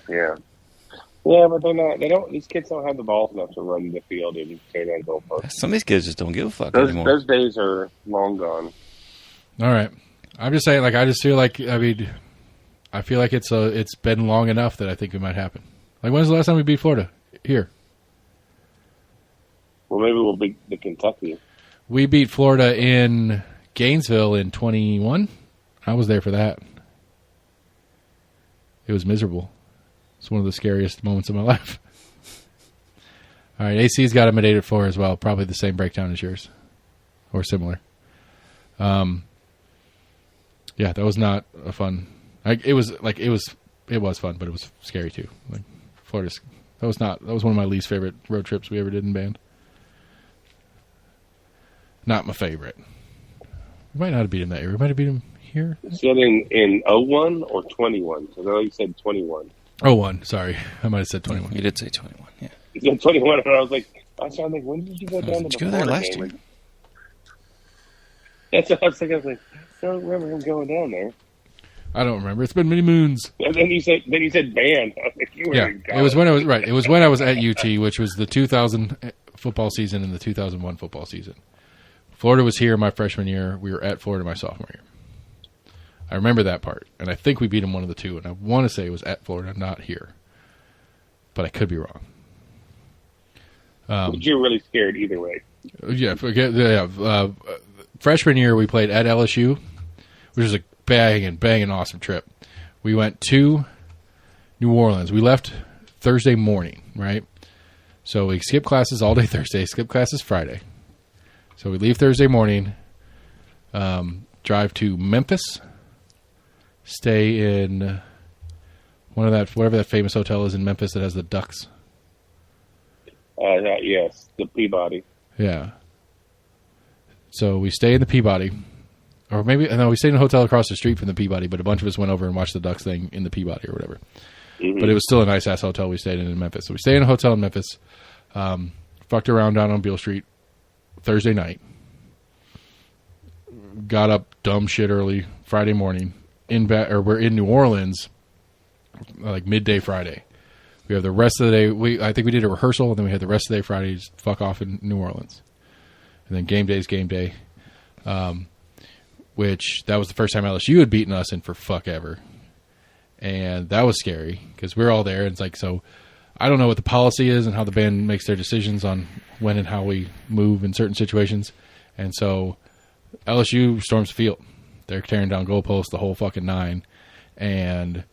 Speaker 2: Yeah. Yeah, but these kids don't have the balls enough to run the field and tear down goalposts.
Speaker 3: Some of these kids just don't give a fuck anymore.
Speaker 2: Those days are long gone.
Speaker 1: All right. I'm just saying, I just feel like, I feel like it's been long enough that I think it might happen. When's the last time we beat Florida? Here.
Speaker 2: Well, maybe we'll beat the Kentucky.
Speaker 1: We beat Florida in Gainesville in 21. I was there for that. It was miserable. It's one of the scariest moments of my life. All right, AC's got him at 8-4 as well. Probably the same breakdown as yours. Or similar. Yeah, that was not a fun... It was fun, but it was scary too. Florida's that was one of my least favorite road trips we ever did in band. Not my favorite. We might not have beat him that year. We might have beat him here.
Speaker 2: You said in 01 or 21? Because I know you said 21.
Speaker 1: 01, sorry. I might have said 21.
Speaker 3: You did say 21, yeah.
Speaker 2: You said 21, and I was trying to think, when did you go down to
Speaker 3: Did you go there last year?
Speaker 2: That's what I was thinking. I was like, I don't remember him going down there.
Speaker 1: I don't remember. It's been many moons.
Speaker 2: And then you said band. I was like, you were in college.
Speaker 1: It was when I was right. It was when I was at UT, which was the 2000 football season and the 2001 football season. Florida was here my freshman year. We were at Florida my sophomore year. I remember that part, and I think we beat them one of the two. And I want to say it was at Florida, not here, but I could be wrong.
Speaker 2: But you're really scared either way.
Speaker 1: Yeah. Freshman year we played at LSU, which was a banging awesome trip. We went to New Orleans. We left Thursday morning, right? So we skipped classes all day Thursday, skipped classes Friday. So we leave Thursday morning, drive to Memphis, stay in whatever that famous hotel is in Memphis that has the ducks.
Speaker 2: Yes, the Peabody.
Speaker 1: Yeah. So we stay in the Peabody. Or maybe, no, we stayed in a hotel across the street from the Peabody, but a bunch of us went over and watched the Ducks thing in the Peabody or whatever. Mm-hmm. But it was still a nice-ass hotel we stayed in Memphis. So we stayed in a hotel in Memphis, fucked around down on Beale Street Thursday night, got up dumb shit early Friday morning, we're in New Orleans midday Friday. We have the rest of the day, I think we did a rehearsal, and then we had the rest of the day Friday, just fuck off in New Orleans. And then game day's game day. Which that was the first time LSU had beaten us in for fuck ever. And that was scary because we're all there. And it's so I don't know what the policy is and how the band makes their decisions on when and how we move in certain situations. And so LSU storms the field. They're tearing down goalposts, the whole fucking nine. And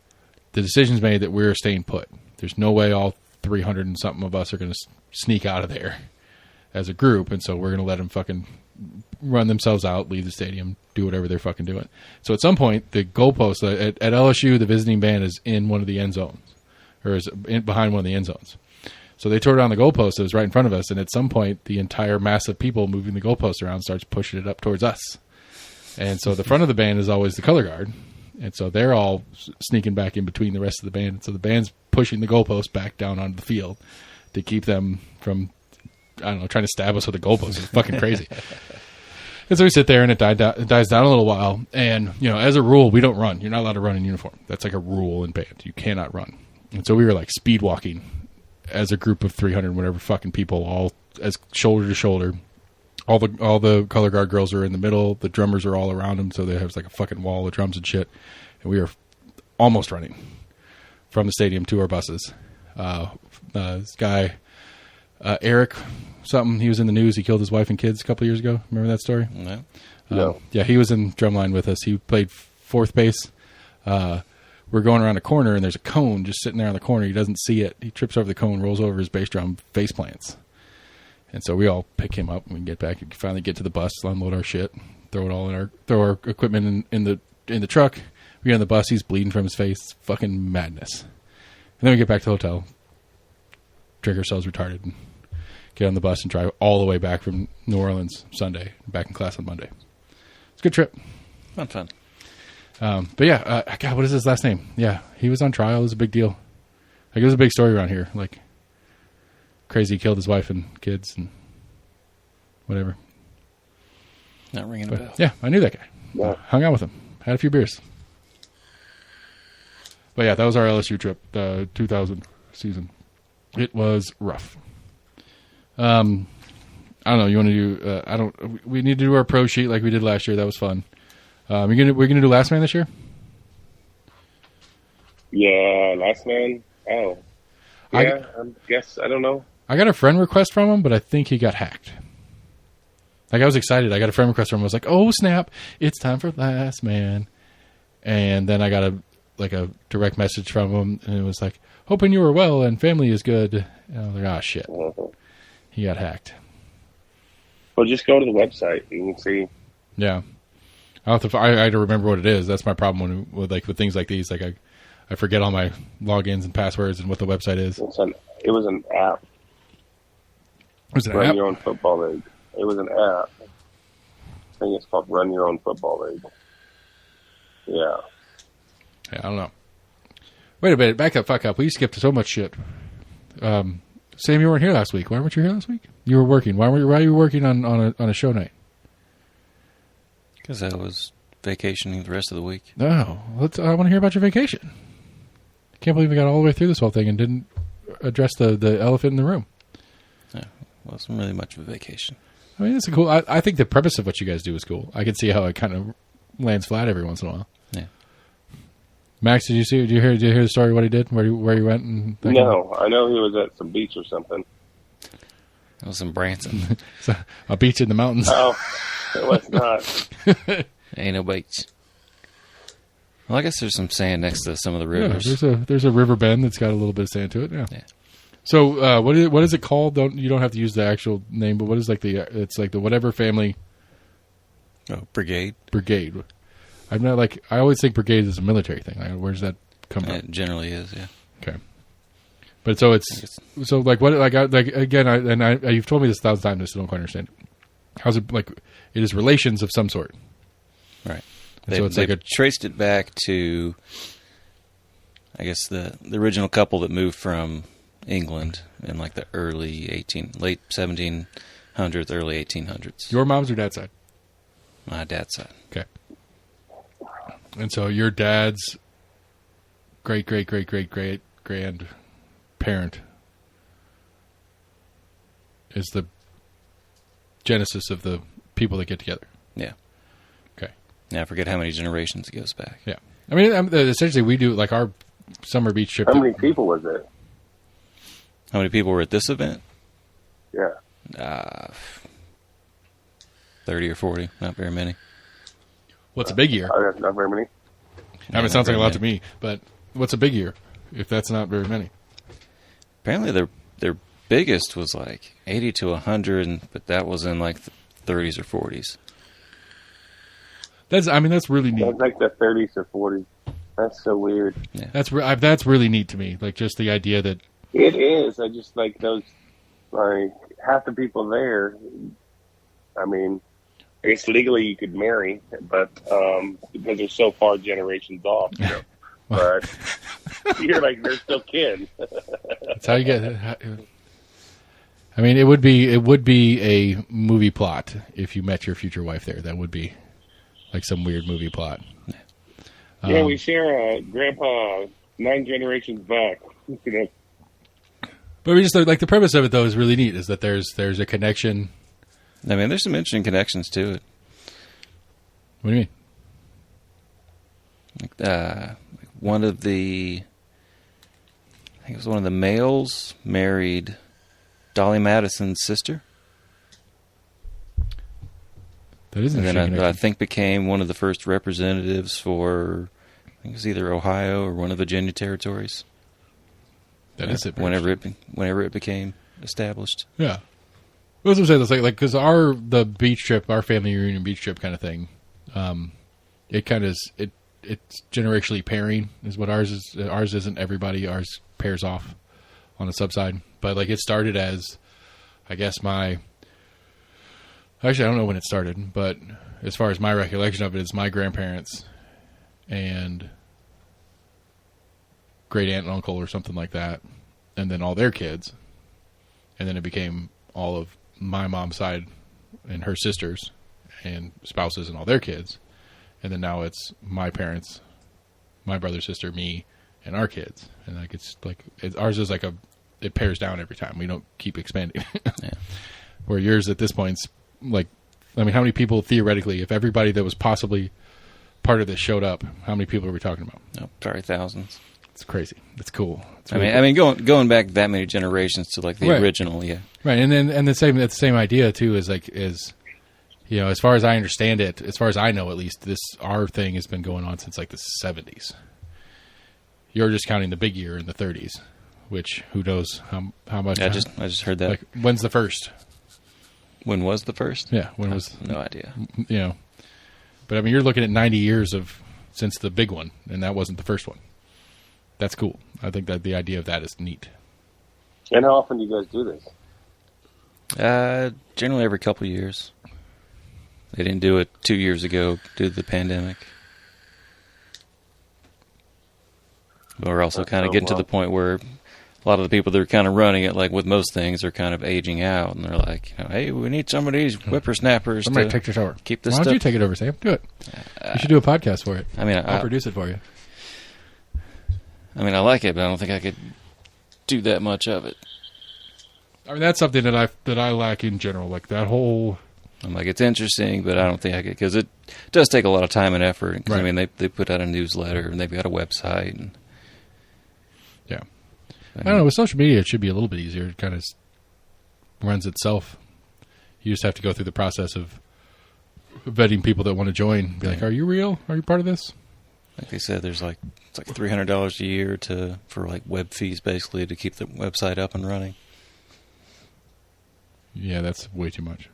Speaker 1: the decision's made that we're staying put. There's no way all 300 and something of us are going to sneak out of there as a group. And so we're going to let them fucking run themselves out, leave the stadium, do whatever they're fucking doing. So at some point, the goalpost at LSU, the visiting band is in one of the end zones, or is behind one of the end zones. So they tore down the goalpost that was right in front of us, and at some point, the entire mass of people moving the goalpost around starts pushing it up towards us. And so the front of the band is always the color guard, and so they're all sneaking back in between the rest of the band. And so the band's pushing the goalpost back down onto the field to keep them from, I don't know, trying to stab us with a goalpost. It's fucking crazy. And so we sit there, and it dies down a little while. And, as a rule, we don't run. You're not allowed to run in uniform. That's like a rule in band. You cannot run. And so we were speed walking as a group of 300 whatever fucking people, all as shoulder to shoulder. All the color guard girls are in the middle. The drummers are all around them. So they have a fucking wall of drums and shit. And we are almost running from the stadium to our buses. This guy, Eric something, he was in the news. He killed his wife and kids a couple of years ago. Remember that story?
Speaker 2: No.
Speaker 1: Yeah, he was in drumline with us. He played fourth bass. We're going around a corner, and there's a cone just sitting there on the corner. He doesn't see it. He trips over the cone, rolls over his bass drum, face plants. And so we all pick him up, and we get back and finally get to the bus, unload our shit, throw our equipment in the truck. We get on the bus. He's bleeding from his face. It's fucking madness. And then we get back to the hotel, drink ourselves retarded, and get on the bus and drive all the way back from New Orleans Sunday, back in class on Monday. a good trip.
Speaker 3: Fun.
Speaker 1: But yeah, God, what is his last name? Yeah, he was on trial. It was a big deal. Like, it was a big story around here. Like, crazy, killed his wife and kids and whatever.
Speaker 3: Not ringing a bell.
Speaker 1: Yeah, I knew that guy.
Speaker 2: Yeah.
Speaker 1: Hung out with him. Had a few beers. But yeah, that was our LSU trip, 2000 season. It was rough. I don't know. You want to do? We need to do our pro sheet like we did last year. That was fun. We're gonna do Last Man this year.
Speaker 2: Yeah, Last Man. Oh, yeah. I guess I don't know.
Speaker 1: I got a friend request from him, but I think he got hacked. Like, I was excited. I got a friend request from him. I was like, "Oh snap! It's time for Last Man." And then I got a direct message from him, and it was like, "Hoping you were well and family is good." And I was like, "Oh shit!" He got hacked.
Speaker 2: Well, just go to the website. You can see.
Speaker 1: Yeah, I have to remember what it is. That's my problem with things like these. Like, I forget all my logins and passwords and what the website is.
Speaker 2: It was an app.
Speaker 1: Was it an
Speaker 2: Run
Speaker 1: app?
Speaker 2: Your Own Football League. It was an app. I think it's called Run Your Own Football League. Yeah.
Speaker 1: Yeah, I don't know. Wait a minute. Back the fuck up. We skipped so much shit. Sam, you weren't here last week. Why weren't you here last week? You were working. Why were you working on a show night?
Speaker 3: Because I was vacationing the rest of the week.
Speaker 1: No. I want to hear about your vacation. I can't believe we got all the way through this whole thing and didn't address the elephant in the room.
Speaker 3: Yeah, wasn't really much of a vacation.
Speaker 1: I mean, it's a cool. I think the premise of what you guys do is cool. I can see how it kind of lands flat every once in a while.
Speaker 2: Yeah.
Speaker 1: Max, did you hear the story? What he did, where he went? And
Speaker 2: no, I know he was at some beach or something.
Speaker 3: It was in Branson.
Speaker 1: So, a beach in the mountains.
Speaker 2: Oh, it was not.
Speaker 3: Ain't no beach. Well, I guess there's some sand next to some of the rivers.
Speaker 1: Yeah, there's a river bend that's got a little bit of sand to it. Yeah. So what is it called? You don't have to use the actual name, but what is it's like the whatever family?
Speaker 3: Oh, brigade.
Speaker 1: Brigade. I'm not like, I always think brigade is a military thing. Like, where's that come from?
Speaker 3: It generally is, yeah.
Speaker 1: Okay. But so you've told me this 1,000 times. I still don't quite understand it. How's it like? It is relations of some sort,
Speaker 3: right?
Speaker 1: So it's
Speaker 3: they traced it back to, I guess the original couple that moved from England in like the late 1700s, early 1800s.
Speaker 1: Your mom's or dad's side?
Speaker 3: My dad's side.
Speaker 1: Okay. And so your dad's great grandparent is the genesis of the people that get together.
Speaker 3: Yeah.
Speaker 1: Okay.
Speaker 3: Yeah, I forget how many generations it goes back.
Speaker 1: Yeah. I mean, essentially we do like our summer beach trip.
Speaker 2: How many people was there?
Speaker 3: How many people were at this event?
Speaker 2: Yeah.
Speaker 3: 30 or 40. Not very many.
Speaker 1: What's a big year?
Speaker 2: That's not very many.
Speaker 1: I mean, it sounds like a lot to me, but what's a big year if that's not very many?
Speaker 3: Apparently their biggest was like 80 to 100, but that was in like the 30s or 40s.
Speaker 1: That's really neat.
Speaker 2: That's like the 30s or 40s. That's so weird.
Speaker 1: Yeah. That's really neat to me. Like, just the idea that
Speaker 2: it is. I just like those, like half the people there. I mean, I guess legally you could marry, but because they're so far generations off, you know. But you're like, they're still kids.
Speaker 1: That's how you get. I mean, it would be a movie plot if you met your future wife there. That would be like some weird movie plot.
Speaker 2: Yeah, we share a grandpa 9 generations back. You know.
Speaker 1: But we just like the premise of it though is really neat. Is that there's a connection.
Speaker 3: I mean, there's some interesting connections to it.
Speaker 1: What do you
Speaker 3: mean? One of the males married Dolly Madison's sister.
Speaker 1: That is interesting.
Speaker 3: And then I think became one of the first representatives for, I think it was either Ohio or one of the Virginia territories.
Speaker 1: That is it.
Speaker 3: Whenever it became established.
Speaker 1: Yeah. What was I saying? It's like because the beach trip, our family reunion beach trip kind of thing, it kind of is it's generationally pairing is what ours is. Ours isn't everybody. Ours pairs off on the subside, but like it started as, I guess my Actually, I don't know when it started, but as far as my recollection of it, it's my grandparents and great aunt and uncle or something like that, and then all their kids. And then it became all of my mom's side and her sisters and spouses and all their kids. And then now it's my parents, my brother, sister, me, and our kids. And like ours is like it pairs down every time. We don't keep expanding.
Speaker 3: Yeah.
Speaker 1: Where yours at this point, like, I mean, how many people theoretically, if everybody that was possibly part of this showed up, how many people are we talking about?
Speaker 3: Oh, probably thousands.
Speaker 1: It's crazy. It's cool. It's
Speaker 3: I mean, going back that many generations to like the original, yeah.
Speaker 1: Right, and the same idea too is you know, as far as I understand it, as far as I know at least, our thing has been going on since like the 70s. You're just counting the big year in the 30s, which who knows how much.
Speaker 3: I just heard that.
Speaker 1: Like, when's the first?
Speaker 3: When was the first?
Speaker 1: Yeah, when was?
Speaker 3: No idea.
Speaker 1: You know, but I mean, you're looking at 90 years since the big one, and that wasn't the first one. That's cool. I think that the idea of that is neat.
Speaker 2: And how often do you guys do this?
Speaker 3: Generally every couple of years. They didn't do it 2 years ago due to the pandemic. But we're also kind of getting to the point where a lot of the people that are kind of running it, like with most things, are kind of aging out, and they're like, you know, hey, we need some of these whippersnappers.
Speaker 1: Somebody take this over.
Speaker 3: Keep this.
Speaker 1: Why don't you take it over, Sam? Do it. You should do a podcast for it.
Speaker 3: I mean,
Speaker 1: I'll produce it for you.
Speaker 3: I mean, I like it, but I don't think I could do that much of it.
Speaker 1: I mean, that's something that I lack in general. Like that whole.
Speaker 3: I'm like, it's interesting, but I don't think I could, because it does take a lot of time and effort. Right. I mean, they put out a newsletter and they've got a website. And,
Speaker 1: yeah. I don't know. With social media, it should be a little bit easier. It kind of runs itself. You just have to go through the process of vetting people that want to join. Be like, are you real? Are you part of this?
Speaker 3: Like they said, it's like $300 a year for like web fees, basically, to keep the website up and running.
Speaker 1: Yeah, that's way too much.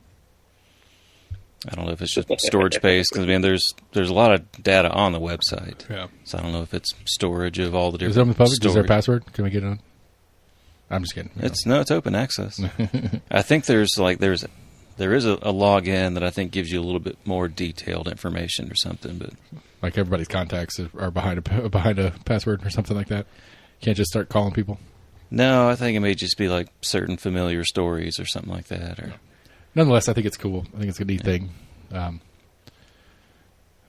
Speaker 3: I don't know if it's just storage space, because I mean, there's a lot of data on the website.
Speaker 1: Yeah.
Speaker 3: So I don't know if it's storage of all the different.
Speaker 1: Is it open public? Is there a password? Can we get it on? I'm just kidding.
Speaker 3: It's open access. I think there is a login that I think gives you a little bit more detailed information or something, but
Speaker 1: like everybody's contacts are behind a password or something like that. You can't just start calling people.
Speaker 3: No, I think it may just be like certain familiar stories or something like that. Or
Speaker 1: nonetheless, I think it's cool. I think it's a neat thing.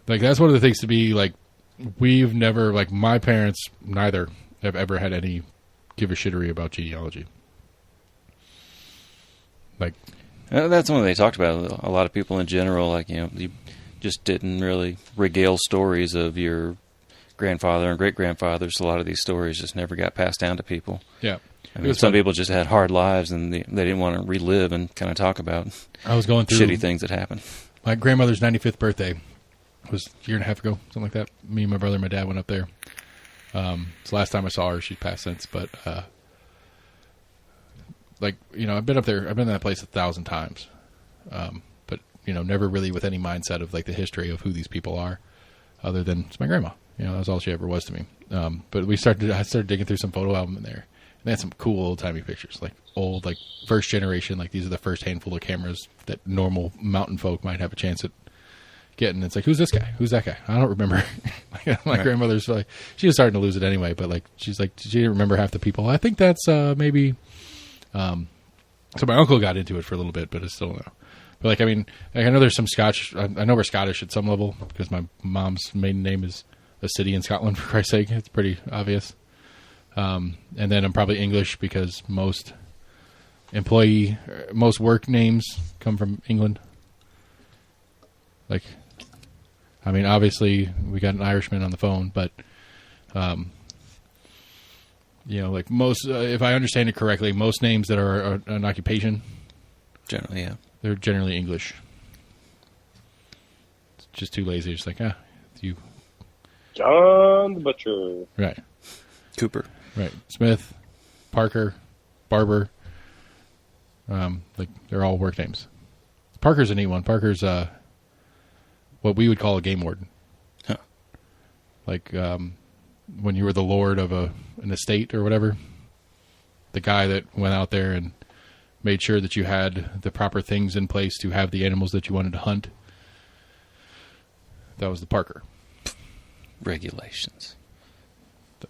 Speaker 1: Like that's one of the things to be like. We've never, like my parents, neither have ever had any give a shittery about genealogy. Like
Speaker 3: that's one they talked about. A lot of people in general, like, you know, you just didn't really regale stories of your grandfather and great grandfathers. A lot of these stories just never got passed down to people.
Speaker 1: Yeah.
Speaker 3: I mean, some people just had hard lives and they didn't want to relive and kind of talk about
Speaker 1: I was going through
Speaker 3: shitty things that happened.
Speaker 1: My grandmother's 95th birthday was a year and a half ago, something like that. Me, my brother, and my dad went up there. It's the last time I saw her. She's passed since, but like, you know, I've been up there. I've been in that place 1,000 times, but you know, never really with any mindset of like the history of who these people are, other than it's my grandma. You know, that's all she ever was to me. But I started digging through some photo album in there. And they had some cool old-timey pictures, like old, like first generation, like these are the first handful of cameras that normal mountain folk might have a chance at getting. It's like, who's this guy? Who's that guy? I don't remember. My grandmother's like, she was starting to lose it anyway, but like, she's like, she didn't remember half the people. I think that's maybe, so my uncle got into it for a little bit, but I still don't know. But like, I mean, like, I know there's some Scotch, I know we're Scottish at some level because my mom's maiden name is a city in Scotland, for Christ's sake. It's pretty obvious. And then I'm probably English because most work names come from England. Like, I mean, obviously we got an Irishman on the phone, but, you know, like most, if I understand it correctly, most names that are an occupation,
Speaker 3: generally, yeah,
Speaker 1: they're generally English. It's just too lazy. Just like, it's you.
Speaker 2: John the Butcher.
Speaker 1: Right.
Speaker 3: Cooper.
Speaker 1: Right. Smith, Parker, Barber. Like, they're all work names. Parker's a neat one. Parker's what we would call a game warden.
Speaker 3: Huh.
Speaker 1: Like, when you were the lord of an estate or whatever, the guy that went out there and made sure that you had the proper things in place to have the animals that you wanted to hunt. That was the Parker.
Speaker 3: Regulations.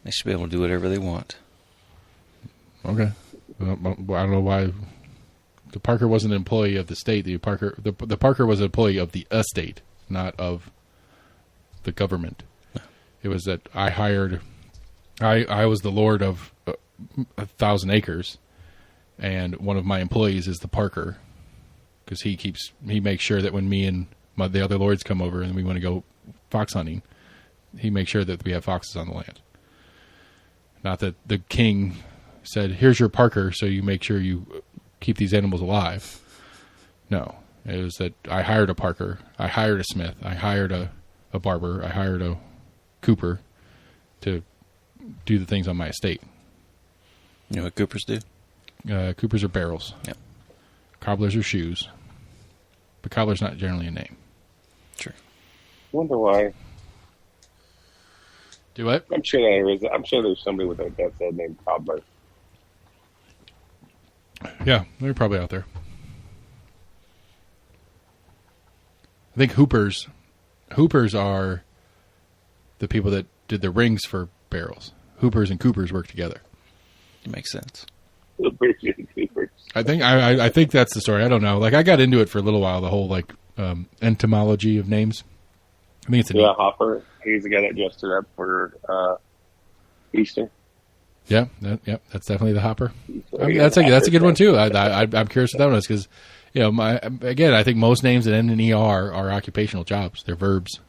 Speaker 3: They should be able to do whatever they want.
Speaker 1: Okay. I don't know why. The Parker wasn't an employee of the state. The Parker was an employee of the estate, not of the government. It was that I hired. I was the lord of 1,000 acres, and one of my employees is the Parker, because he makes sure that when me and the other lords come over and we want to go fox hunting, he makes sure that we have foxes on the land. Not that the king said, "Here's your Parker, so you make sure you keep these animals alive." No, it was that I hired a Parker, I hired a smith, I hired a barber, I hired a cooper to do the things on my estate.
Speaker 3: You know what coopers do?
Speaker 1: Coopers are barrels.
Speaker 3: Yep.
Speaker 1: Cobblers are shoes. But cobbler's not generally a name.
Speaker 3: Sure.
Speaker 2: Wonder why.
Speaker 1: Do what?
Speaker 2: I'm sure there's somebody with a death's head named Cobbler.
Speaker 1: Yeah, they're probably out there. I think hoopers are the people that did the rings for barrels. Hoopers and coopers work together.
Speaker 3: It makes sense.
Speaker 1: I think that's the story. I don't know. Like, I got into it for a little while, the whole like entomology of names. I think it's
Speaker 2: Hopper. He's the guy that dressed it up for Easter.
Speaker 1: Yeah, that's definitely the Hopper. I mean, that's a good one too. I'm curious what that one is, because I think most names that end in ER are occupational jobs. They're verbs.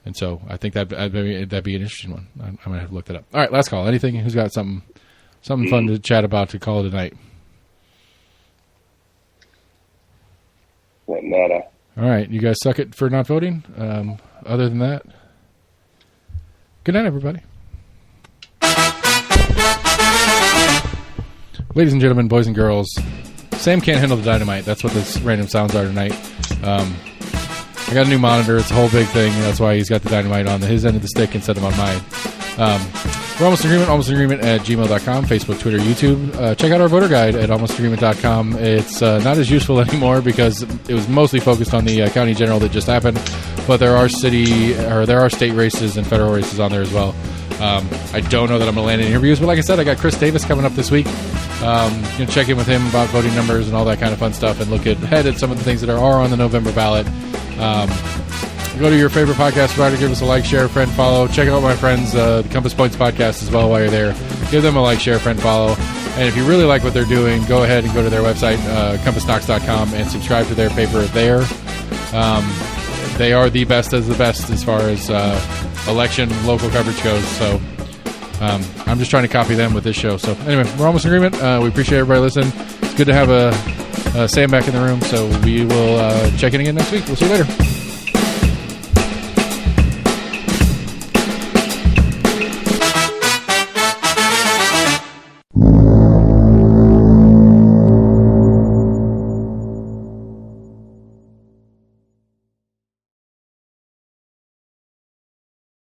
Speaker 1: And so I think that'd be an interesting one. I'm gonna have to look that up. All right, last call. Anything? Who's got something fun to chat about to call it a night?
Speaker 2: Nada.
Speaker 1: All right, you guys suck it for not voting. Other than that, good night, everybody. Ladies and gentlemen, boys and girls, Sam can't handle the dynamite. That's what this random sounds are tonight. I got a new monitor. It's a whole big thing. That's why he's got the dynamite on his end of the stick instead of on mine. We're almost in agreement at gmail.com, Facebook, Twitter, YouTube. Check out our voter guide at almostagreement.com. It's not as useful anymore because it was mostly focused on the county general that just happened, but there are state races and federal races on there as well. I don't know that I'm going to land any interviews, but like I said, I got Chris Davis coming up this week. Going to check in with him about voting numbers and all that kind of fun stuff, and look ahead at some of the things that are on the November ballot. Go to your favorite podcast provider, give us a like, share, friend, follow. Check out my friends, the Compass Points podcast as well while you're there. Give them a like, share, friend, follow. And if you really like what they're doing, go ahead and go to their website, compassknox.com, and subscribe to their paper there. They are the best as far as election local coverage goes. So I'm just trying to copy them with this show. So anyway, we're almost in agreement. We appreciate everybody listening. It's good to have Sam back in the room. So we will check in again next week. We'll see you later.